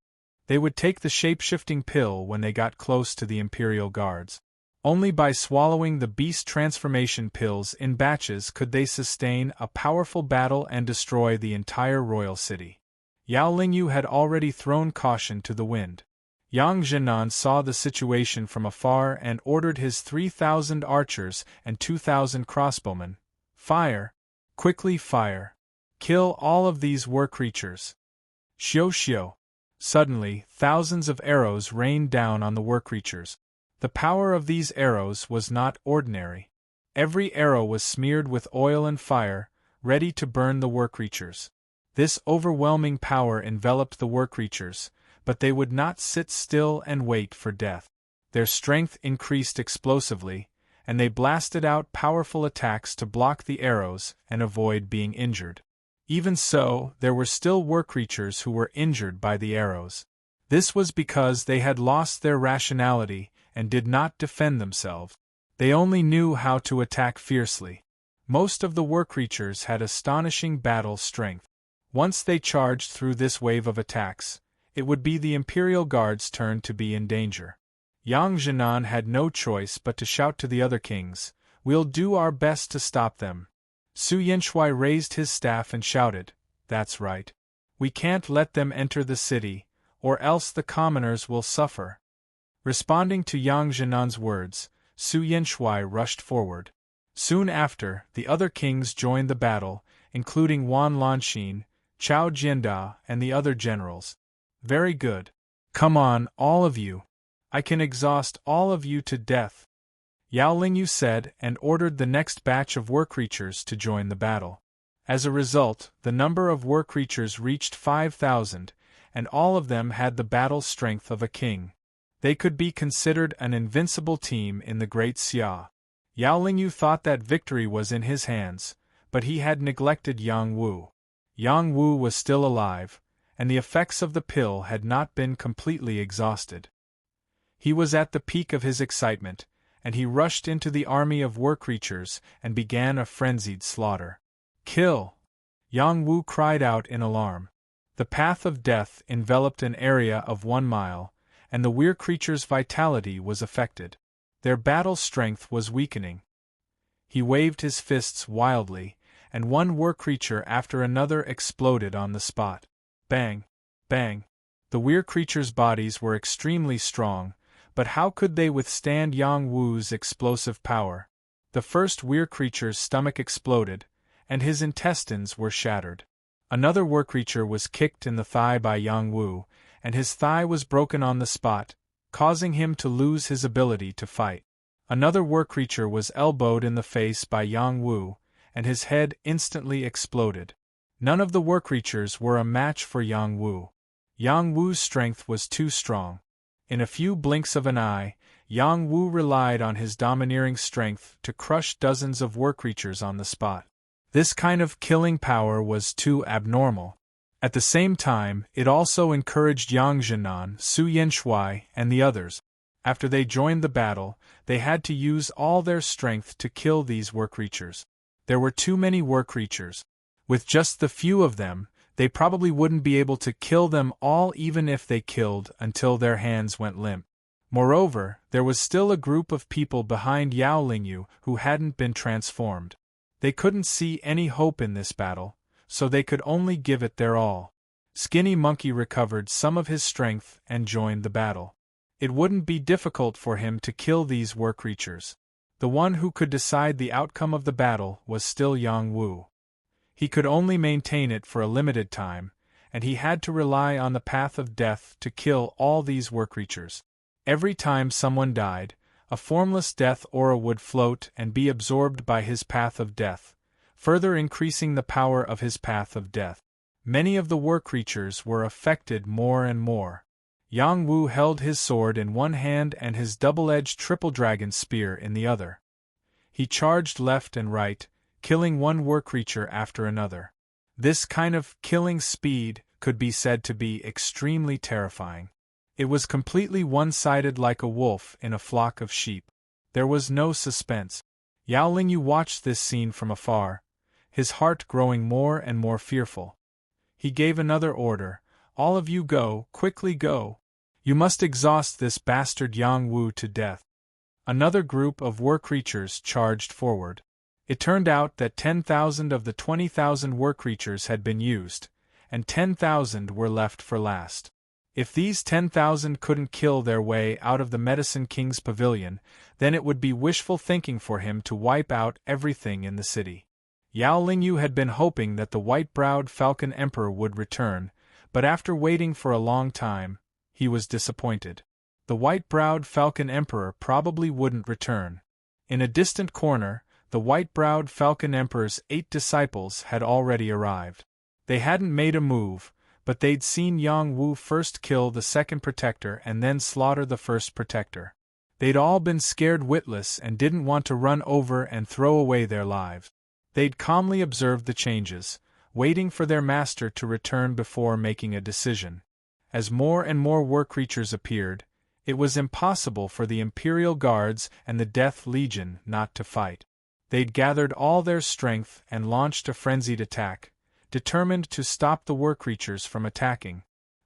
They would take the shapeshifting pill when they got close to the Imperial Guards. Only by swallowing the beast transformation pills in batches could they sustain a powerful battle and destroy the entire royal city. Yao Lingyu had already thrown caution to the wind. Yang Zhenan saw the situation from afar and ordered his 3,000 archers and 2,000 crossbowmen. "Fire! Quickly fire! Kill all of these war creatures!" Xiu xiu! Suddenly, thousands of arrows rained down on the war creatures. The power of these arrows was not ordinary. Every arrow was smeared with oil and fire, ready to burn the war creatures. This overwhelming power enveloped the war creatures, but they would not sit still and wait for death. Their strength increased explosively, and they blasted out powerful attacks to block the arrows and avoid being injured. Even so, there were still war creatures who were injured by the arrows. This was because they had lost their rationality and did not defend themselves. They only knew how to attack fiercely. Most of the war creatures had astonishing battle strength. Once they charged through this wave of attacks, it would be the Imperial Guard's turn to be in danger. Yang Zhenan had no choice but to shout to the other kings, "We'll do our best to stop them." Su Yenshui raised his staff and shouted, "That's right. We can't let them enter the city, or else the commoners will suffer." Responding to Yang Zhenan's words, Su Yenshui rushed forward. Soon after, the other kings joined the battle, including Wan Lanxin, Chao Jianda, and the other generals. "Very good. Come on, all of you. I can exhaust all of you to death, Yao Lingyu said, and ordered the next batch of war creatures to join the battle. As a result, the number of war creatures reached 5,000, and all of them had the battle strength of a king. They could be considered an invincible team in the Great Xia. Yao Lingyu thought that victory was in his hands, but he had neglected Yang Wu. Yang Wu was still alive, and the effects of the pill had not been completely exhausted. He was at the peak of his excitement, and he rushed into the army of war creatures and began a frenzied slaughter. Kill! Yang Wu cried out in alarm. The path of death enveloped an area of 1 mile, and the weir creatures' vitality was affected. Their battle strength was weakening. He waved his fists wildly, and one war creature after another exploded on the spot. Bang! Bang! The weir creatures' bodies were extremely strong, but how could they withstand Yang Wu's explosive power? The first weir creature's stomach exploded, and his intestines were shattered. Another war creature was kicked in the thigh by Yang Wu, and his thigh was broken on the spot, causing him to lose his ability to fight. Another war creature was elbowed in the face by Yang Wu, and his head instantly exploded. None of the war creatures were a match for Yang Wu. Yang Wu's strength was too strong. In a few blinks of an eye, Yang Wu relied on his domineering strength to crush dozens of war creatures on the spot. This kind of killing power was too abnormal. At the same time, it also encouraged Yang Zhenan, Su Yenshui, and the others. After they joined the battle, they had to use all their strength to kill these war creatures. There were too many war creatures. With just the few of them, they probably wouldn't be able to kill them all even if they killed until their hands went limp. Moreover, there was still a group of people behind Yao Lingyu who hadn't been transformed. They couldn't see any hope in this battle, so they could only give it their all. Skinny Monkey recovered some of his strength and joined the battle. It wouldn't be difficult for him to kill these war creatures. The one who could decide the outcome of the battle was still Yang Wu. He could only maintain it for a limited time, and he had to rely on the path of death to kill all these war creatures. Every time someone died, a formless death aura would float and be absorbed by his path of death, further increasing the power of his path of death. Many of the war creatures were affected more and more. Yang Wu held his sword in one hand and his double-edged triple dragon spear in the other. He charged left and right, killing one war creature after another. This kind of killing speed could be said to be extremely terrifying. It was completely one-sided like a wolf in a flock of sheep. There was no suspense. Yao Lingyu watched this scene from afar, his heart growing more and more fearful. He gave another order, "All of you go, quickly go. You must exhaust this bastard Yang Wu to death." Another group of war creatures charged forward. It turned out that 10,000 of the 20,000 war creatures had been used, and 10,000 were left for last. If these 10,000 couldn't kill their way out of the Medicine King's pavilion, then it would be wishful thinking for him to wipe out everything in the city. Yao Lingyu had been hoping that the white-browed Falcon Emperor would return, but after waiting for a long time, he was disappointed. The white-browed Falcon Emperor probably wouldn't return. In a distant corner, the white-browed Falcon Emperor's 8 disciples had already arrived. They hadn't made a move, but they'd seen Yang Wu first kill the second protector and then slaughter the first protector. They'd all been scared witless and didn't want to run over and throw away their lives. They'd calmly observed the changes, waiting for their master to return before making a decision. As more and more war creatures appeared, it was impossible for the Imperial Guards and the Death Legion not to fight. They'd gathered all their strength and launched a frenzied attack, determined to stop the war creatures from attacking.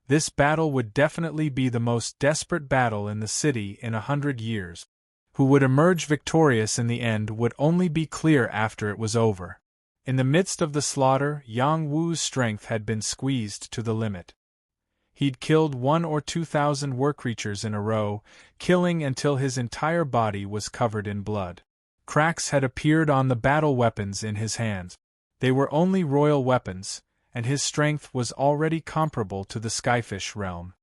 This battle would definitely be the most desperate battle in the city in 100 years. Who would emerge victorious in the end would only be clear after it was over. In the midst of the slaughter, Yang Wu's strength had been squeezed to the limit. He'd killed 1,000 or 2,000 war creatures in a row, killing until his entire body was covered in blood. Cracks had appeared on the battle weapons in his hands. They were only royal weapons, and his strength was already comparable to the Skyfish realm.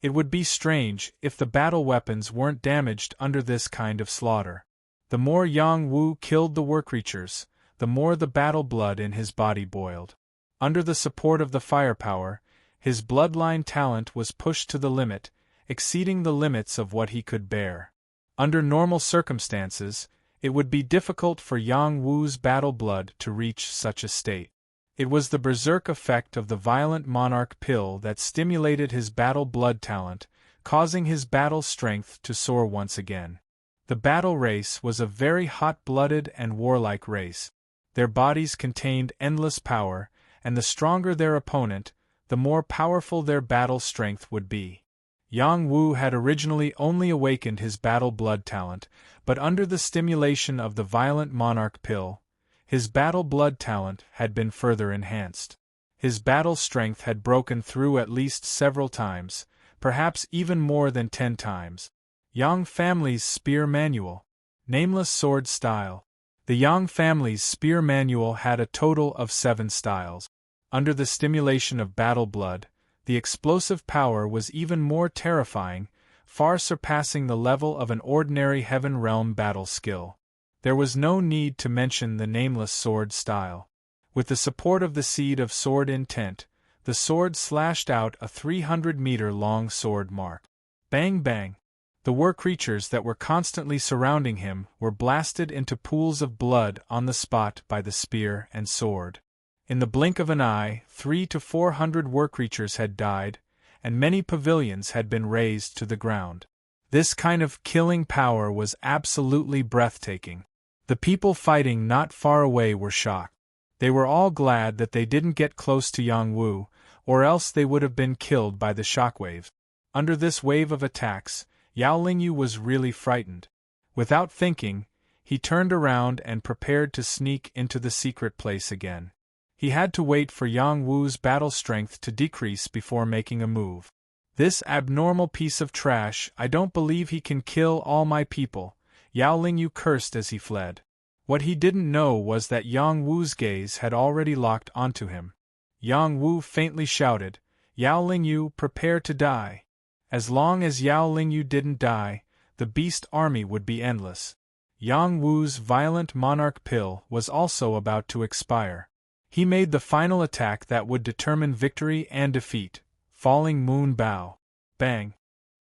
It would be strange if the battle weapons weren't damaged under this kind of slaughter. The more Yang Wu killed the war-creatures, the more the battle blood in his body boiled. Under the support of the firepower, his bloodline talent was pushed to the limit, exceeding the limits of what he could bear. Under normal circumstances, it would be difficult for Yang Wu's battle blood to reach such a state. It was the berserk effect of the violent monarch pill that stimulated his battle blood talent, causing his battle strength to soar once again. The battle race was a very hot-blooded and warlike race. Their bodies contained endless power, and the stronger their opponent, the more powerful their battle strength would be. Yang Wu had originally only awakened his battle blood talent, but under the stimulation of the violent monarch pill, his battle blood talent had been further enhanced. His battle strength had broken through at least several times, perhaps even more than 10 times. Yang family's spear manual. Nameless sword style. The Yang family's spear manual had a total of 7 styles. Under the stimulation of battle blood, the explosive power was even more terrifying, far surpassing the level of an ordinary Heaven Realm battle skill. There was no need to mention the nameless sword style. With the support of the seed of sword intent, the sword slashed out a 300-meter-long sword mark. Bang bang! The war-creatures that were constantly surrounding him were blasted into pools of blood on the spot by the spear and sword. In the blink of an eye, 300 to 400 war-creatures had died, and many pavilions had been razed to the ground. This kind of killing power was absolutely breathtaking. The people fighting not far away were shocked. They were all glad that they didn't get close to Yang Wu, or else they would have been killed by the shockwaves. Under this wave of attacks, Yao Lingyu was really frightened. Without thinking, he turned around and prepared to sneak into the secret place again. He had to wait for Yang Wu's battle strength to decrease before making a move. This abnormal piece of trash, I don't believe he can kill all my people, Yao Lingyu cursed as he fled. What he didn't know was that Yang Wu's gaze had already locked onto him. Yang Wu faintly shouted, "Yao Lingyu, prepare to die." As long as Yao Lingyu didn't die, the beast army would be endless. Yang Wu's violent monarch pill was also about to expire. He made the final attack that would determine victory and defeat, falling moon bow. Bang!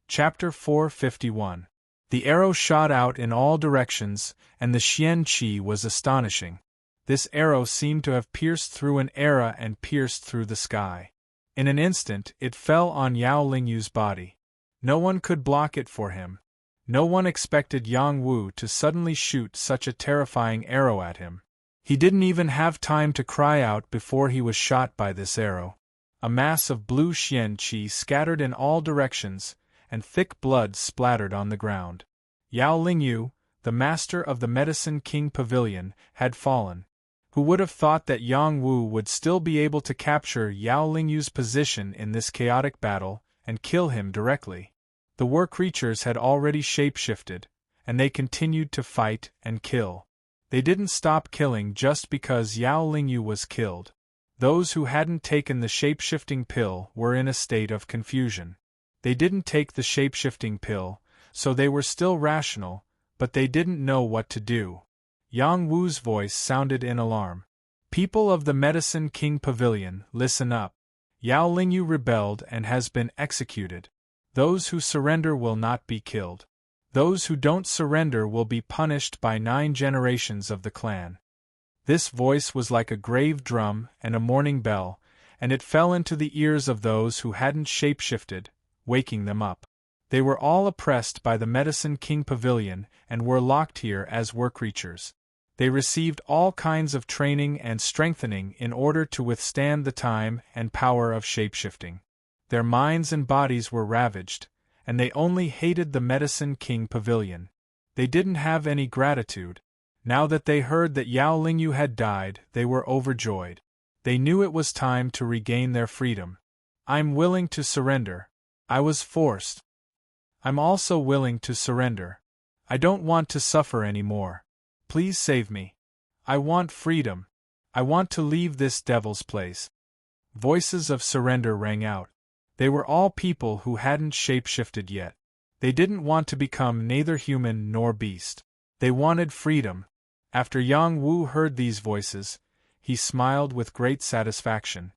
Chapter 451. The arrow shot out in all directions, and the Xian Qi was astonishing. This arrow seemed to have pierced through an era and pierced through the sky. In an instant, it fell on Yao Lingyu's body. No one could block it for him. No one expected Yang Wu to suddenly shoot such a terrifying arrow at him. He didn't even have time to cry out before he was shot by this arrow. A mass of blue Xian Qi scattered in all directions, and thick blood splattered on the ground. Yao Lingyu, the master of the Medicine King Pavilion, had fallen. Who would have thought that Yang Wu would still be able to capture Yao Lingyu's position in this chaotic battle, and kill him directly? The war creatures had already shape-shifted, and they continued to fight and kill. They didn't stop killing just because Yao Lingyu was killed. Those who hadn't taken the shape-shifting pill were in a state of confusion. They didn't take the shape-shifting pill, so they were still rational, but they didn't know what to do. Yang Wu's voice sounded in alarm. "People of the Medicine King Pavilion, listen up. Yao Lingyu rebelled and has been executed. Those who surrender will not be killed. Those who don't surrender will be punished by 9 generations of the clan." This voice was like a grave drum and a morning bell, and it fell into the ears of those who hadn't shape-shifted, waking them up. They were all oppressed by the Medicine King Pavilion and were locked here as war-creatures. They received all kinds of training and strengthening in order to withstand the time and power of shape-shifting. Their minds and bodies were ravaged, and they only hated the Medicine King Pavilion. They didn't have any gratitude. Now that they heard that Yao Lingyu had died, they were overjoyed. They knew it was time to regain their freedom. "I'm willing to surrender. I was forced. I'm also willing to surrender. I don't want to suffer anymore. Please save me. I want freedom. I want to leave this devil's place." Voices of surrender rang out. They were all people who hadn't shapeshifted yet. They didn't want to become neither human nor beast. They wanted freedom. After Yang Wu heard these voices, he smiled with great satisfaction.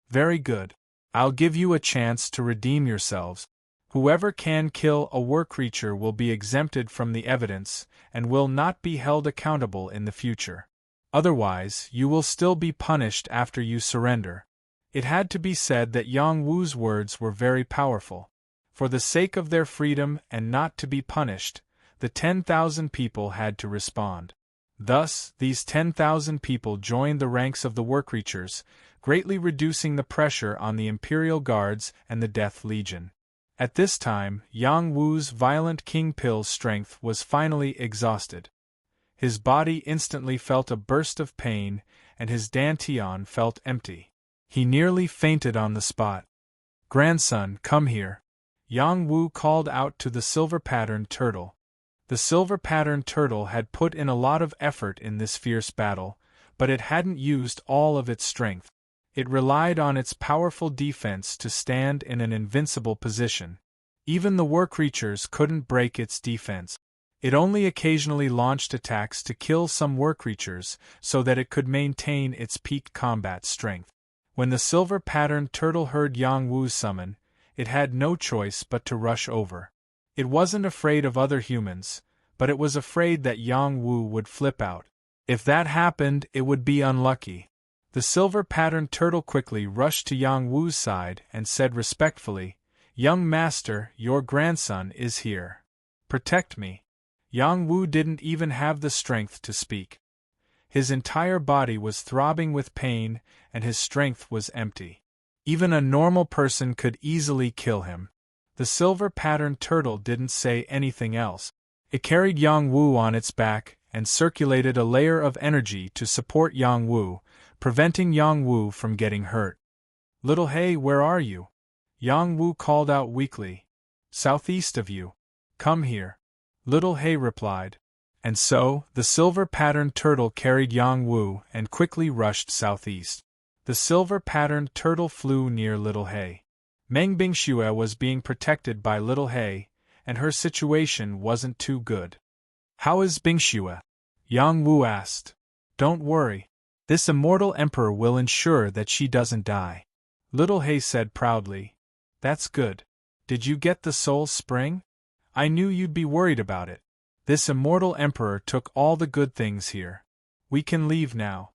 Very good. I'll give you a chance to redeem yourselves. Whoever can kill a war creature will be exempted from the evidence and will not be held accountable in the future. Otherwise, you will still be punished after you surrender. It had to be said that Yang Wu's words were very powerful. For the sake of their freedom and not to be punished, the 10,000 people had to respond. Thus, these 10,000 people joined the ranks of the war creatures, greatly reducing the pressure on the Imperial Guards and the Death Legion. At this time, Yang Wu's violent King Pill's strength was finally exhausted. His body instantly felt a burst of pain, and his dantian felt empty. He nearly fainted on the spot. "Grandson, come here," Yang Wu called out to the silver-patterned turtle. The silver-patterned turtle had put in a lot of effort in this fierce battle, but it hadn't used all of its strength. It relied on its powerful defense to stand in an invincible position. Even the war creatures couldn't break its defense. It only occasionally launched attacks to kill some war creatures so that it could maintain its peak combat strength. When the silver-patterned turtle heard Yang Wu's summon, it had no choice but to rush over. It wasn't afraid of other humans, but it was afraid that Yang Wu would flip out. If that happened, it would be unlucky. The silver-patterned turtle quickly rushed to Yang Wu's side and said respectfully, "Young master, your grandson is here. Protect me." Yang Wu didn't even have the strength to speak. His entire body was throbbing with pain, and his strength was empty. Even a normal person could easily kill him. The silver-patterned turtle didn't say anything else. It carried Yang Wu on its back and circulated a layer of energy to support Yang Wu, preventing Yang Wu from getting hurt. "Little He, where are you?" Yang Wu called out weakly. "Southeast of you. Come here." Little He replied. And so, the silver-patterned turtle carried Yang Wu and quickly rushed southeast. The silver-patterned turtle flew near Little He. Meng Bingxue was being protected by Little He, and her situation wasn't too good. "How is Bingxue?" Yang Wu asked. "Don't worry. This immortal emperor will ensure that she doesn't die," Little He said proudly. "That's good. Did you get the soul spring? I knew you'd be worried about it. This immortal emperor took all the good things here. We can leave now."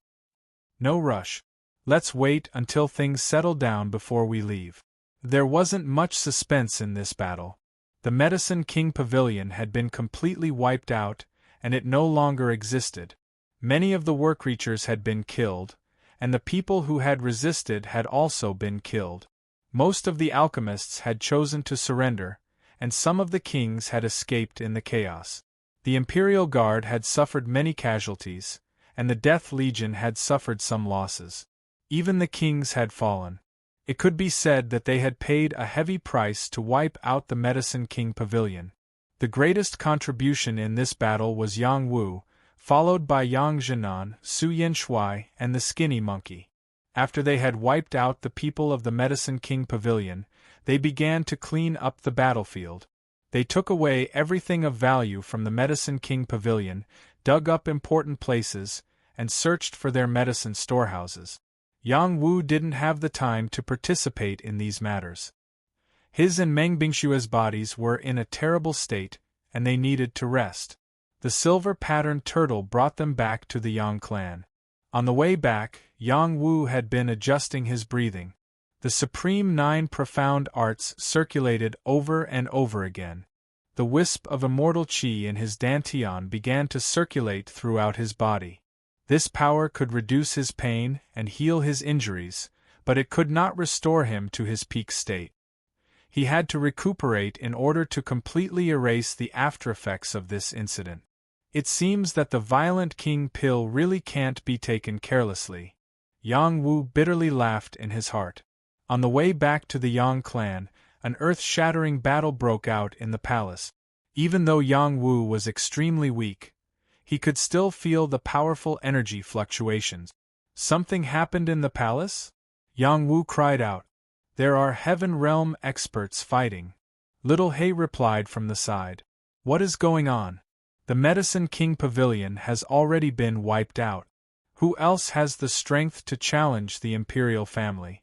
"No rush. Let's wait until things settle down before we leave." There wasn't much suspense in this battle. The Medicine King Pavilion had been completely wiped out, and it no longer existed. Many of the war creatures had been killed, and the people who had resisted had also been killed. Most of the alchemists had chosen to surrender, and some of the kings had escaped in the chaos. The Imperial Guard had suffered many casualties, and the Death Legion had suffered some losses. Even the kings had fallen. It could be said that they had paid a heavy price to wipe out the Medicine King Pavilion. The greatest contribution in this battle was Yang Wu, followed by Yang Zhenan, Su Yanshui, and the Skinny Monkey. After they had wiped out the people of the Medicine King Pavilion, they began to clean up the battlefield. They took away everything of value from the Medicine King Pavilion, dug up important places, and searched for their medicine storehouses. Yang Wu didn't have the time to participate in these matters. His and Meng Bingshue's bodies were in a terrible state, and they needed to rest. The silver-patterned turtle brought them back to the Yang clan. On the way back, Yang Wu had been adjusting his breathing. The Supreme Nine Profound Arts circulated over and over again. The wisp of immortal qi in his dantian began to circulate throughout his body. This power could reduce his pain and heal his injuries, but it could not restore him to his peak state. He had to recuperate in order to completely erase the aftereffects of this incident. It seems that the violent King Pill really can't be taken carelessly. Yang Wu bitterly laughed in his heart. On the way back to the Yang clan, an earth-shattering battle broke out in the palace. Even though Yang Wu was extremely weak, he could still feel the powerful energy fluctuations. "Something happened in the palace?" Yang Wu cried out. There are Heaven Realm experts fighting. Little Hay replied from the side. What is going on? The Medicine King Pavilion has already been wiped out. Who else has the strength to challenge the Imperial family?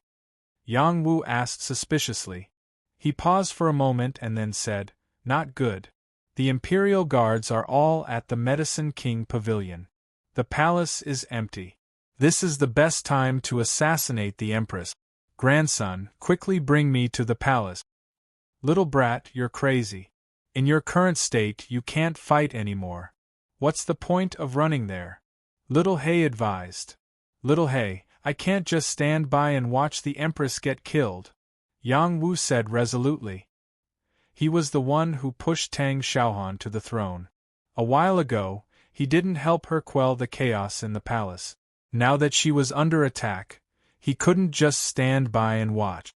Yang Wu asked suspiciously. He paused for a moment and then said, Not good. The Imperial guards are all at the Medicine King Pavilion. The palace is empty. This is the best time to assassinate the Empress. Grandson, quickly bring me to the palace. Little brat, you're crazy. In your current state you can't fight anymore. What's the point of running there? Little Hay advised. Little Hay, I can't just stand by and watch the Empress get killed, Yang Wu said resolutely. He was the one who pushed Tang Xiaohan to the throne. A while ago, he didn't help her quell the chaos in the palace. Now that she was under attack, he couldn't just stand by and watch.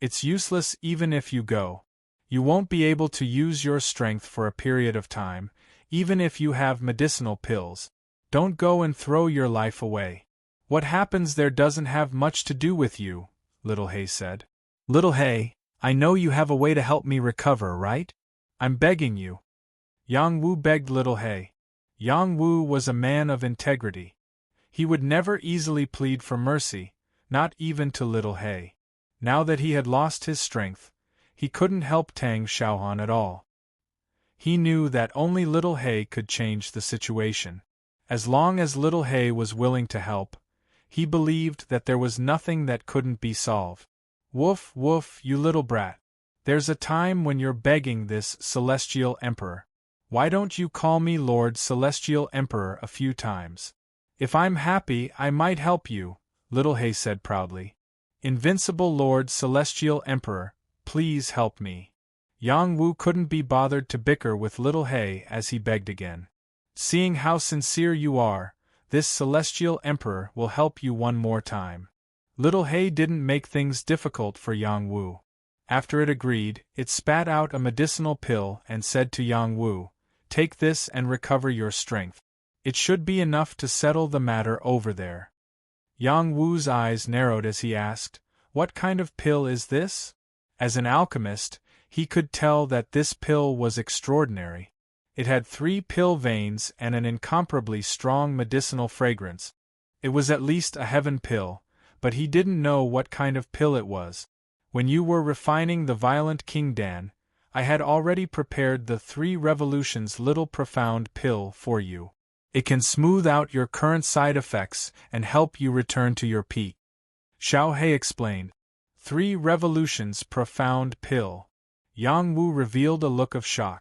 It's useless even if you go. You won't be able to use your strength for a period of time, even if you have medicinal pills. Don't go and throw your life away. What happens there doesn't have much to do with you, Little Hay said. Little Hay, I know you have a way to help me recover, right? I'm begging you. Yang Wu begged Little Hay. Yang Wu was a man of integrity. He would never easily plead for mercy, not even to Little Hay. Now that he had lost his strength, he couldn't help Tang Xiaohan at all. He knew that only Little Hay could change the situation. As long as Little Hay was willing to help, he believed that there was nothing that couldn't be solved. Woof, woof, you little brat. There's a time when you're begging this Celestial Emperor. Why don't you call me Lord Celestial Emperor a few times? If I'm happy, I might help you, Little Hay said proudly. Invincible Lord Celestial Emperor, please help me. Yang Wu couldn't be bothered to bicker with Little Hay as he begged again. Seeing how sincere you are, this Celestial Emperor will help you one more time. Little Hay didn't make things difficult for Yang Wu. After it agreed, it spat out a medicinal pill and said to Yang Wu, Take this and recover your strength. It should be enough to settle the matter over there. Yang Wu's eyes narrowed as he asked, What kind of pill is this? As an alchemist, he could tell that this pill was extraordinary. It had 3 pill veins and an incomparably strong medicinal fragrance. It was at least a heaven pill, but he didn't know what kind of pill it was. When you were refining the violent King Dan, I had already prepared the 3 revolutions little profound pill for you. It can smooth out your current side effects and help you return to your peak. Xiao He explained. 3 revolutions profound pill. Yang Wu revealed a look of shock.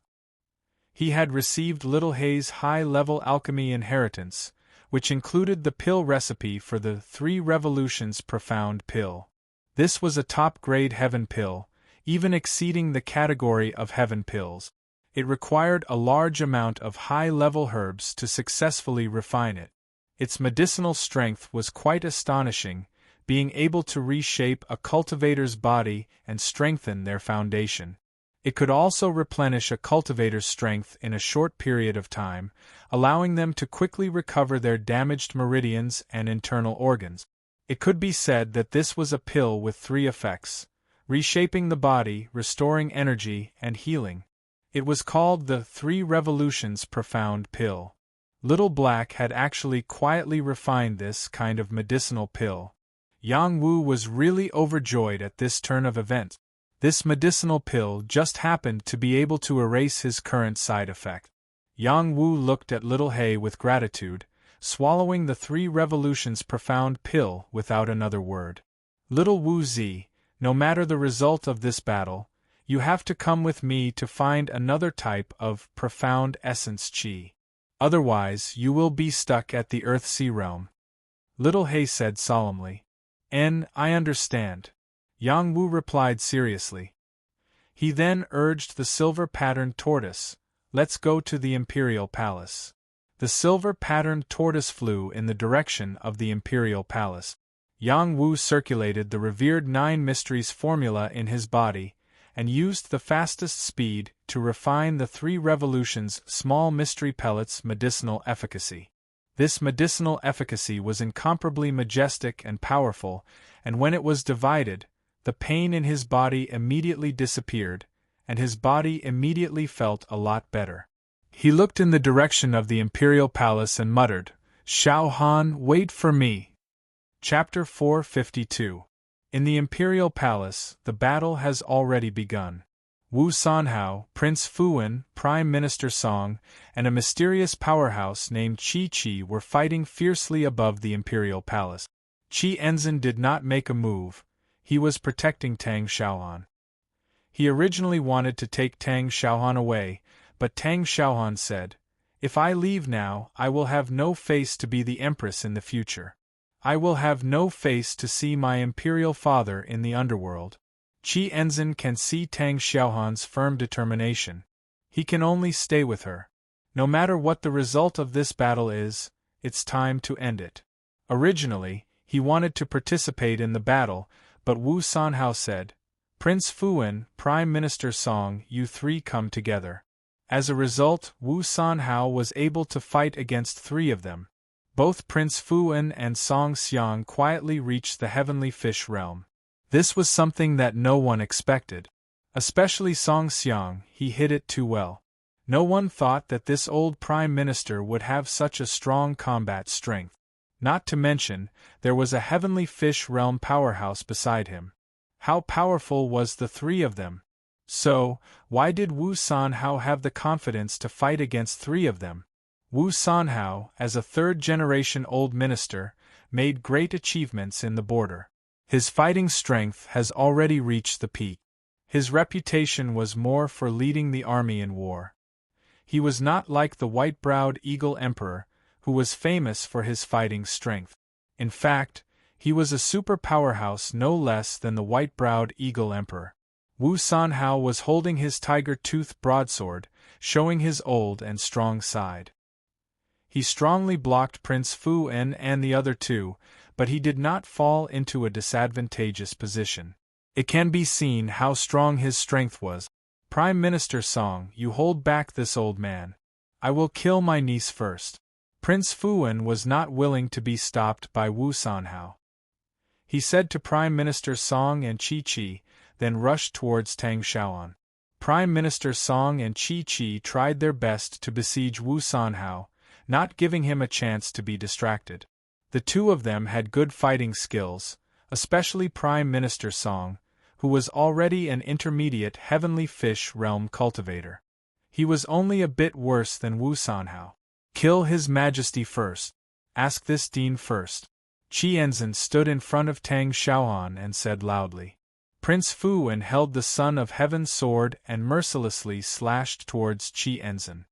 He had received Little Hay's high-level alchemy inheritance, which included the pill recipe for the 3 revolutions profound pill. This was a top-grade heaven pill, even exceeding the category of heaven pills. It required a large amount of high-level herbs to successfully refine it. Its medicinal strength was quite astonishing, being able to reshape a cultivator's body and strengthen their foundation. It could also replenish a cultivator's strength in a short period of time, allowing them to quickly recover their damaged meridians and internal organs. It could be said that this was a pill with 3 effects: reshaping the body, restoring energy, and healing. It was called the 3 Revolutions Profound Pill. Little Black had actually quietly refined this kind of medicinal pill. Yang Wu was really overjoyed at this turn of events. This medicinal pill just happened to be able to erase his current side effect. Yang Wu looked at Little Hay with gratitude, swallowing the 3 Revolutions Profound Pill without another word. Little Wu Zi, no matter the result of this battle, you have to come with me to find another type of profound essence qi. Otherwise, you will be stuck at the Earth-Sea realm. Little Hay said solemnly. I understand. Yang Wu replied seriously. He then urged the silver-patterned tortoise, Let's go to the Imperial Palace. The silver-patterned tortoise flew in the direction of the Imperial Palace. Yang Wu circulated the revered 9 Mysteries formula in his body, and used the fastest speed to refine the 3 Revolutions small mystery pellets' medicinal efficacy. This medicinal efficacy was incomparably majestic and powerful, and when it was divided, The pain in his body immediately disappeared, and his body immediately felt a lot better. He looked in the direction of the Imperial Palace and muttered, "Xiao Han, wait for me." Chapter 452. In the Imperial Palace, the battle has already begun. Wu Sanhao, Prince Fuwen, Prime Minister Song, and a mysterious powerhouse named Qi Qi were fighting fiercely above the Imperial Palace. Qi Enzin did not make a move. He was protecting Tang Xiaohan. He originally wanted to take Tang Xiaohan away, but Tang Xiaohan said, "If I leave now, I will have no face to be the empress in the future. I will have no face to see my imperial father in the underworld." Qi Enzin can see Tang Xiaohan's firm determination. He can only stay with her. No matter what the result of this battle is, it's time to end it. Originally, he wanted to participate in the battle, but Wu Sanhao said, "Prince Fuwen, Prime Minister Song, you three come together." As a result, Wu Sanhao was able to fight against three of them. Both Prince Fuwen and Song Xiang quietly reached the heavenly fish realm. This was something that no one expected. Especially Song Xiang, he hid it too well. No one thought that this old Prime Minister would have such a strong combat strength. Not to mention, there was a heavenly fish realm powerhouse beside him. How powerful was the three of them? So, why did Wu Sanhao have the confidence to fight against three of them? Wu Sanhao, as a third-generation old minister, made great achievements in the border. His fighting strength has already reached the peak. His reputation was more for leading the army in war. He was not like the white-browed Eagle Emperor, who was famous for his fighting strength. In fact, he was a super powerhouse no less than the white-browed Eagle Emperor. Wu Sanhao was holding his tiger-tooth broadsword, showing his old and strong side. He strongly blocked Prince Fuwen and the other two, but he did not fall into a disadvantageous position. It can be seen how strong his strength was. "Prime Minister Song, you hold back this old man. I will kill my niece first." Prince Fuwen was not willing to be stopped by Wu Sanhao. He said to Prime Minister Song and Qi Qi, then rushed towards Tang Xiaohan. Prime Minister Song and Qi Qi tried their best to besiege Wu Sanhao, not giving him a chance to be distracted. The two of them had good fighting skills, especially Prime Minister Song, who was already an intermediate heavenly fish realm cultivator. He was only a bit worse than Wu Sanhao. "Kill His Majesty first. Ask this dean first." Qi Enzin stood in front of Tang Xiaohan and said loudly. Prince Fuwen held the Son of Heaven's sword and mercilessly slashed towards Qi Enzin.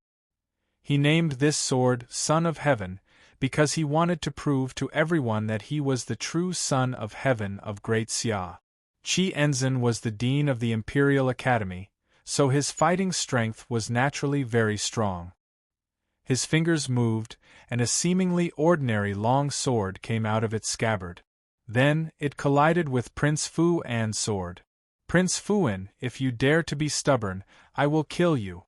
He named this sword Son of Heaven because he wanted to prove to everyone that he was the true Son of Heaven of Great Xia. Qi Enzin was the Dean of the Imperial Academy, so his fighting strength was naturally very strong. His fingers moved, and a seemingly ordinary long sword came out of its scabbard. Then, it collided with Prince Fuwen's sword. "Prince Fuwen, if you dare to be stubborn, I will kill you."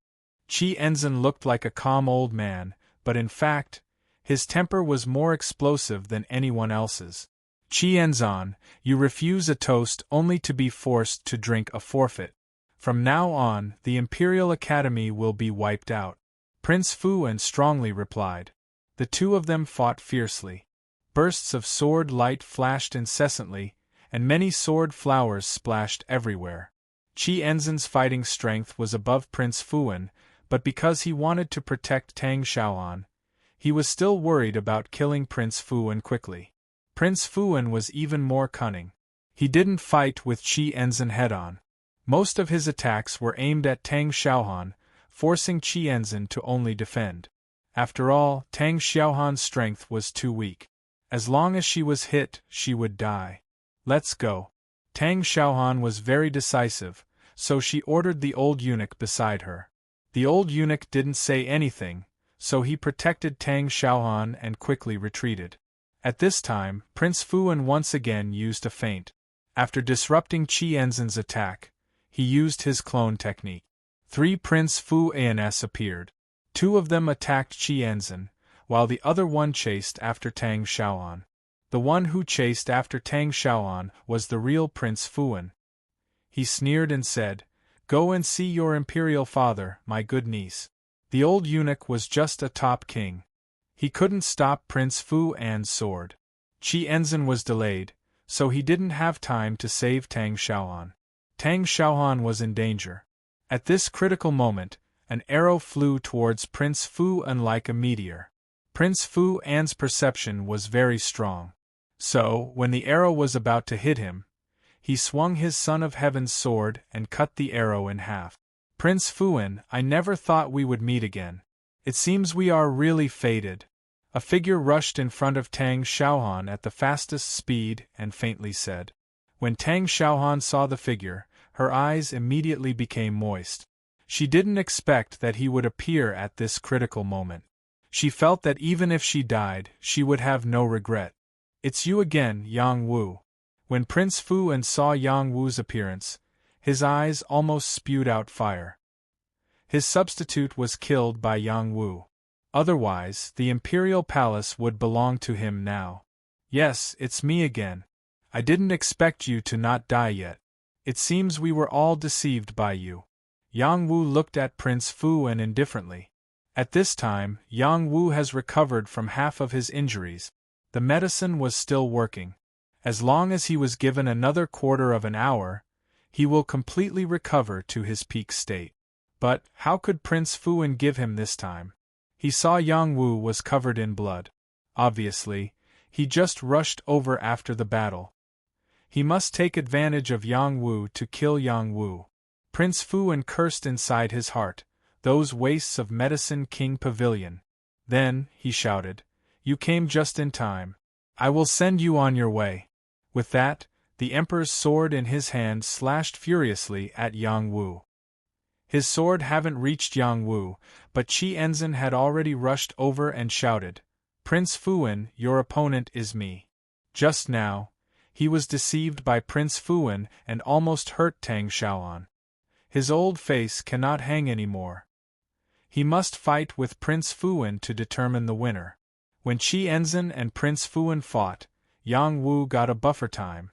Qi Enzin looked like a calm old man, but in fact, his temper was more explosive than anyone else's. "Qi Enzin, you refuse a toast only to be forced to drink a forfeit. From now on, the Imperial Academy will be wiped out." Prince Fuwen strongly replied. The two of them fought fiercely. Bursts of sword light flashed incessantly, and many sword flowers splashed everywhere. Qi Enzin's fighting strength was above Prince Fuwen, but because he wanted to protect Tang Xiaohan, he was still worried about killing Prince Fuwen quickly. Prince Fuwen was even more cunning. He didn't fight with Qi Enzin head-on. Most of his attacks were aimed at Tang Xiaohan, forcing Qi Enzin to only defend. After all, Tang Xiaohan's strength was too weak. As long as she was hit, she would die. "Let's go." Tang Xiaohan was very decisive, so she ordered the old eunuch beside her. The old eunuch didn't say anything, so he protected Tang Xiaohan and quickly retreated. At this time, Prince Fuwen once again used a feint. After disrupting Qi Enzin's attack, he used his clone technique. 3 Prince Fuwens appeared. 2 of them attacked Qi Enzin, while the other one chased after Tang Xiaohan. The one who chased after Tang Xiaohan was the real Prince Fuan. He sneered and said, "Go and see your imperial father, my good niece." The old eunuch was just a top king. He couldn't stop Prince Fu An's sword. Qi Enzin was delayed, so he didn't have time to save Tang Xiaohan. Tang Xiaohan was in danger. At this critical moment, an arrow flew towards Prince Fu An like a meteor. Prince Fu An's perception was very strong. So, when the arrow was about to hit him, he swung his Son of Heaven's sword and cut the arrow in half. "Prince Fuan, I never thought we would meet again. It seems we are really fated." A figure rushed in front of Tang Xiaohan at the fastest speed and faintly said. When Tang Xiaohan saw the figure, her eyes immediately became moist. She didn't expect that he would appear at this critical moment. She felt that even if she died, she would have no regret. "It's you again, Yang Wu." When Prince Fu An saw Yang Wu's appearance, his eyes almost spewed out fire. His substitute was killed by Yang Wu. Otherwise, the imperial palace would belong to him now. "Yes, it's me again. I didn't expect you to not die yet. It seems we were all deceived by you." Yang Wu looked at Prince Fu An indifferently. At this time, Yang Wu has recovered from half of his injuries. The medicine was still working. As long as he was given another quarter of an hour, he will completely recover to his peak state. But, how could Prince Fu An give him this time? He saw Yang Wu was covered in blood. Obviously, he just rushed over after the battle. He must take advantage of Yang Wu to kill Yang Wu. Prince Fu An cursed inside his heart, "Those wastes of Medicine King Pavilion." Then, he shouted, "You came just in time. I will send you on your way." With that, the Emperor's sword in his hand slashed furiously at Yang Wu. His sword hadn't reached Yang Wu, but Qi Enzin had already rushed over and shouted, "Prince Fu An, your opponent is me." Just now, he was deceived by Prince Fu An and almost hurt Tang Xiaohan. His old face cannot hang anymore. He must fight with Prince Fu An to determine the winner. When Qi Enzin and Prince Fu An fought, Yang Wu got a buffer time.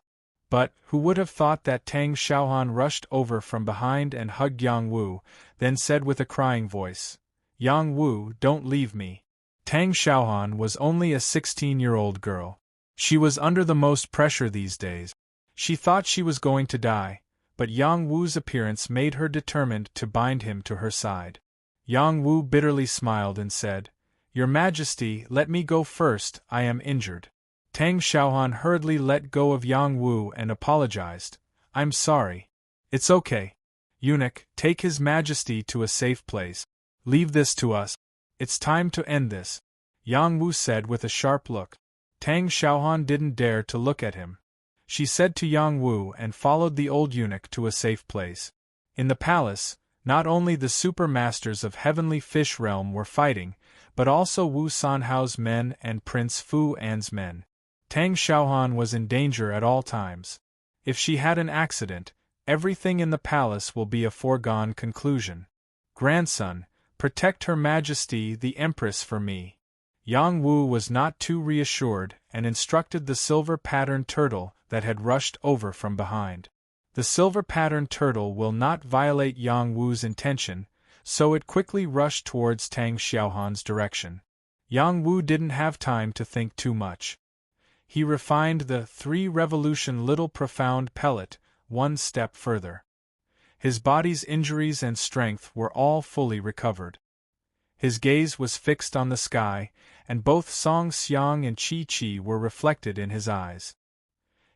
But, who would have thought that Tang Xiaohan rushed over from behind and hugged Yang Wu, then said with a crying voice, "Yang Wu, don't leave me." Tang Xiaohan was only a 16-year-old girl. She was under the most pressure these days. She thought she was going to die, but Yang Wu's appearance made her determined to bind him to her side. Yang Wu bitterly smiled and said, "Your Majesty, let me go first, I am injured." Tang Xiaohan hurriedly let go of Yang Wu and apologized, "I'm sorry." "It's okay. Eunuch, take His Majesty to a safe place. Leave this to us. It's time to end this," Yang Wu said with a sharp look. Tang Xiaohan didn't dare to look at him. She said to Yang Wu and followed the old eunuch to a safe place. In the palace, not only the super masters of Heavenly Fish Realm were fighting, but also Wu Sanhao's men and Prince Fu An's men. Tang Xiaohan was in danger at all times. If she had an accident, everything in the palace will be a foregone conclusion. "Grandson, protect Her Majesty the Empress for me." Yang Wu was not too reassured and instructed the silver-patterned turtle that had rushed over from behind. The silver-patterned turtle will not violate Yang Wu's intention, so it quickly rushed towards Tang Xiaohan's direction. Yang Wu didn't have time to think too much. He refined the 3-revolution little profound pellet one step further. His body's injuries and strength were all fully recovered. His gaze was fixed on the sky, and both Song Xiang and Qi Qi were reflected in his eyes.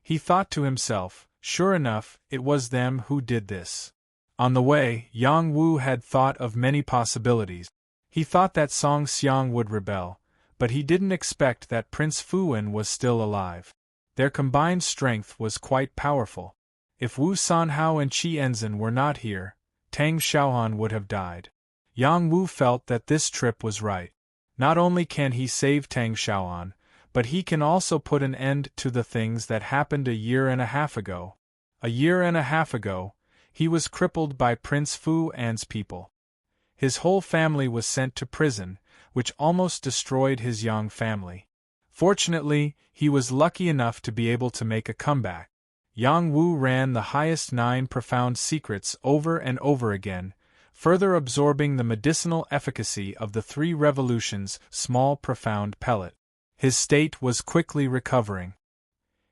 He thought to himself, sure enough, it was them who did this. On the way, Yang Wu had thought of many possibilities. He thought that Song Xiang would rebel, but he didn't expect that Prince Fu An was still alive. Their combined strength was quite powerful. If Wu Sanhao and Qi Enzin were not here, Tang Xiaohan would have died. Yang Wu felt that this trip was right. Not only can he save Tang Xiaohan, but he can also put an end to the things that happened 1.5 years ago. 1.5 years ago, he was crippled by Prince Fu An's people. His whole family was sent to prison, which almost destroyed his young family. Fortunately, he was lucky enough to be able to make a comeback. Yang Wu ran the highest 9 profound secrets over and over again, further absorbing the medicinal efficacy of the 3 revolutions small profound pellet. His state was quickly recovering.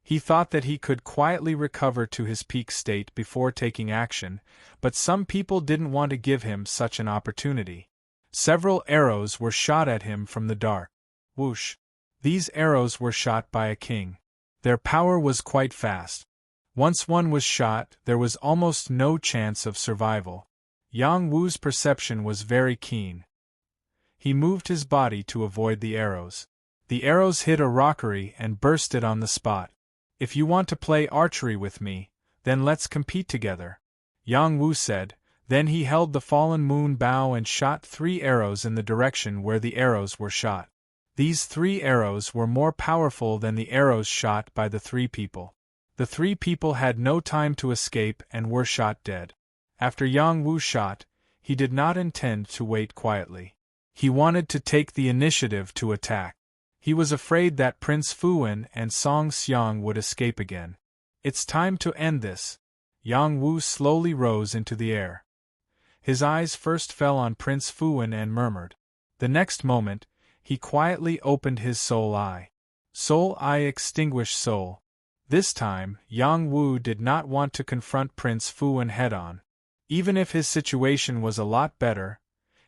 He thought that he could quietly recover to his peak state before taking action, but some people didn't want to give him such an opportunity. Several arrows were shot at him from the dark. Whoosh! These arrows were shot by a king. Their power was quite fast. Once one was shot, there was almost no chance of survival. Yang Wu's perception was very keen. He moved his body to avoid the arrows. The arrows hit a rockery and burst it on the spot. "If you want to play archery with me, then let's compete together," Yang Wu said. Then he held the fallen moon bow and shot 3 arrows in the direction where the arrows were shot. These 3 arrows were more powerful than the arrows shot by the 3 people. The 3 people had no time to escape and were shot dead. After Yang Wu shot, he did not intend to wait quietly. He wanted to take the initiative to attack. He was afraid that Prince Fuwen and Song Xiang would escape again. "It's time to end this." Yang Wu slowly rose into the air. His eyes first fell on Prince Fuwen and murmured. The next moment, he quietly opened his soul eye. Soul eye extinguished soul. This time, Yang Wu did not want to confront Prince Fuwen head-on. Even if his situation was a lot better,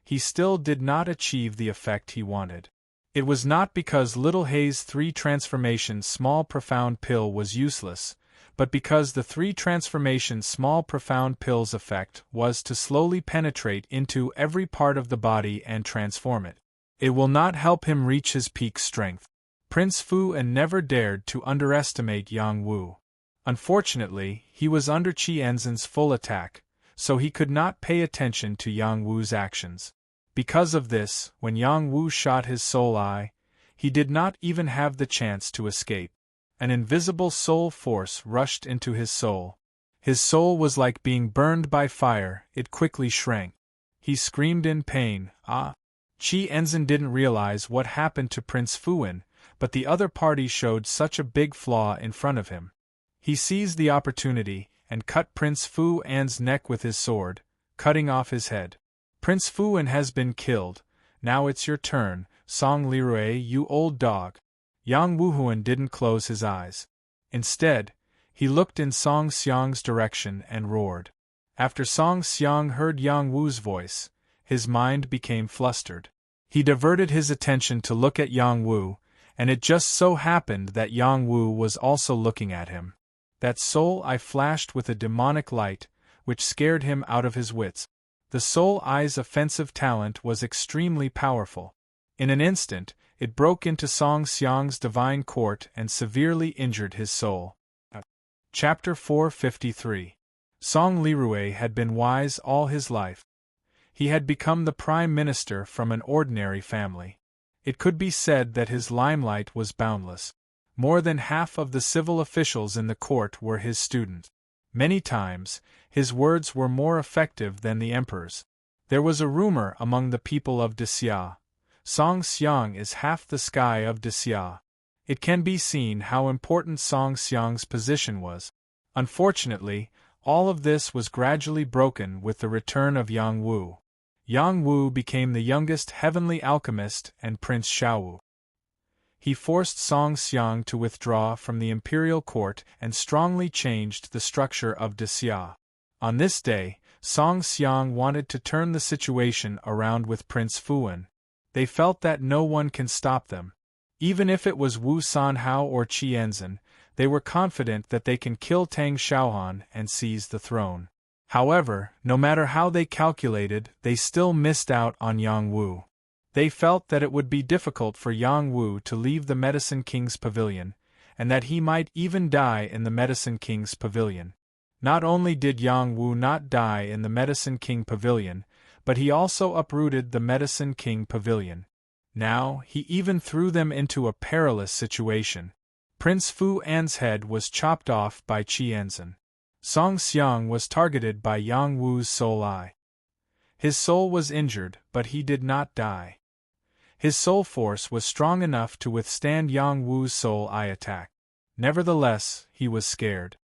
he still did not achieve the effect he wanted. It was not because Little Hay's 3 transformation small profound pill was useless, but because the 3 transformation small profound pill's effect was to slowly penetrate into every part of the body and transform it. It will not help him reach his peak strength. Prince Fuwen never dared to underestimate Yang Wu. Unfortunately, he was under Qi Enzin's full attack, so he could not pay attention to Yang Wu's actions. Because of this, when Yang Wu shot his soul eye, he did not even have the chance to escape. An invisible soul force rushed into his soul. His soul was like being burned by fire, it quickly shrank. He screamed in pain, "Ah!" Qi Enzin didn't realize what happened to Prince Fuwen, but the other party showed such a big flaw in front of him. He seized the opportunity and cut Prince Fuwen's neck with his sword, cutting off his head. "Prince Fuwen has been killed, now it's your turn, Song Lirui, you old dog." Yang Wuhuan didn't close his eyes. Instead, he looked in Song Xiang's direction and roared. After Song Xiang heard Yang Wu's voice, his mind became flustered. He diverted his attention to look at Yang Wu, and it just so happened that Yang Wu was also looking at him. That soul eye flashed with a demonic light, which scared him out of his wits. The soul eye's offensive talent was extremely powerful. In an instant, it broke into Song Xiang's divine court and severely injured his soul. Chapter 453. Song Lirui had been wise all his life. He had become the prime minister from an ordinary family. It could be said that his limelight was boundless. More than half of the civil officials in the court were his students. Many times, his words were more effective than the emperor's. There was a rumor among the people of Dixia. Song Xiang is half the sky of Dixia. It can be seen how important Song Xiang's position was. Unfortunately, all of this was gradually broken with the return of Yang Wu. Yang Wu became the youngest heavenly alchemist and Prince Xiaowu. He forced Song Xiang to withdraw from the imperial court and strongly changed the structure of Dixia. On this day, Song Xiang wanted to turn the situation around with Prince Fuwen. They felt that no one can stop them. Even if it was Wu Sanhao or Qi Enzin, they were confident that they can kill Tang Xiaohan and seize the throne. However, no matter how they calculated, they still missed out on Yang Wu. They felt that it would be difficult for Yang Wu to leave the Medicine King's pavilion, and that he might even die in the Medicine King's pavilion. Not only did Yang Wu not die in the Medicine King pavilion, but he also uprooted the Medicine King pavilion. Now, he even threw them into a perilous situation. Prince Fuwen's head was chopped off by Qi Enzin. Song Xiang was targeted by Yang Wu's soul eye. His soul was injured, but he did not die. His soul force was strong enough to withstand Yang Wu's soul eye attack. Nevertheless, he was scared.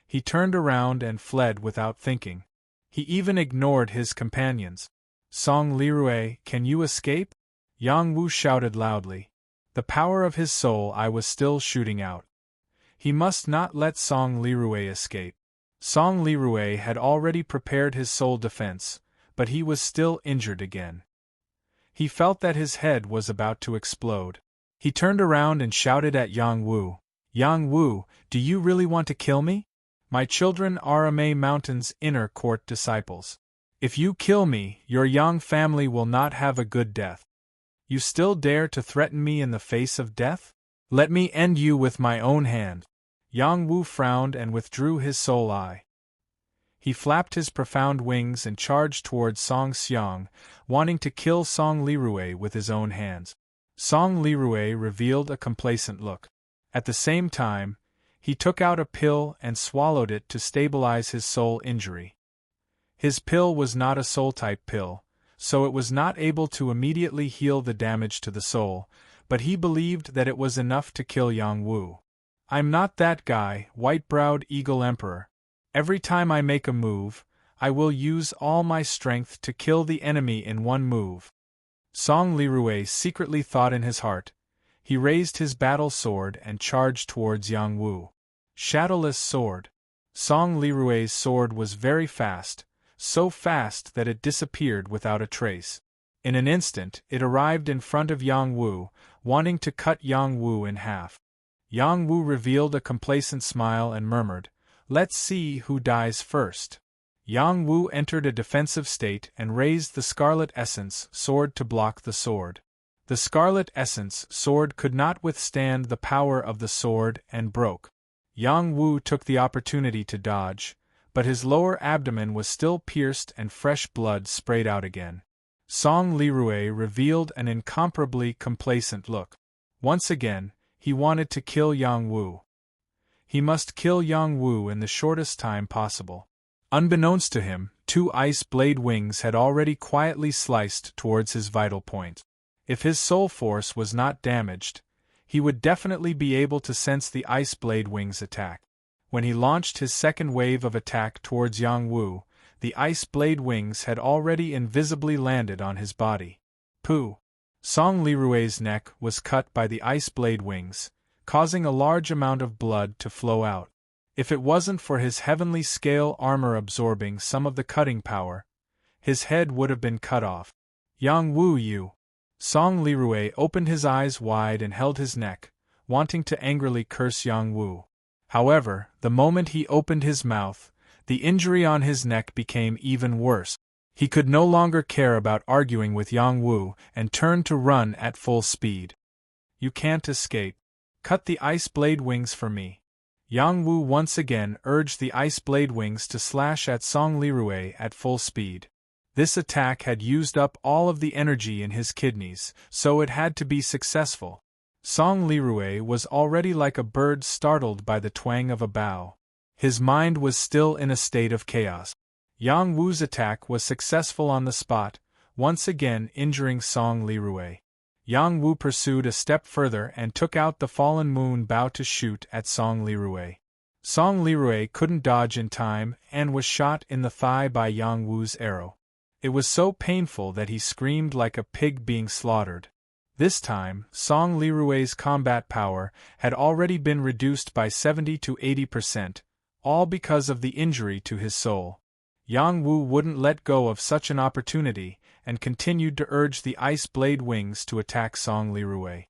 He turned around and fled without thinking. He even ignored his companions. Song Lirue, can you escape? Yang Wu shouted loudly. The power of his soul eye was still shooting out. He must not let Song Lirue escape. Song Lirue had already prepared his soul defense, but he was still injured again. He felt that his head was about to explode. He turned around and shouted at Yang Wu. Yang Wu, do you really want to kill me? My children are Amei Mountain's inner court disciples. If you kill me, your Yang family will not have a good death. You still dare to threaten me in the face of death? Let me end you with my own hand. Yang Wu frowned and withdrew his soul eye. He flapped his profound wings and charged towards Song Xiang, wanting to kill Song Lirue with his own hands. Song Lirue revealed a complacent look. At the same time, he took out a pill and swallowed it to stabilize his soul injury. His pill was not a soul-type pill, so it was not able to immediately heal the damage to the soul, but he believed that it was enough to kill Yang Wu. I'm not that guy, white-browed Eagle Emperor. Every time I make a move, I will use all my strength to kill the enemy in one move. Song Lirue secretly thought in his heart. He raised his battle sword and charged towards Yang Wu. Shadowless sword. Song Lirue's sword was very fast, so fast that it disappeared without a trace. In an instant, it arrived in front of Yang Wu, wanting to cut Yang Wu in half. Yang Wu revealed a complacent smile and murmured, "Let's see who dies first." Yang Wu entered a defensive state and raised the Scarlet Essence sword to block the sword. The Scarlet Essence sword could not withstand the power of the sword and broke. Yang Wu took the opportunity to dodge, but his lower abdomen was still pierced and fresh blood sprayed out again. Song Lirue revealed an incomparably complacent look. Once again, he wanted to kill Yang Wu. He must kill Yang Wu in the shortest time possible. Unbeknownst to him, 2 ice blade wings had already quietly sliced towards his vital point. If his soul force was not damaged, he would definitely be able to sense the ice blade wings attack. When he launched his second wave of attack towards Yang Wu, the ice blade wings had already invisibly landed on his body. Pooh! Song Lirue's neck was cut by the ice blade wings, causing a large amount of blood to flow out. If it wasn't for his heavenly scale armor absorbing some of the cutting power, his head would have been cut off. Yang Wu, you! Song Lirue opened his eyes wide and held his neck, wanting to angrily curse Yang Wu. However, the moment he opened his mouth, the injury on his neck became even worse. He could no longer care about arguing with Yang Wu and turned to run at full speed. You can't escape. Cut the ice blade wings for me. Yang Wu once again urged the ice blade wings to slash at Song Lirue at full speed. This attack had used up all of the energy in his kidneys, so it had to be successful. Song Lirue was already like a bird startled by the twang of a bow. His mind was still in a state of chaos. Yang Wu's attack was successful on the spot, once again injuring Song Lirue. Yang Wu pursued a step further and took out the fallen moon bow to shoot at Song Lirue. Song Lirue couldn't dodge in time and was shot in the thigh by Yang Wu's arrow. It was so painful that he screamed like a pig being slaughtered. This time, Song Lirue's combat power had already been reduced by 70 to 80%, all because of the injury to his soul. Yang Wu wouldn't let go of such an opportunity, and continued to urge the ice blade wings to attack Song Lirue.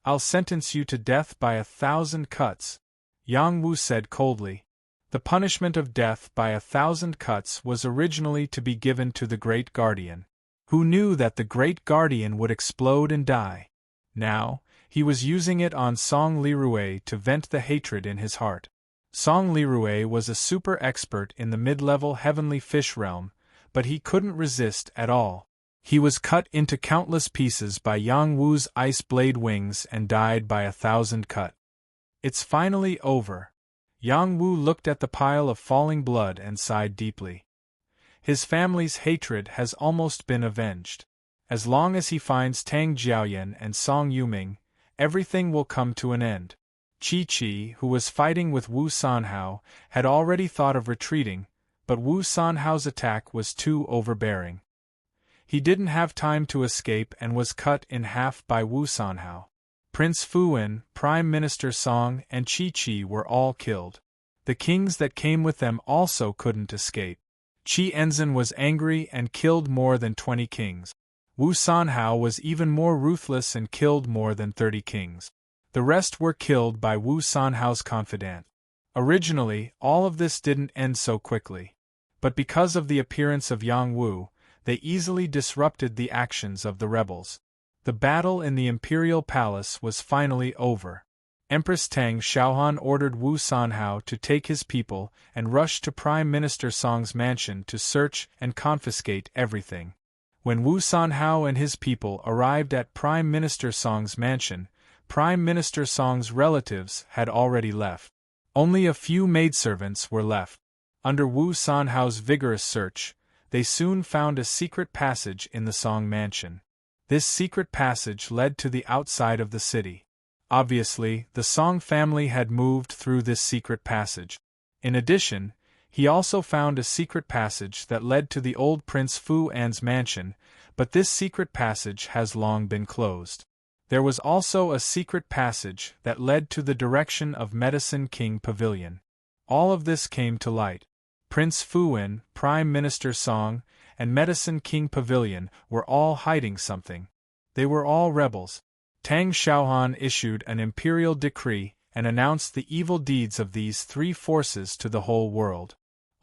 I'll sentence you to death by 1,000 cuts, Yang Wu said coldly. The punishment of death by 1,000 cuts was originally to be given to the Great Guardian. Who knew that the Great Guardian would explode and die? Now, he was using it on Song Lirue to vent the hatred in his heart. Song Lirue was a super expert in the mid-level heavenly fish realm, but he couldn't resist at all. He was cut into countless pieces by Yang Wu's ice blade wings and died by 1,000 cut. It's finally over. Yang Wu looked at the pile of falling blood and sighed deeply. His family's hatred has almost been avenged. As long as he finds Tang Jiaoyan and Song Yuming, everything will come to an end. Qi, who was fighting with Wu Sanhao, had already thought of retreating, but Wu Sanhao's attack was too overbearing. He didn't have time to escape and was cut in half by Wu Sanhao. Prince Fuwen, Prime Minister Song, and Qi were all killed. The kings that came with them also couldn't escape. Qi Enzin was angry and killed more than 20 kings. Wu Sanhao was even more ruthless and killed more than 30 kings. The rest were killed by Wu Sanhao's confidant. Originally, all of this didn't end so quickly. But because of the appearance of Yang Wu, they easily disrupted the actions of the rebels. The battle in the imperial palace was finally over. Empress Tang Xiaohan ordered Wu Sanhao to take his people and rush to Prime Minister Song's mansion to search and confiscate everything. When Wu Sanhao and his people arrived at Prime Minister Song's mansion, Prime Minister Song's relatives had already left. Only a few maidservants were left. Under Wu Sanhao's vigorous search, they soon found a secret passage in the Song mansion. This secret passage led to the outside of the city. Obviously, the Song family had moved through this secret passage. In addition, he also found a secret passage that led to the old Prince Fu An's mansion, but this secret passage has long been closed. There was also a secret passage that led to the direction of Medicine King Pavilion. All of this came to light. Prince Fuwen, Prime Minister Song, and Medicine King Pavilion were all hiding something. They were all rebels. Tang Xiaohan issued an imperial decree and announced the evil deeds of these three forces to the whole world.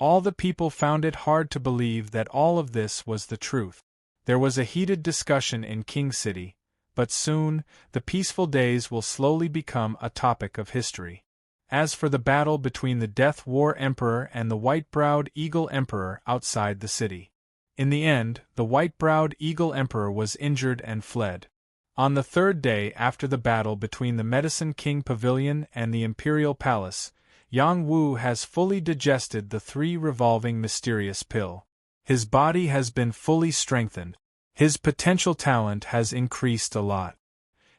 All the people found it hard to believe that all of this was the truth. There was a heated discussion in King City, but soon, the peaceful days will slowly become a topic of history. As for the battle between the Death War Emperor and the white-browed Eagle Emperor outside the city. In the end, the white-browed Eagle Emperor was injured and fled. On the third day after the battle between the Medicine King Pavilion and the Imperial Palace, Yang Wu has fully digested the 3 revolving mysterious pill. His body has been fully strengthened. His potential talent has increased a lot.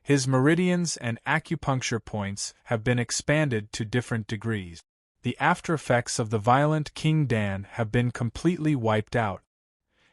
His meridians and acupuncture points have been expanded to different degrees. The after-effects of the violent King Dan have been completely wiped out.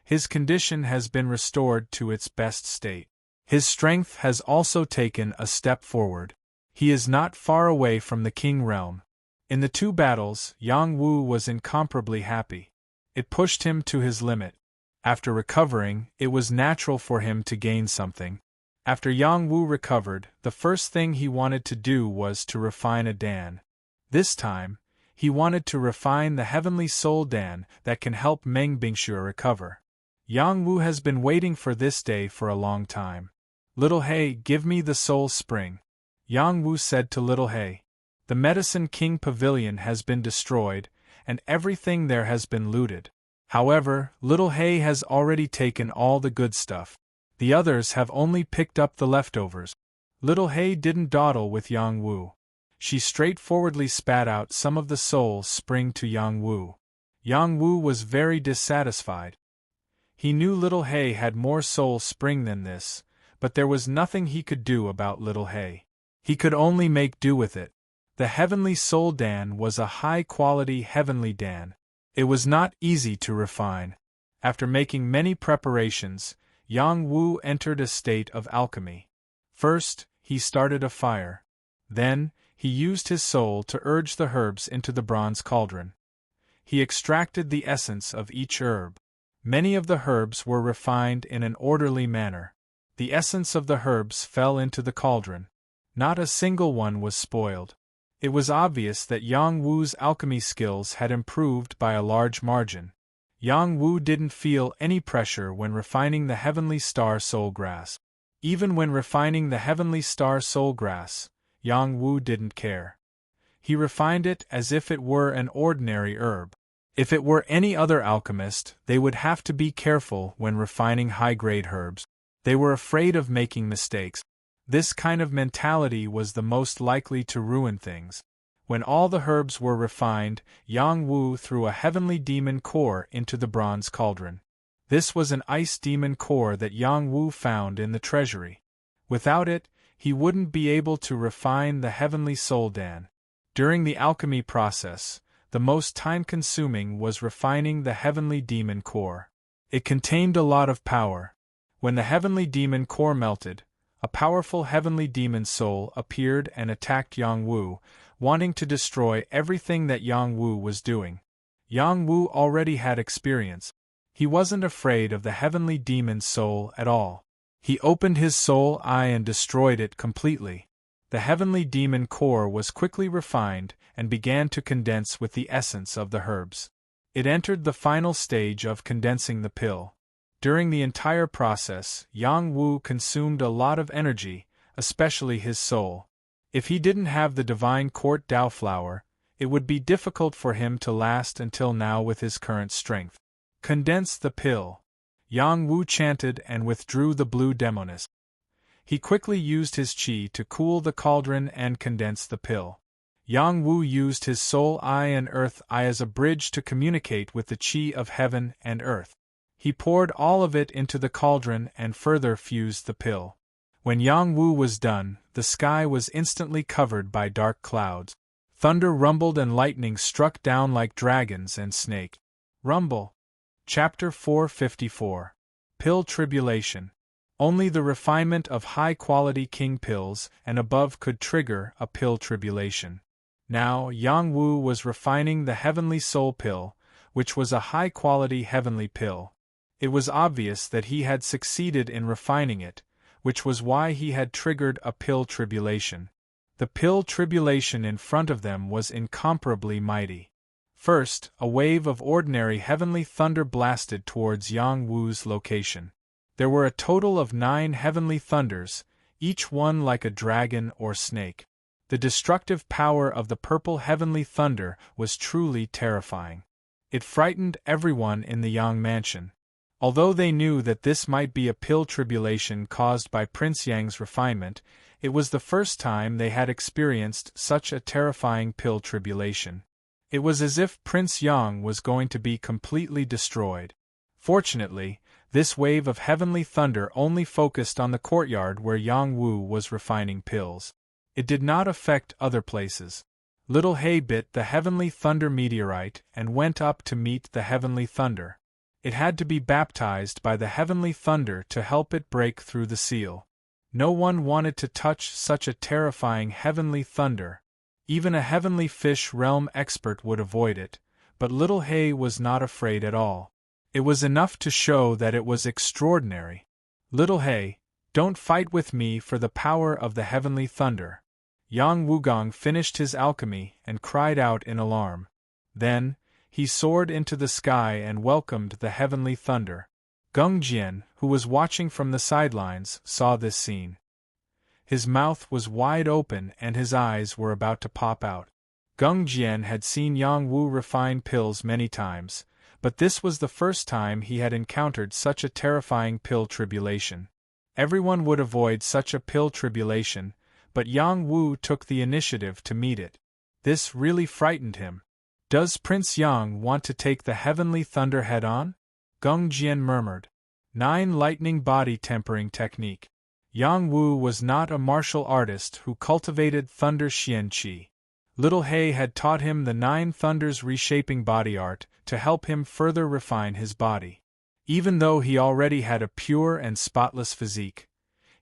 His condition has been restored to its best state. His strength has also taken a step forward. He is not far away from the King realm. In the 2 battles, Yang Wu was incomparably happy. It pushed him to his limit. After recovering, it was natural for him to gain something. After Yang Wu recovered, the first thing he wanted to do was to refine a Dan. This time, he wanted to refine the heavenly soul Dan that can help Meng Bingxue recover. Yang Wu has been waiting for this day for a long time. Little He, give me the soul spring. Yang Wu said to Little He. The Medicine King Pavilion has been destroyed, and everything there has been looted. However, Little He has already taken all the good stuff. The others have only picked up the leftovers. Little He didn't dawdle with Yang Wu. She straightforwardly spat out some of the soul spring to Yang Wu. Yang Wu was very dissatisfied. He knew Little He had more soul spring than this, but there was nothing he could do about Little He. He could only make do with it. The Heavenly Soul Dan was a high-quality Heavenly Dan. It was not easy to refine. After making many preparations, Yang Wu entered a state of alchemy. First, he started a fire. Then, he used his soul to urge the herbs into the bronze cauldron. He extracted the essence of each herb. Many of the herbs were refined in an orderly manner. The essence of the herbs fell into the cauldron. Not a single one was spoiled. It was obvious that Yang Wu's alchemy skills had improved by a large margin. Yang Wu didn't feel any pressure when refining the Heavenly Star Soul Grass. Even when refining the Heavenly Star Soul Grass, Yang Wu didn't care. He refined it as if it were an ordinary herb. If it were any other alchemist, they would have to be careful when refining high-grade herbs. They were afraid of making mistakes. This kind of mentality was the most likely to ruin things. When all the herbs were refined, Yang Wu threw a heavenly demon core into the bronze cauldron. This was an ice demon core that Yang Wu found in the treasury. Without it, he wouldn't be able to refine the heavenly soul Dan. During the alchemy process, the most time-consuming was refining the heavenly demon core. It contained a lot of power. When the heavenly demon core melted, a powerful heavenly demon soul appeared and attacked Yang Wu, wanting to destroy everything that Yang Wu was doing. Yang Wu already had experience. He wasn't afraid of the heavenly demon soul at all. He opened his soul eye and destroyed it completely. The heavenly demon core was quickly refined and began to condense with the essence of the herbs. It entered the final stage of condensing the pill. During the entire process, Yang Wu consumed a lot of energy, especially his soul. If he didn't have the divine court Dao flower, it would be difficult for him to last until now with his current strength. Condense the pill. Yang Wu chanted and withdrew the blue demoness. He quickly used his qi to cool the cauldron and condense the pill. Yang Wu used his soul eye and earth eye as a bridge to communicate with the qi of heaven and earth. He poured all of it into the cauldron and further fused the pill. When Yang Wu was done, the sky was instantly covered by dark clouds. Thunder rumbled and lightning struck down like dragons and snake. Rumble. Chapter 454. Pill Tribulation. Only the refinement of high-quality king pills and above could trigger a pill tribulation. Now, Yang Wu was refining the heavenly soul pill, which was a high-quality heavenly pill. It was obvious that he had succeeded in refining it, which was why he had triggered a pill tribulation. The pill tribulation in front of them was incomparably mighty. First, a wave of ordinary heavenly thunder blasted towards Yang Wu's location. There were a total of 9 heavenly thunders, each one like a dragon or snake. The destructive power of the purple heavenly thunder was truly terrifying. It frightened everyone in the Yang mansion. Although they knew that this might be a pill tribulation caused by Prince Yang's refinement, it was the first time they had experienced such a terrifying pill tribulation. It was as if Prince Yang was going to be completely destroyed. Fortunately, this wave of heavenly thunder only focused on the courtyard where Yang Wu was refining pills. It did not affect other places. Little Hay bit the heavenly thunder meteorite and went up to meet the heavenly thunder. It had to be baptized by the heavenly thunder to help it break through the seal. No one wanted to touch such a terrifying heavenly thunder. Even a heavenly fish realm expert would avoid it, but Little Hay was not afraid at all. It was enough to show that it was extraordinary. Little Hay, don't fight with me for the power of the heavenly thunder. Yang Wugong finished his alchemy and cried out in alarm. Then, he soared into the sky and welcomed the heavenly thunder. Geng Jian, who was watching from the sidelines, saw this scene. His mouth was wide open and his eyes were about to pop out. Geng Jian had seen Yang Wu refine pills many times, but this was the first time he had encountered such a terrifying pill tribulation. Everyone would avoid such a pill tribulation, but Yang Wu took the initiative to meet it. This really frightened him. Does Prince Yang want to take the heavenly thunder head-on? Geng Jian murmured. 9 lightning body tempering technique. Yang Wu was not a martial artist who cultivated thunder xian qi. Little Hay had taught him the 9 thunders reshaping body art to help him further refine his body. Even though he already had a pure and spotless physique,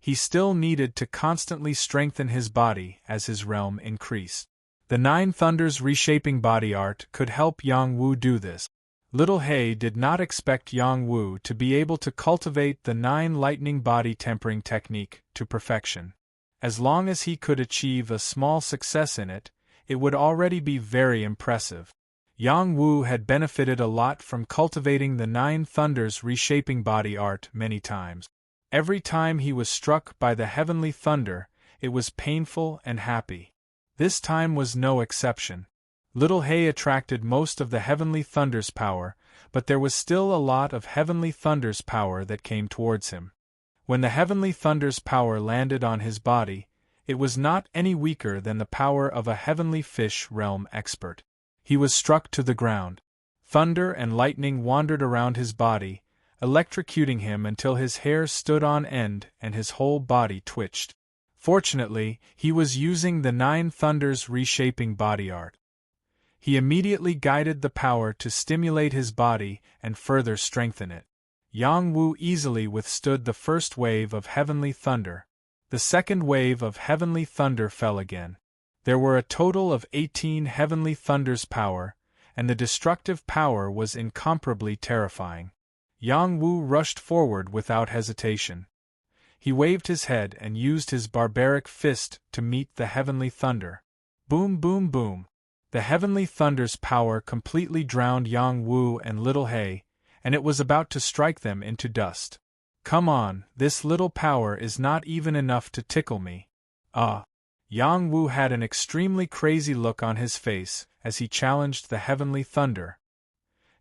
he still needed to constantly strengthen his body as his realm increased. The 9 thunders reshaping body art could help Yang Wu do this. Little Hay did not expect Yang Wu to be able to cultivate the 9 lightning body tempering technique to perfection. As long as he could achieve a small success in it, it would already be very impressive. Yang Wu had benefited a lot from cultivating the 9 thunders reshaping body art many times. Every time he was struck by the heavenly thunder, it was painful and happy. This time was no exception. Little Hay attracted most of the heavenly thunder's power, but there was still a lot of heavenly thunder's power that came towards him. When the heavenly thunder's power landed on his body, it was not any weaker than the power of a heavenly fish realm expert. He was struck to the ground. Thunder and lightning wandered around his body, electrocuting him until his hair stood on end and his whole body twitched. Fortunately, he was using the Nine Thunders reshaping body art. He immediately guided the power to stimulate his body and further strengthen it. Yang Wu easily withstood the first wave of heavenly thunder. The second wave of heavenly thunder fell again. There were a total of 18 heavenly thunders power, and the destructive power was incomparably terrifying. Yang Wu rushed forward without hesitation. He waved his head and used his barbaric fist to meet the heavenly thunder. Boom, boom, boom. The heavenly thunder's power completely drowned Yang Wu and Little He, and it was about to strike them into dust. Come on, this little power is not even enough to tickle me. Yang Wu had an extremely crazy look on his face as he challenged the heavenly thunder.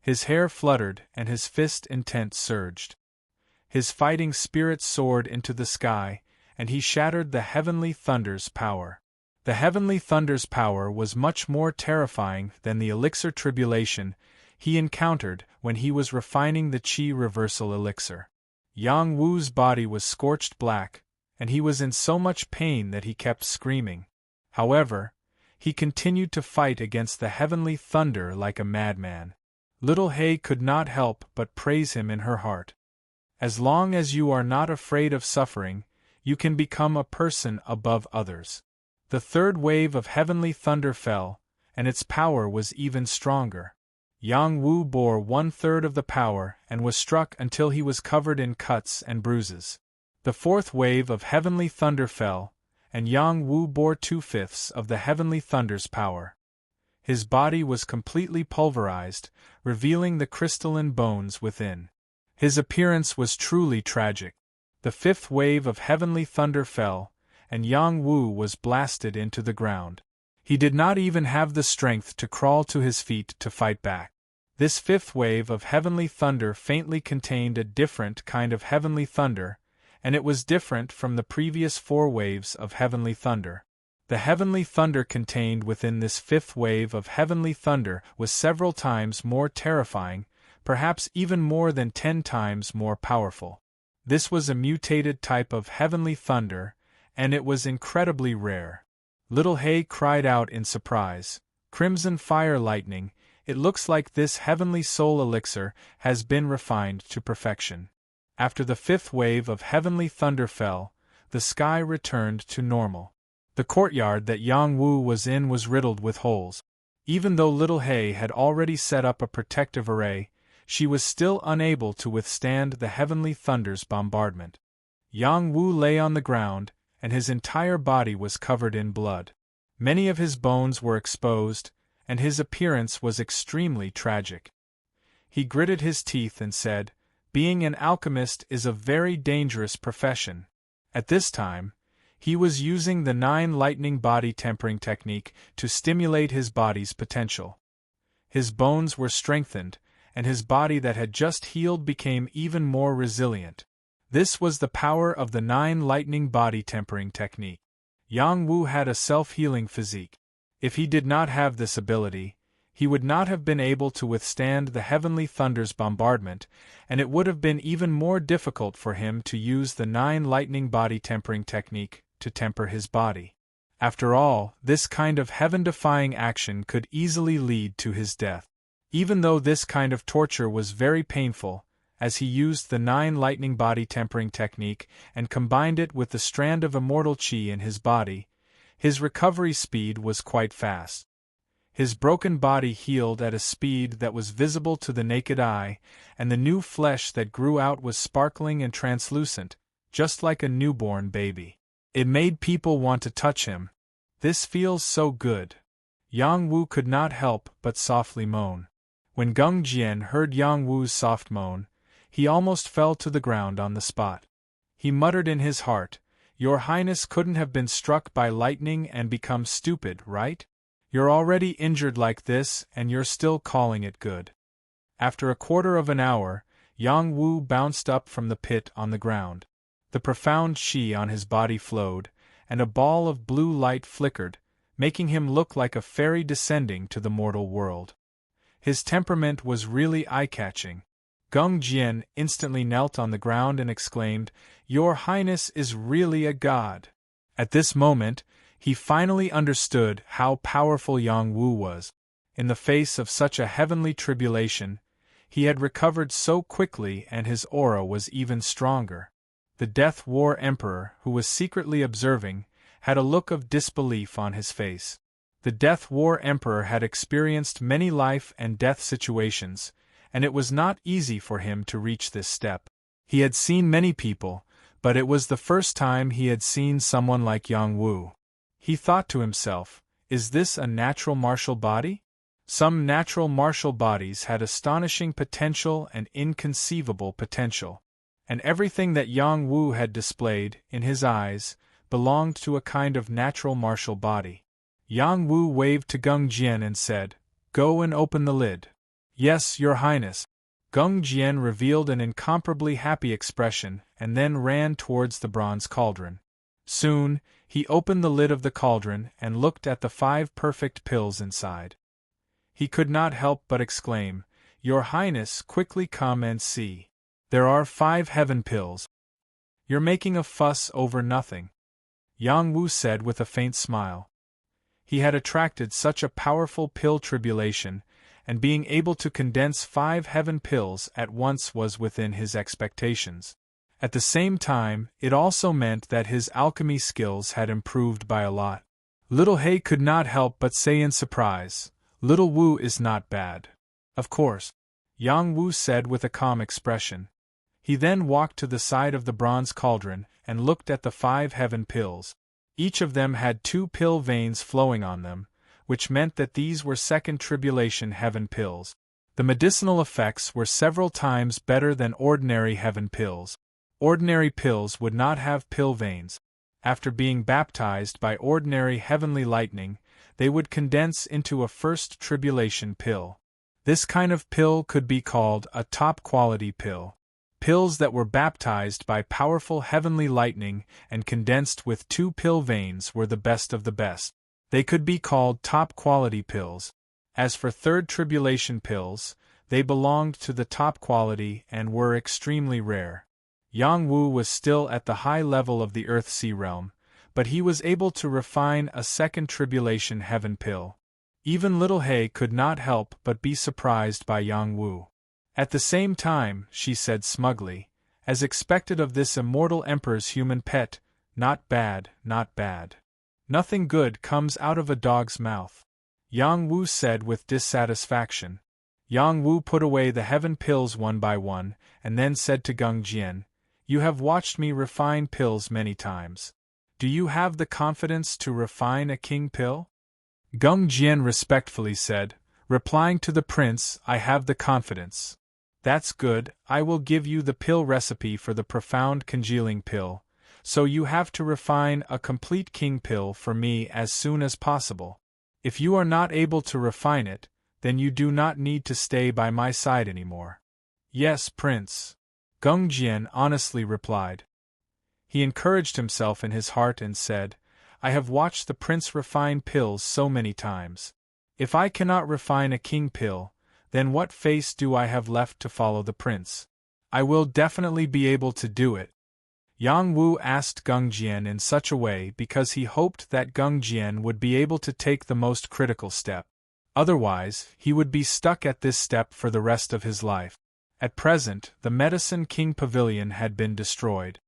His hair fluttered and his fist intent surged. His fighting spirit soared into the sky, and he shattered the heavenly thunder's power. The heavenly thunder's power was much more terrifying than the elixir tribulation he encountered when he was refining the Qi reversal elixir. Yang Wu's body was scorched black, and he was in so much pain that he kept screaming. However, he continued to fight against the heavenly thunder like a madman. Little He could not help but praise him in her heart. As long as you are not afraid of suffering, you can become a person above others. The third wave of heavenly thunder fell, and its power was even stronger. Yang Wu bore 1/3 of the power and was struck until he was covered in cuts and bruises. The fourth wave of heavenly thunder fell, and Yang Wu bore 2/5 of the heavenly thunder's power. His body was completely pulverized, revealing the crystalline bones within. His appearance was truly tragic. The fifth wave of heavenly thunder fell, and Yang Wu was blasted into the ground. He did not even have the strength to crawl to his feet to fight back. This fifth wave of heavenly thunder faintly contained a different kind of heavenly thunder, and it was different from the previous 4 waves of heavenly thunder. The heavenly thunder contained within this fifth wave of heavenly thunder was several times more terrifying, perhaps even more than 10 times more powerful. This was a mutated type of heavenly thunder, and it was incredibly rare. Little He cried out in surprise, "Crimson fire lightning, it looks like this heavenly soul elixir has been refined to perfection." After the fifth wave of heavenly thunder fell, the sky returned to normal. The courtyard that Yang Wu was in was riddled with holes. Even though Little He had already set up a protective array, she was still unable to withstand the heavenly thunder's bombardment. Yang Wu lay on the ground, and his entire body was covered in blood. Many of his bones were exposed, and his appearance was extremely tragic. He gritted his teeth and said, "Being an alchemist is a very dangerous profession." At this time, he was using the 9 lightning body tempering technique to stimulate his body's potential. His bones were strengthened, and his body that had just healed became even more resilient. This was the power of the 9 lightning body tempering technique. Yang Wu had a self-healing physique. If he did not have this ability, he would not have been able to withstand the heavenly thunder's bombardment, and it would have been even more difficult for him to use the 9 lightning body tempering technique to temper his body. After all, this kind of heaven-defying action could easily lead to his death. Even though this kind of torture was very painful, as he used the 9 lightning body tempering technique and combined it with the strand of immortal qi in his body, his recovery speed was quite fast. His broken body healed at a speed that was visible to the naked eye, and the new flesh that grew out was sparkling and translucent, just like a newborn baby. It made people want to touch him. "This feels so good." Yang Wu could not help but softly moan. When Gung Jian heard Yang Wu's soft moan, he almost fell to the ground on the spot. He muttered in his heart, "Your Highness couldn't have been struck by lightning and become stupid, right? You're already injured like this and you're still calling it good." After a quarter of an hour, Yang Wu bounced up from the pit on the ground. The profound qi on his body flowed, and a ball of blue light flickered, making him look like a fairy descending to the mortal world. His temperament was really eye-catching. Gung Jian instantly knelt on the ground and exclaimed, "Your Highness is really a god." At this moment, he finally understood how powerful Yang Wu was. In the face of such a heavenly tribulation, he had recovered so quickly and his aura was even stronger. The Death War Emperor, who was secretly observing, had a look of disbelief on his face. The Death War Emperor had experienced many life and death situations, and it was not easy for him to reach this step. He had seen many people, but it was the first time he had seen someone like Yang Wu. He thought to himself, is this a natural martial body? Some natural martial bodies had astonishing potential and inconceivable potential. And everything that Yang Wu had displayed, in his eyes, belonged to a kind of natural martial body. Yang Wu waved to Gung Jian and said, "Go and open the lid." "Yes, Your Highness." Gung Jian revealed an incomparably happy expression and then ran towards the bronze cauldron. Soon, he opened the lid of the cauldron and looked at the 5 perfect pills inside. He could not help but exclaim, "Your Highness, quickly come and see. There are 5 heaven pills." "You're making a fuss over nothing," Yang Wu said with a faint smile. He had attracted such a powerful pill tribulation, and being able to condense 5 heaven pills at once was within his expectations. At the same time, it also meant that his alchemy skills had improved by a lot. Little He could not help but say in surprise, "Little Wu is not bad." "Of course," Yang Wu said with a calm expression. He then walked to the side of the bronze cauldron and looked at the 5 heaven pills. Each of them had 2 pill veins flowing on them, which meant that these were second tribulation heaven pills. The medicinal effects were several times better than ordinary heaven pills. Ordinary pills would not have pill veins. After being baptized by ordinary heavenly lightning, they would condense into a first tribulation pill. This kind of pill could be called a top-quality pill. Pills that were baptized by powerful heavenly lightning and condensed with 2 pill veins were the best of the best. They could be called top-quality pills. As for third tribulation pills, they belonged to the top quality and were extremely rare. Yang Wu was still at the high level of the Earth-Sea realm, but he was able to refine a second tribulation heaven pill. Even Little He could not help but be surprised by Yang Wu. "At the same time," she said smugly, "as expected of this immortal emperor's human pet, not bad, not bad. Nothing good comes out of a dog's mouth," Yang Wu said with dissatisfaction. Yang Wu put away the heaven pills one by one, and then said to Gung Jian, "You have watched me refine pills many times. Do you have the confidence to refine a king pill?" Gung Jian respectfully said, replying to the prince, "I have the confidence." "That's good, I will give you the pill recipe for the profound congealing pill, so you have to refine a complete king pill for me as soon as possible. If you are not able to refine it, then you do not need to stay by my side anymore." "Yes, Prince," Gung Jian honestly replied. He encouraged himself in his heart and said, "I have watched the prince refine pills so many times. If I cannot refine a king pill, then what face do I have left to follow the prince? I will definitely be able to do it." Yang Wu asked Gung Jian in such a way because he hoped that Gung Jian would be able to take the most critical step. Otherwise, he would be stuck at this step for the rest of his life. At present, the Medicine King Pavilion had been destroyed.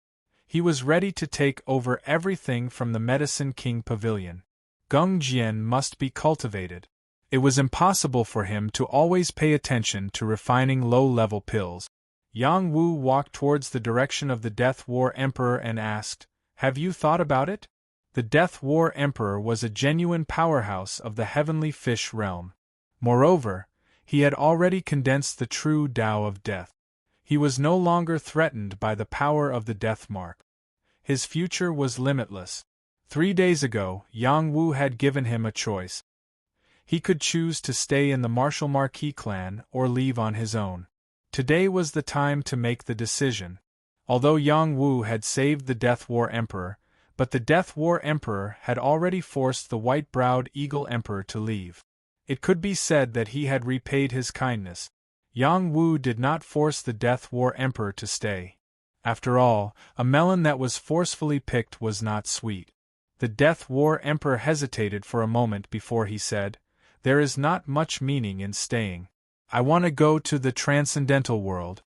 He was ready to take over everything from the Medicine King Pavilion. Gung Jian must be cultivated. It was impossible for him to always pay attention to refining low-level pills. Yang Wu walked towards the direction of the Death War Emperor and asked, "Have you thought about it?" The Death War Emperor was a genuine powerhouse of the heavenly fish realm. Moreover, he had already condensed the true Tao of death. He was no longer threatened by the power of the death mark. His future was limitless. 3 days ago, Yang Wu had given him a choice. He could choose to stay in the Martial Marquis clan or leave on his own. Today was the time to make the decision. Although Yang Wu had saved the Death War Emperor, but the Death War Emperor had already forced the white-browed Eagle Emperor to leave. It could be said that he had repaid his kindness. Yang Wu did not force the Death War Emperor to stay. After all, a melon that was forcefully picked was not sweet. The Death War Emperor hesitated for a moment before he said, "There is not much meaning in staying. I want to go to the transcendental world."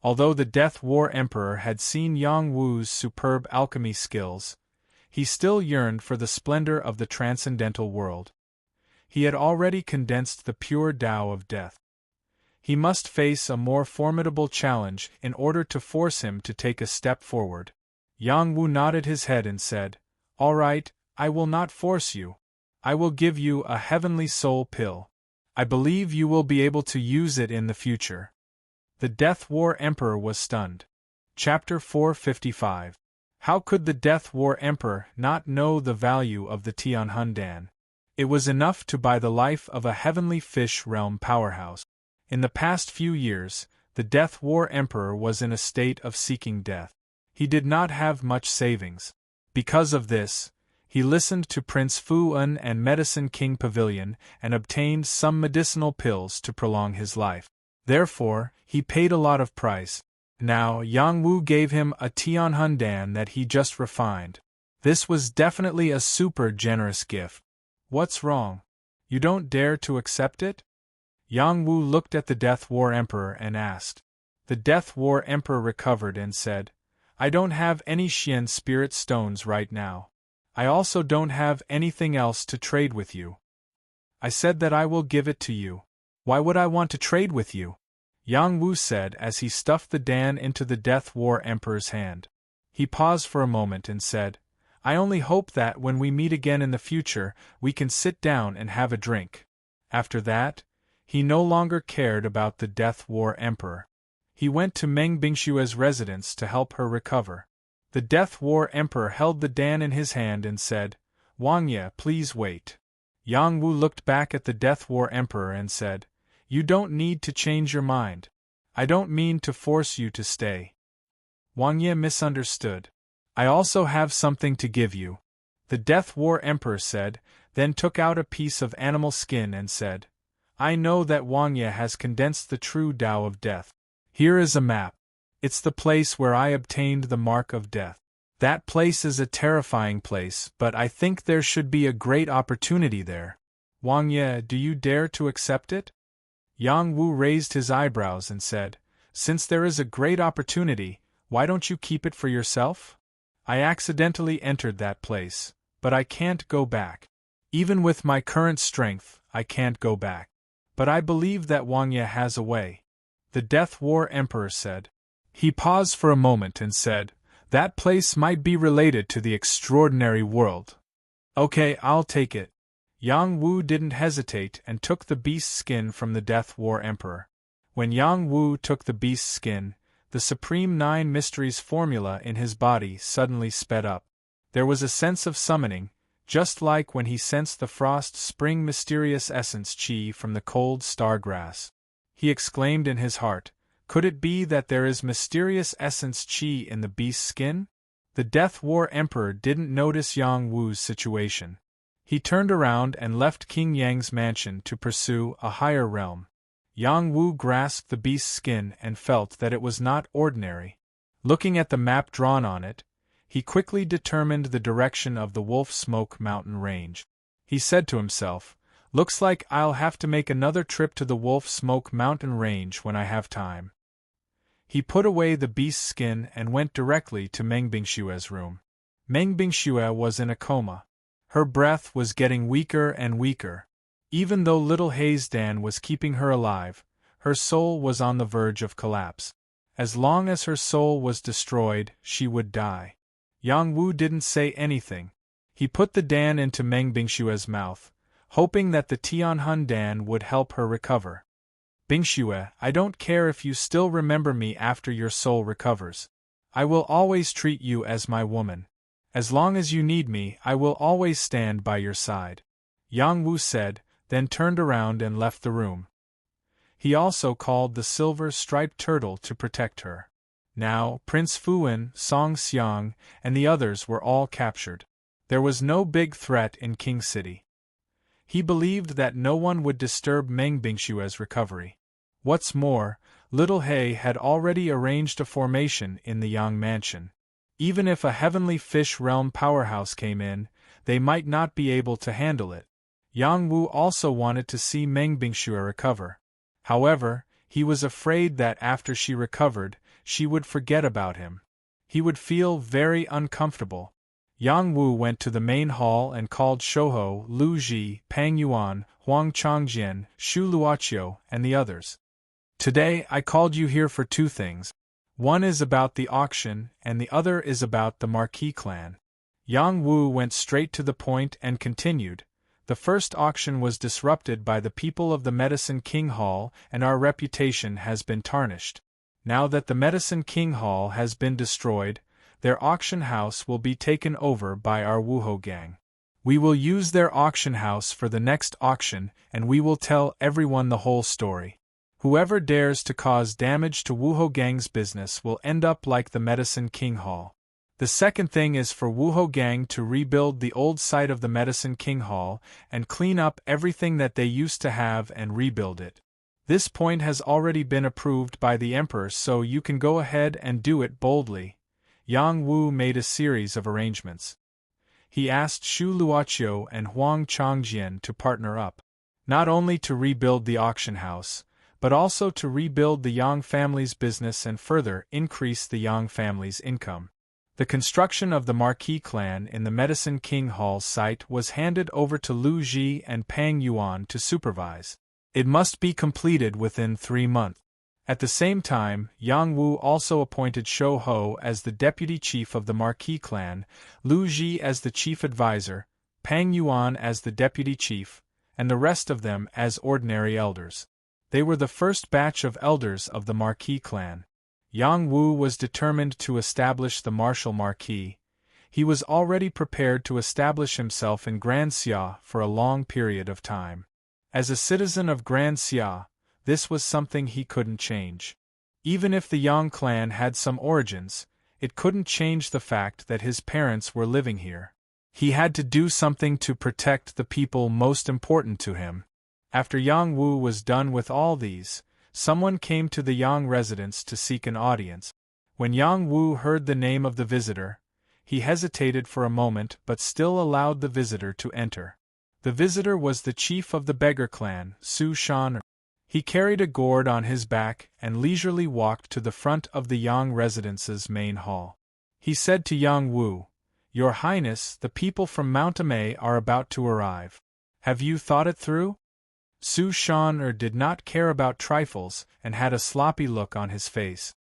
Although the Death War Emperor had seen Yang Wu's superb alchemy skills, he still yearned for the splendor of the transcendental world. He had already condensed the pure Tao of death. He must face a more formidable challenge in order to force him to take a step forward. Yang Wu nodded his head and said, "All right, I will not force you. I will give you a heavenly soul pill. I believe you will be able to use it in the future." The Death War Emperor was stunned. Chapter 455. How could the Death War Emperor not know the value of the Tianhundan? It was enough to buy the life of a heavenly fish realm powerhouse. In the past few years, the Death War Emperor was in a state of seeking death. He did not have much savings. Because of this, he listened to Prince Fu-Un and Medicine King Pavilion and obtained some medicinal pills to prolong his life. Therefore, he paid a lot of price. Now, Yang Wu gave him a Tianhundan that he just refined. This was definitely a super generous gift. What's wrong? You don't dare to accept it? Yang Wu looked at the Death War Emperor and asked. The Death War Emperor recovered and said, "I don't have any Xian spirit stones right now. I also don't have anything else to trade with you. I said that I will give it to you. Why would I want to trade with you?" Yang Wu said as he stuffed the Dan into the Death War Emperor's hand. He paused for a moment and said, "I only hope that when we meet again in the future, we can sit down and have a drink." After that, he no longer cared about the Death War Emperor. He went to Meng Bingshue's residence to help her recover. The Death War Emperor held the Dan in his hand and said, "Wang Ye, please wait." Yang Wu looked back at the Death War Emperor and said, "You don't need to change your mind. I don't mean to force you to stay." Wang Ye misunderstood. "I also have something to give you," the Death War Emperor said, then took out a piece of animal skin and said, "I know that Wang Ye has condensed the true Tao of death. Here is a map. It's the place where I obtained the mark of death. That place is a terrifying place, but I think there should be a great opportunity there. Wang Ye, do you dare to accept it?" Yang Wu raised his eyebrows and said, "Since there is a great opportunity, why don't you keep it for yourself? I accidentally entered that place, but I can't go back. Even with my current strength, I can't go back. But I believe that Wang Ye has a way," the Death War Emperor said. He paused for a moment and said, "That place might be related to the extraordinary world." "Okay, I'll take it." Yang Wu didn't hesitate and took the beast's skin from the Death War Emperor. When Yang Wu took the beast's skin, the Supreme Nine Mysteries formula in his body suddenly sped up. There was a sense of summoning, just like when he sensed the frost spring mysterious essence chi from the cold stargrass. He exclaimed in his heart, "Could it be that there is mysterious essence chi in the beast's skin?" The Death War Emperor didn't notice Yang Wu's situation. He turned around and left King Yang's mansion to pursue a higher realm. Yang Wu grasped the beast's skin and felt that it was not ordinary. Looking at the map drawn on it, he quickly determined the direction of the Wolf Smoke mountain range. He said to himself, "Looks like I'll have to make another trip to the Wolf Smoke mountain range when I have time." He put away the beast's skin and went directly to Meng Bingshue's room. Meng Bingshue was in a coma. Her breath was getting weaker and weaker. Even though little Haze Dan was keeping her alive, her soul was on the verge of collapse. As long as her soul was destroyed, she would die. Yang Wu didn't say anything. He put the Dan into Meng Bingshue's mouth, hoping that the Tianhun Dan would help her recover. "Bingshue, I don't care if you still remember me after your soul recovers. I will always treat you as my woman. As long as you need me, I will always stand by your side," Yang Wu said, then turned around and left the room. He also called the silver-striped turtle to protect her. Now, Prince Fu-Un, Song Xiang, and the others were all captured. There was no big threat in King City. He believed that no one would disturb Meng Bingshue's recovery. What's more, Little Hay had already arranged a formation in the Yang mansion. Even if a heavenly fish realm powerhouse came in, they might not be able to handle it. Yang Wu also wanted to see Meng Bingxue recover. However, he was afraid that after she recovered, she would forget about him. He would feel very uncomfortable. Yang Wu went to the main hall and called Shouhou, Lu Ji, Pang Yuan, Huang Changjian, Shu Luoqiu, and the others. Today I called you here for two things. One is about the auction, and the other is about the Marquis clan. Yang Wu went straight to the point and continued. The first auction was disrupted by the people of the Medicine King Hall, and our reputation has been tarnished. Now that the Medicine King Hall has been destroyed, their auction house will be taken over by our Wuhou gang. We will use their auction house for the next auction, and we will tell everyone the whole story. Whoever dares to cause damage to Wuhou gang's business will end up like the Medicine King Hall. The second thing is for Wuhou gang to rebuild the old site of the Medicine King Hall and clean up everything that they used to have and rebuild it. This point has already been approved by the Emperor, so you can go ahead and do it boldly. Yang Wu made a series of arrangements. He asked Shu Luoqiu and Huang Changjian to partner up, not only to rebuild the auction house, but also to rebuild the Yang family's business and further increase the Yang family's income. The construction of the Marquis clan in the Medicine King Hall site was handed over to Lu Ji and Pang Yuan to supervise. It must be completed within 3 months. At the same time, Yang Wu also appointed Shouhou as the deputy chief of the Marquis clan, Lu Ji as the chief advisor, Pang Yuan as the deputy chief, and the rest of them as ordinary elders. They were the first batch of elders of the Marquis clan. Yang Wu was determined to establish the martial Marquis. He was already prepared to establish himself in Grand Xia for a long period of time. As a citizen of Grand Xia, this was something he couldn't change. Even if the Yang clan had some origins, it couldn't change the fact that his parents were living here. He had to do something to protect the people most important to him. After Yang Wu was done with all these, someone came to the Yang residence to seek an audience. When Yang Wu heard the name of the visitor, he hesitated for a moment but still allowed the visitor to enter. The visitor was the chief of the beggar clan, Su Shan. He carried a gourd on his back and leisurely walked to the front of the Yang residence's main hall. He said to Yang Wu, "Your Highness, the people from Mount Amei are about to arrive. Have you thought it through?" Su Shan did not care about trifles and had a sloppy look on his face.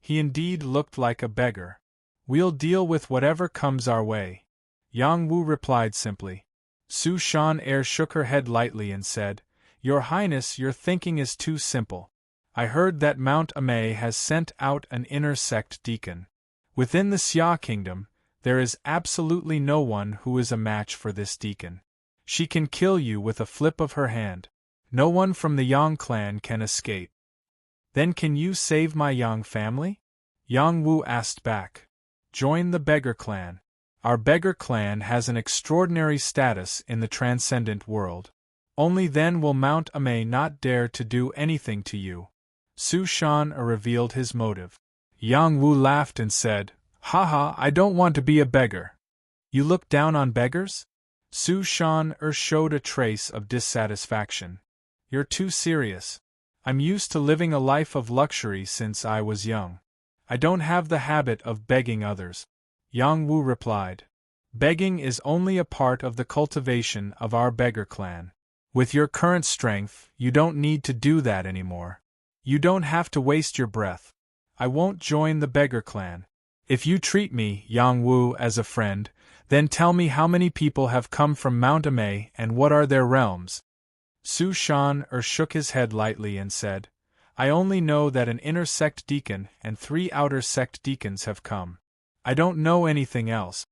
He indeed looked like a beggar. "We'll deal with whatever comes our way," Yang Wu replied simply. Su Shan shook her head lightly and said, "Your Highness, your thinking is too simple. I heard that Mount Amei has sent out an inner sect deacon. Within the Xia kingdom, there is absolutely no one who is a match for this deacon. She can kill you with a flip of her hand. No one from the Yang clan can escape." "Then can you save my Yang family?" Yang Wu asked back. "Join the beggar clan. Our beggar clan has an extraordinary status in the transcendent world. Only then will Mount Amei not dare to do anything to you." Su Shan revealed his motive. Yang Wu laughed and said, "Haha, I don't want to be a beggar." "You look down on beggars?" Su Shan showed a trace of dissatisfaction. "You're too serious. I'm used to living a life of luxury since I was young. I don't have the habit of begging others." Yang Wu replied, "Begging is only a part of the cultivation of our beggar clan. With your current strength, you don't need to do that anymore. You don't have to waste your breath. I won't join the beggar clan. If you treat me, Yang Wu, as a friend, then tell me how many people have come from Mount Amei and what are their realms." Su Shan shook his head lightly and said, "I only know that an inner sect deacon and 3 outer sect deacons have come. I don't know anything else."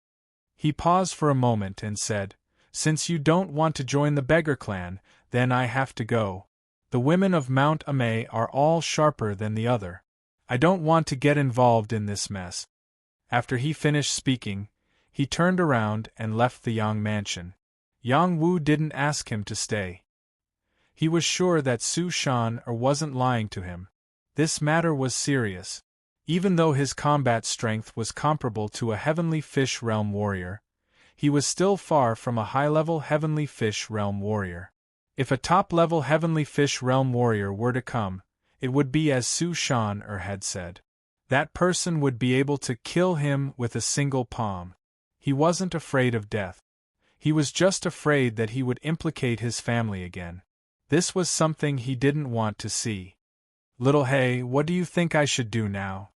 He paused for a moment and said, "Since you don't want to join the beggar clan, then I have to go. The women of Mount Amei are all sharper than the other. I don't want to get involved in this mess." After he finished speaking, he turned around and left the Yang mansion. Yang Wu didn't ask him to stay. He was sure that Su Shan wasn't lying to him. This matter was serious. Even though his combat strength was comparable to a Heavenly Fish Realm warrior, he was still far from a high-level Heavenly Fish Realm warrior. If a top-level Heavenly Fish Realm warrior were to come, it would be as Su Shan had said. That person would be able to kill him with a single palm. He wasn't afraid of death. He was just afraid that he would implicate his family again. This was something he didn't want to see. Little He, what do you think I should do now?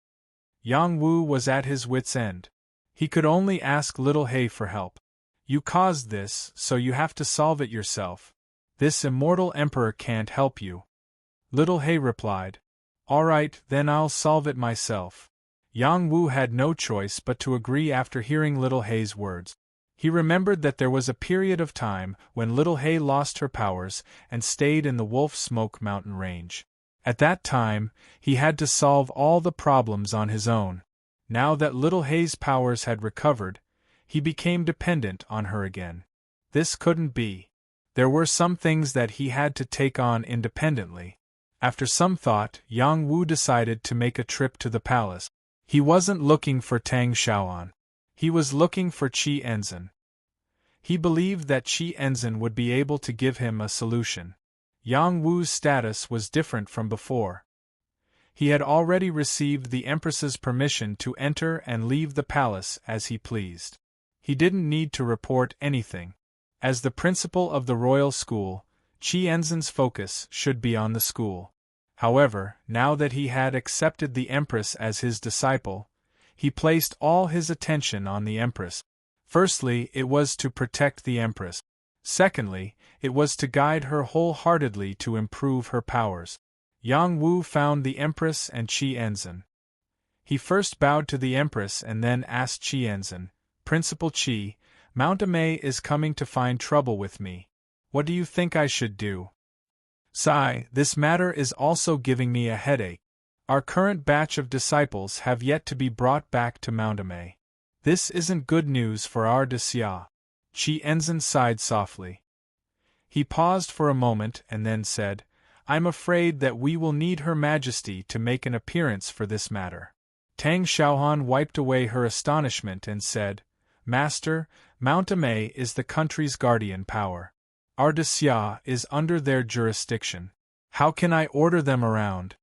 Yang Wu was at his wits' end. He could only ask Little He for help. You caused this, so you have to solve it yourself. This immortal emperor can't help you. Little He replied. All right, then I'll solve it myself. Yang Wu had no choice but to agree after hearing Little He's words. He remembered that there was a period of time when Little He lost her powers and stayed in the Wolf Smoke Mountain range. At that time, he had to solve all the problems on his own. Now that Little He's powers had recovered, he became dependent on her again. This couldn't be. There were some things that he had to take on independently. After some thought, Yang Wu decided to make a trip to the palace. He wasn't looking for Tang Xiaoan. He was looking for Qi Enzin. He believed that Qi Enzin would be able to give him a solution. Yang Wu's status was different from before. He had already received the Empress's permission to enter and leave the palace as he pleased. He didn't need to report anything. As the principal of the royal school, Qi Enzin's focus should be on the school. However, now that he had accepted the Empress as his disciple, he placed all his attention on the Empress. Firstly, it was to protect the Empress. Secondly, it was to guide her wholeheartedly to improve her powers. Yang Wu found the Empress and Qi Enzin. He first bowed to the Empress and then asked Qi Enzin, Principal Qi, Mount Amei is coming to find trouble with me. What do you think I should do? Sigh, this matter is also giving me a headache. Our current batch of disciples have yet to be brought back to Mount Amei. This isn't good news for our Xia. Qi Enzin sighed softly. He paused for a moment and then said, I'm afraid that we will need Her Majesty to make an appearance for this matter. Tang Xiaohan wiped away her astonishment and said, Master, Mount Amei is the country's guardian power. Our Xia is under their jurisdiction. How can I order them around?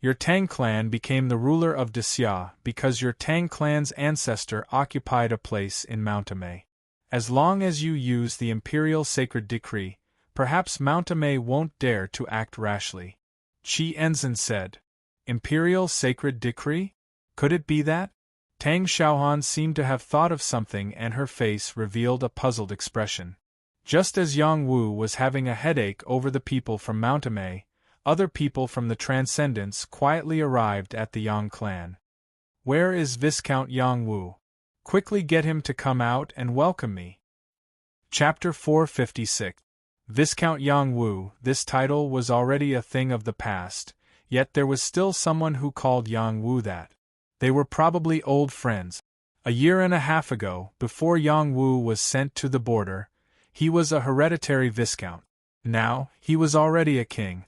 Your Tang clan became the ruler of Xia because your Tang clan's ancestor occupied a place in Mount Amei. As long as you use the imperial sacred decree, perhaps Mount Amei won't dare to act rashly. Qi Enzin said. Imperial sacred decree? Could it be that? Tang Xiaohan seemed to have thought of something and her face revealed a puzzled expression. Just as Yang Wu was having a headache over the people from Mount Amei, other people from the Transcendence quietly arrived at the Yang clan. Where is Viscount Yang Wu? Quickly get him to come out and welcome me. Chapter 456. Viscount Yang Wu. This title was already a thing of the past, yet there was still someone who called Yang Wu that. They were probably old friends. A year and a half ago, before Yang Wu was sent to the border, he was a hereditary viscount. Now, he was already a king.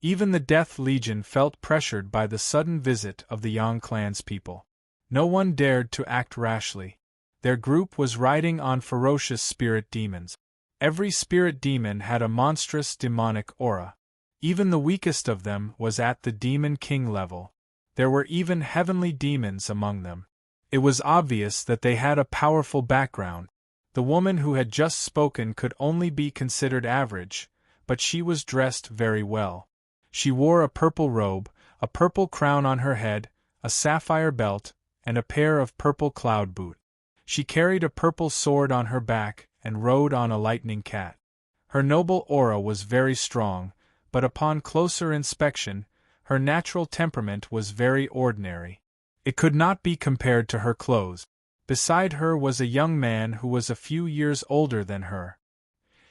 Even the Death Legion felt pressured by the sudden visit of the Yang clan's people. No one dared to act rashly. Their group was riding on ferocious spirit demons. Every spirit demon had a monstrous demonic aura. Even the weakest of them was at the Demon King level. There were even heavenly demons among them. It was obvious that they had a powerful background. The woman who had just spoken could only be considered average, but she was dressed very well. She wore a purple robe, a purple crown on her head, a sapphire belt, and a pair of purple cloud boots. She carried a purple sword on her back and rode on a lightning cat. Her noble aura was very strong, but upon closer inspection, her natural temperament was very ordinary. It could not be compared to her clothes. Beside her was a young man who was a few years older than her.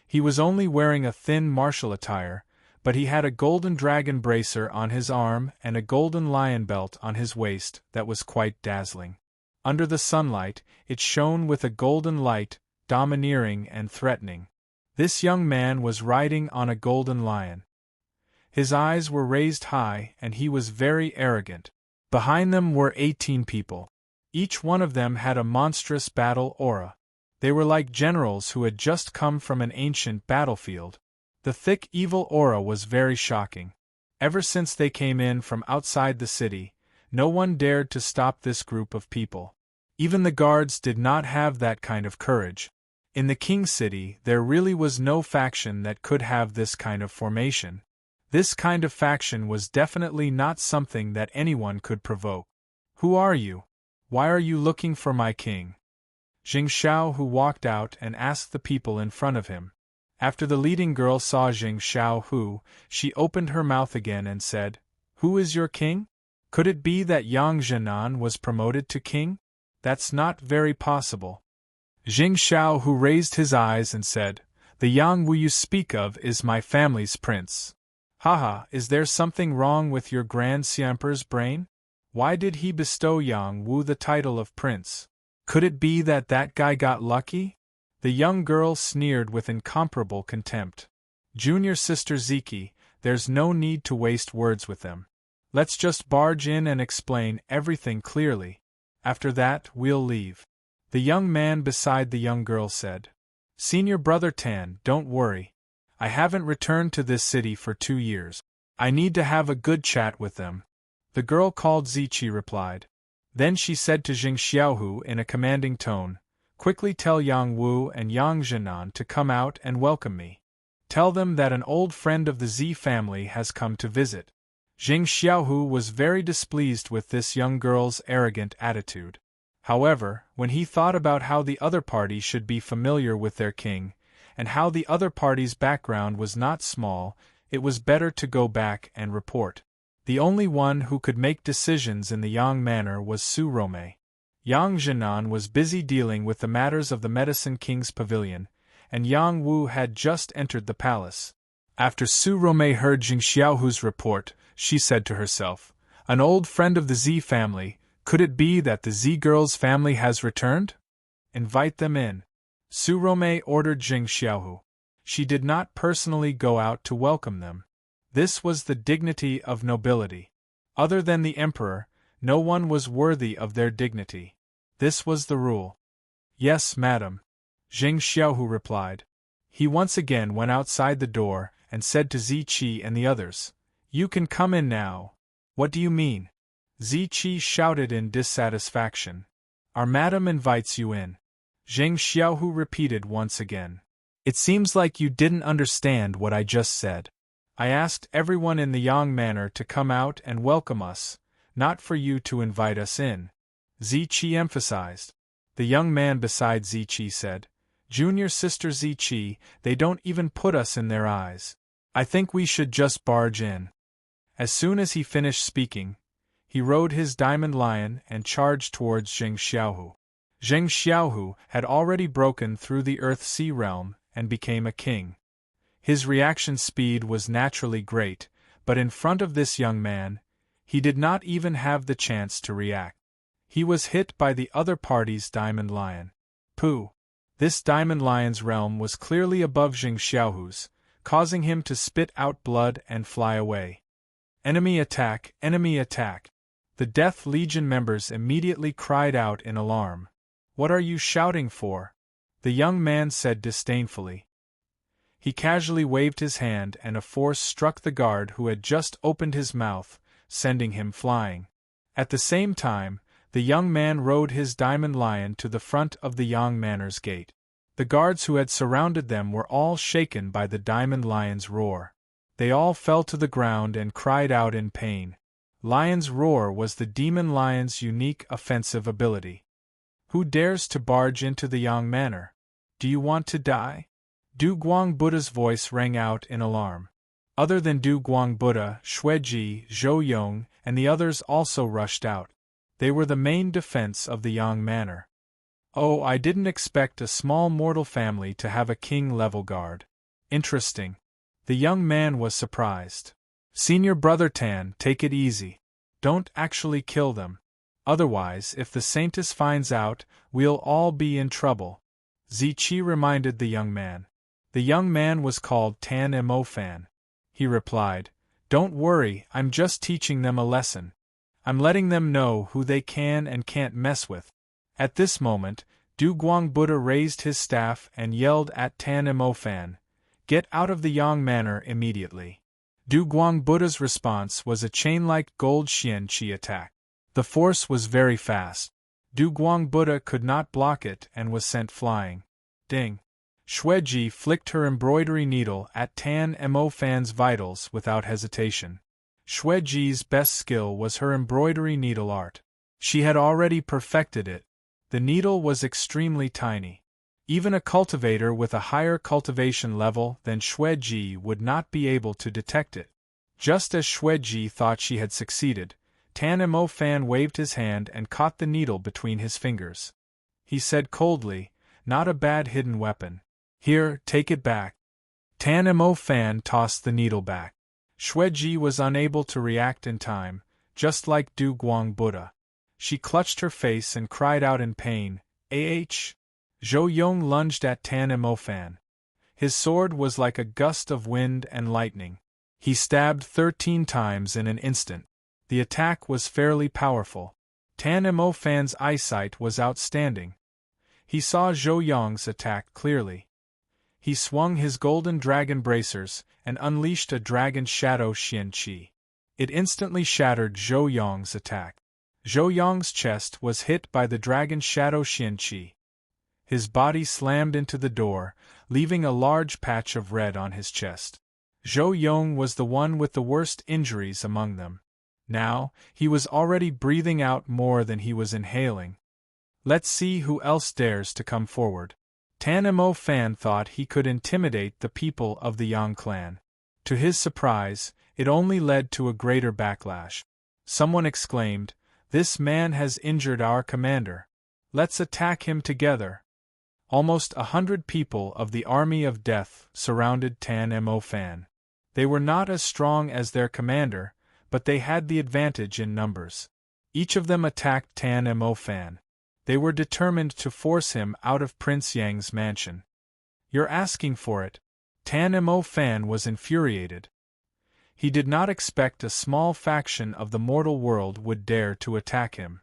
He was only wearing a thin martial attire, but he had a golden dragon bracer on his arm and a golden lion belt on his waist that was quite dazzling. Under the sunlight, it shone with a golden light, domineering and threatening. This young man was riding on a golden lion. His eyes were raised high, and he was very arrogant. Behind them were 18 people. Each one of them had a monstrous battle aura. They were like generals who had just come from an ancient battlefield. The thick evil aura was very shocking. Ever since they came in from outside the city, no one dared to stop this group of people. Even the guards did not have that kind of courage. In the King's City, there really was no faction that could have this kind of formation. This kind of faction was definitely not something that anyone could provoke. Who are you? Why are you looking for my king? Jing Xiaohu walked out and asked the people in front of him. After the leading girl saw Jing Xiaohu, she opened her mouth again and said, "Who is your king? Could it be that Yang Zhenan was promoted to king? That's not very possible." Jing Xiaohu raised his eyes and said, "The Yang Wu you speak of is my family's prince." "Haha, is there something wrong with your Grand Siemper's brain? Why did he bestow Yang Wu the title of prince? Could it be that that guy got lucky?" The young girl sneered with incomparable contempt. "Junior sister Ziki, there's no need to waste words with them. Let's just barge in and explain everything clearly. After that, we'll leave." The young man beside the young girl said, "Senior brother Tan, don't worry. I haven't returned to this city for 2 years. I need to have a good chat with them." The girl called Ziqi replied. Then she said to Jing Xiaohu in a commanding tone, "Quickly tell Yang Wu and Yang Zhenan to come out and welcome me. Tell them that an old friend of the Z family has come to visit." Jing Xiaohu was very displeased with this young girl's arrogant attitude. However, when he thought about how the other party should be familiar with their king, and how the other party's background was not small, it was better to go back and report. The only one who could make decisions in the Yang manor was Su Rome. Yang Zhenan was busy dealing with the matters of the Medicine King's pavilion, and Yang Wu had just entered the palace. After Su Rome heard Jing Xiaohu's report, she said to herself, "An old friend of the Z family, could it be that the Z girl's family has returned? Invite them in." Su Rome ordered Jing Xiaohu. She did not personally go out to welcome them. This was the dignity of nobility. Other than the emperor, no one was worthy of their dignity. This was the rule. "Yes, madam," Jing Xiaohu replied. He once again went outside the door and said to Ziqi and the others, "You can come in now." "What do you mean?" Ziqi shouted in dissatisfaction. "Our madam invites you in." Jing Xiaohu repeated once again. "It seems like you didn't understand what I just said. I asked everyone in the Yang manor to come out and welcome us, not for you to invite us in," Ziqi emphasized. The young man beside Ziqi said, "Junior sister Ziqi, they don't even put us in their eyes. I think we should just barge in." As soon as he finished speaking, he rode his diamond lion and charged towards Jing Xiaohu. Jing Xiaohu had already broken through the Earth-Sea realm and became a king. His reaction speed was naturally great, but in front of this young man, he did not even have the chance to react. He was hit by the other party's diamond lion. Pooh! This diamond lion's realm was clearly above Jing Xiaohu's, causing him to spit out blood and fly away. "Enemy attack! Enemy attack!" The Death Legion members immediately cried out in alarm. "What are you shouting for?" the young man said disdainfully. He casually waved his hand and a force struck the guard who had just opened his mouth, sending him flying. At the same time, the young man rode his diamond lion to the front of the Yang Manor's gate. The guards who had surrounded them were all shaken by the diamond lion's roar. They all fell to the ground and cried out in pain. Lion's roar was the demon lion's unique offensive ability. "Who dares to barge into the Yang Manor? Do you want to die?" Du Guang Buddha's voice rang out in alarm. Other than Du Guang Buddha, Xueji, Zhou Yong, and the others also rushed out. They were the main defense of the Yang Manor. "Oh, I didn't expect a small mortal family to have a king-level guard. Interesting." The young man was surprised. "Senior brother Tan, take it easy. Don't actually kill them. Otherwise, if the Saintess finds out, we'll all be in trouble," Ziqi reminded the young man. The young man was called Tan Mo Fan. He replied, "Don't worry, I'm just teaching them a lesson. I'm letting them know who they can and can't mess with." At this moment, Du Guang Buddha raised his staff and yelled at Tan Mo Fan, "Get out of the Yang Manor immediately." Du Guang Buddha's response was a chain-like gold Xian Qi attack. The force was very fast. Du Guang Buddha could not block it and was sent flying. Ding! Xueji flicked her embroidery needle at Tan Mo Fan's vitals without hesitation. Xueji's best skill was her embroidery needle art. She had already perfected it. The needle was extremely tiny. Even a cultivator with a higher cultivation level than Xueji would not be able to detect it. Just as Xueji thought she had succeeded, Tan Mo Fan waved his hand and caught the needle between his fingers. He said coldly, "Not a bad hidden weapon. Here, take it back." Tan Mo Fan tossed the needle back. Xueji was unable to react in time, just like Du Guang Buddha. She clutched her face and cried out in pain, "Ah!" Zhou Yong lunged at Tan Mo Fan. His sword was like a gust of wind and lightning. He stabbed 13 times in an instant. The attack was fairly powerful. Tan Mo Fan's eyesight was outstanding. He saw Zhou Yong's attack clearly. He swung his golden dragon bracers and unleashed a dragon shadow Xian Qi. It instantly shattered Zhou Yong's attack. Zhou Yong's chest was hit by the dragon shadow Xian Qi. His body slammed into the door, leaving a large patch of red on his chest. Zhou Yong was the one with the worst injuries among them. Now, he was already breathing out more than he was inhaling. Let's see who else dares to come forward. Tan Mo Fan thought he could intimidate the people of the Yang clan. To his surprise, it only led to a greater backlash. Someone exclaimed, "This man has injured our commander. Let's attack him together." Almost 100 people of the army of death surrounded Tan Mo Fan. They were not as strong as their commander, but they had the advantage in numbers. Each of them attacked Tan Mo Fan. They were determined to force him out of Prince Yang's mansion. "You're asking for it." Tan Mo Fan was infuriated. He did not expect a small faction of the mortal world would dare to attack him.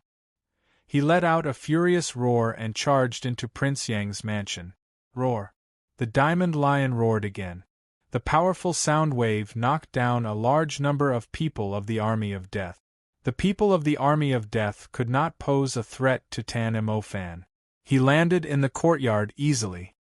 He let out a furious roar and charged into Prince Yang's mansion. Roar! The diamond lion roared again. The powerful sound wave knocked down a large number of people of the army of death. The people of the army of death could not pose a threat to Tan Mo Fan. He landed in the courtyard easily.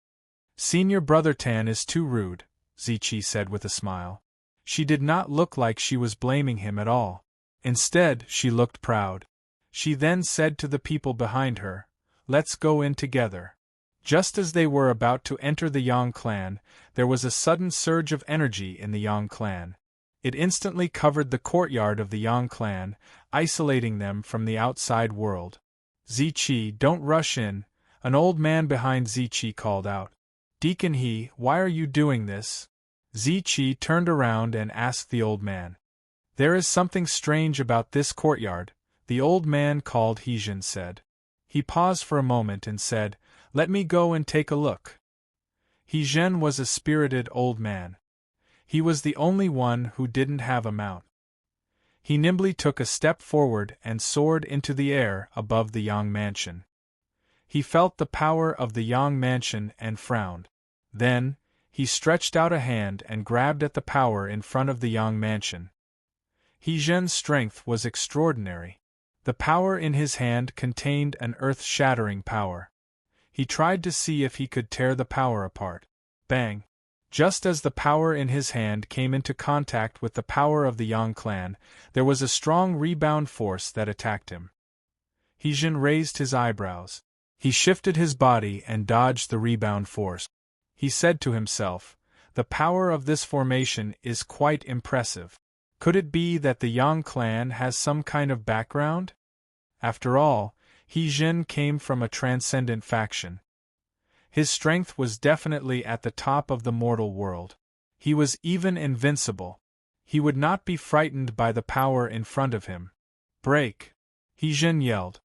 "Senior brother Tan is too rude," Ziqi said with a smile. She did not look like she was blaming him at all. Instead, she looked proud. She then said to the people behind her, "Let's go in together." Just as they were about to enter the Yang clan, there was a sudden surge of energy in the Yang clan. It instantly covered the courtyard of the Yang clan, isolating them from the outside world. "Ziqi, don't rush in," an old man behind Ziqi called out. "Deacon He, why are you doing this?" Ziqi turned around and asked the old man. "There is something strange about this courtyard," the old man called Hezhen said. He paused for a moment and said, "Let me go and take a look." Hezhen was a spirited old man. He was the only one who didn't have a mount. He nimbly took a step forward and soared into the air above the Yang mansion. He felt the power of the Yang mansion and frowned. Then, he stretched out a hand and grabbed at the power in front of the Yang mansion. Hezhen's strength was extraordinary. The power in his hand contained an earth-shattering power. He tried to see if he could tear the power apart. Bang! Just as the power in his hand came into contact with the power of the Yang clan, there was a strong rebound force that attacked him. Hezhen raised his eyebrows. He shifted his body and dodged the rebound force. He said to himself, "The power of this formation is quite impressive. Could it be that the Yang clan has some kind of background?" After all, Hezhen came from a transcendent faction. His strength was definitely at the top of the mortal world. He was even invincible. He would not be frightened by the power in front of him. "Break!" Hezhen yelled.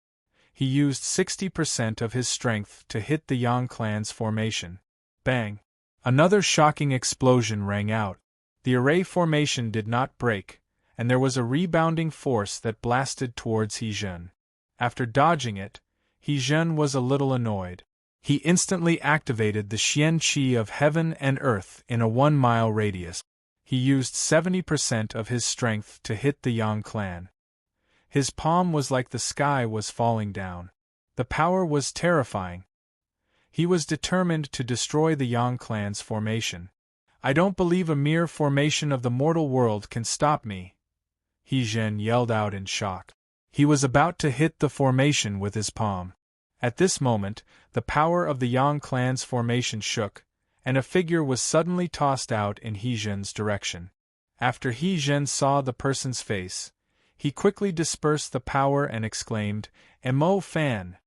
He used 60% of his strength to hit the Yang clan's formation. Bang! Another shocking explosion rang out. The array formation did not break, and there was a rebounding force that blasted towards He-Jun. After dodging it, He-Jun was a little annoyed. He instantly activated the Xian Qi of heaven and earth in a 1-mile radius. He used 70% of his strength to hit the Yang clan. His palm was like the sky was falling down. The power was terrifying. He was determined to destroy the Yang clan's formation. "I don't believe a mere formation of the mortal world can stop me," He-Jun yelled out in shock. He was about to hit the formation with his palm. At this moment, the power of the Yang clan's formation shook, and a figure was suddenly tossed out in He-Jun's direction. After He-Jun saw the person's face, he quickly dispersed the power and exclaimed, "Emo Fan,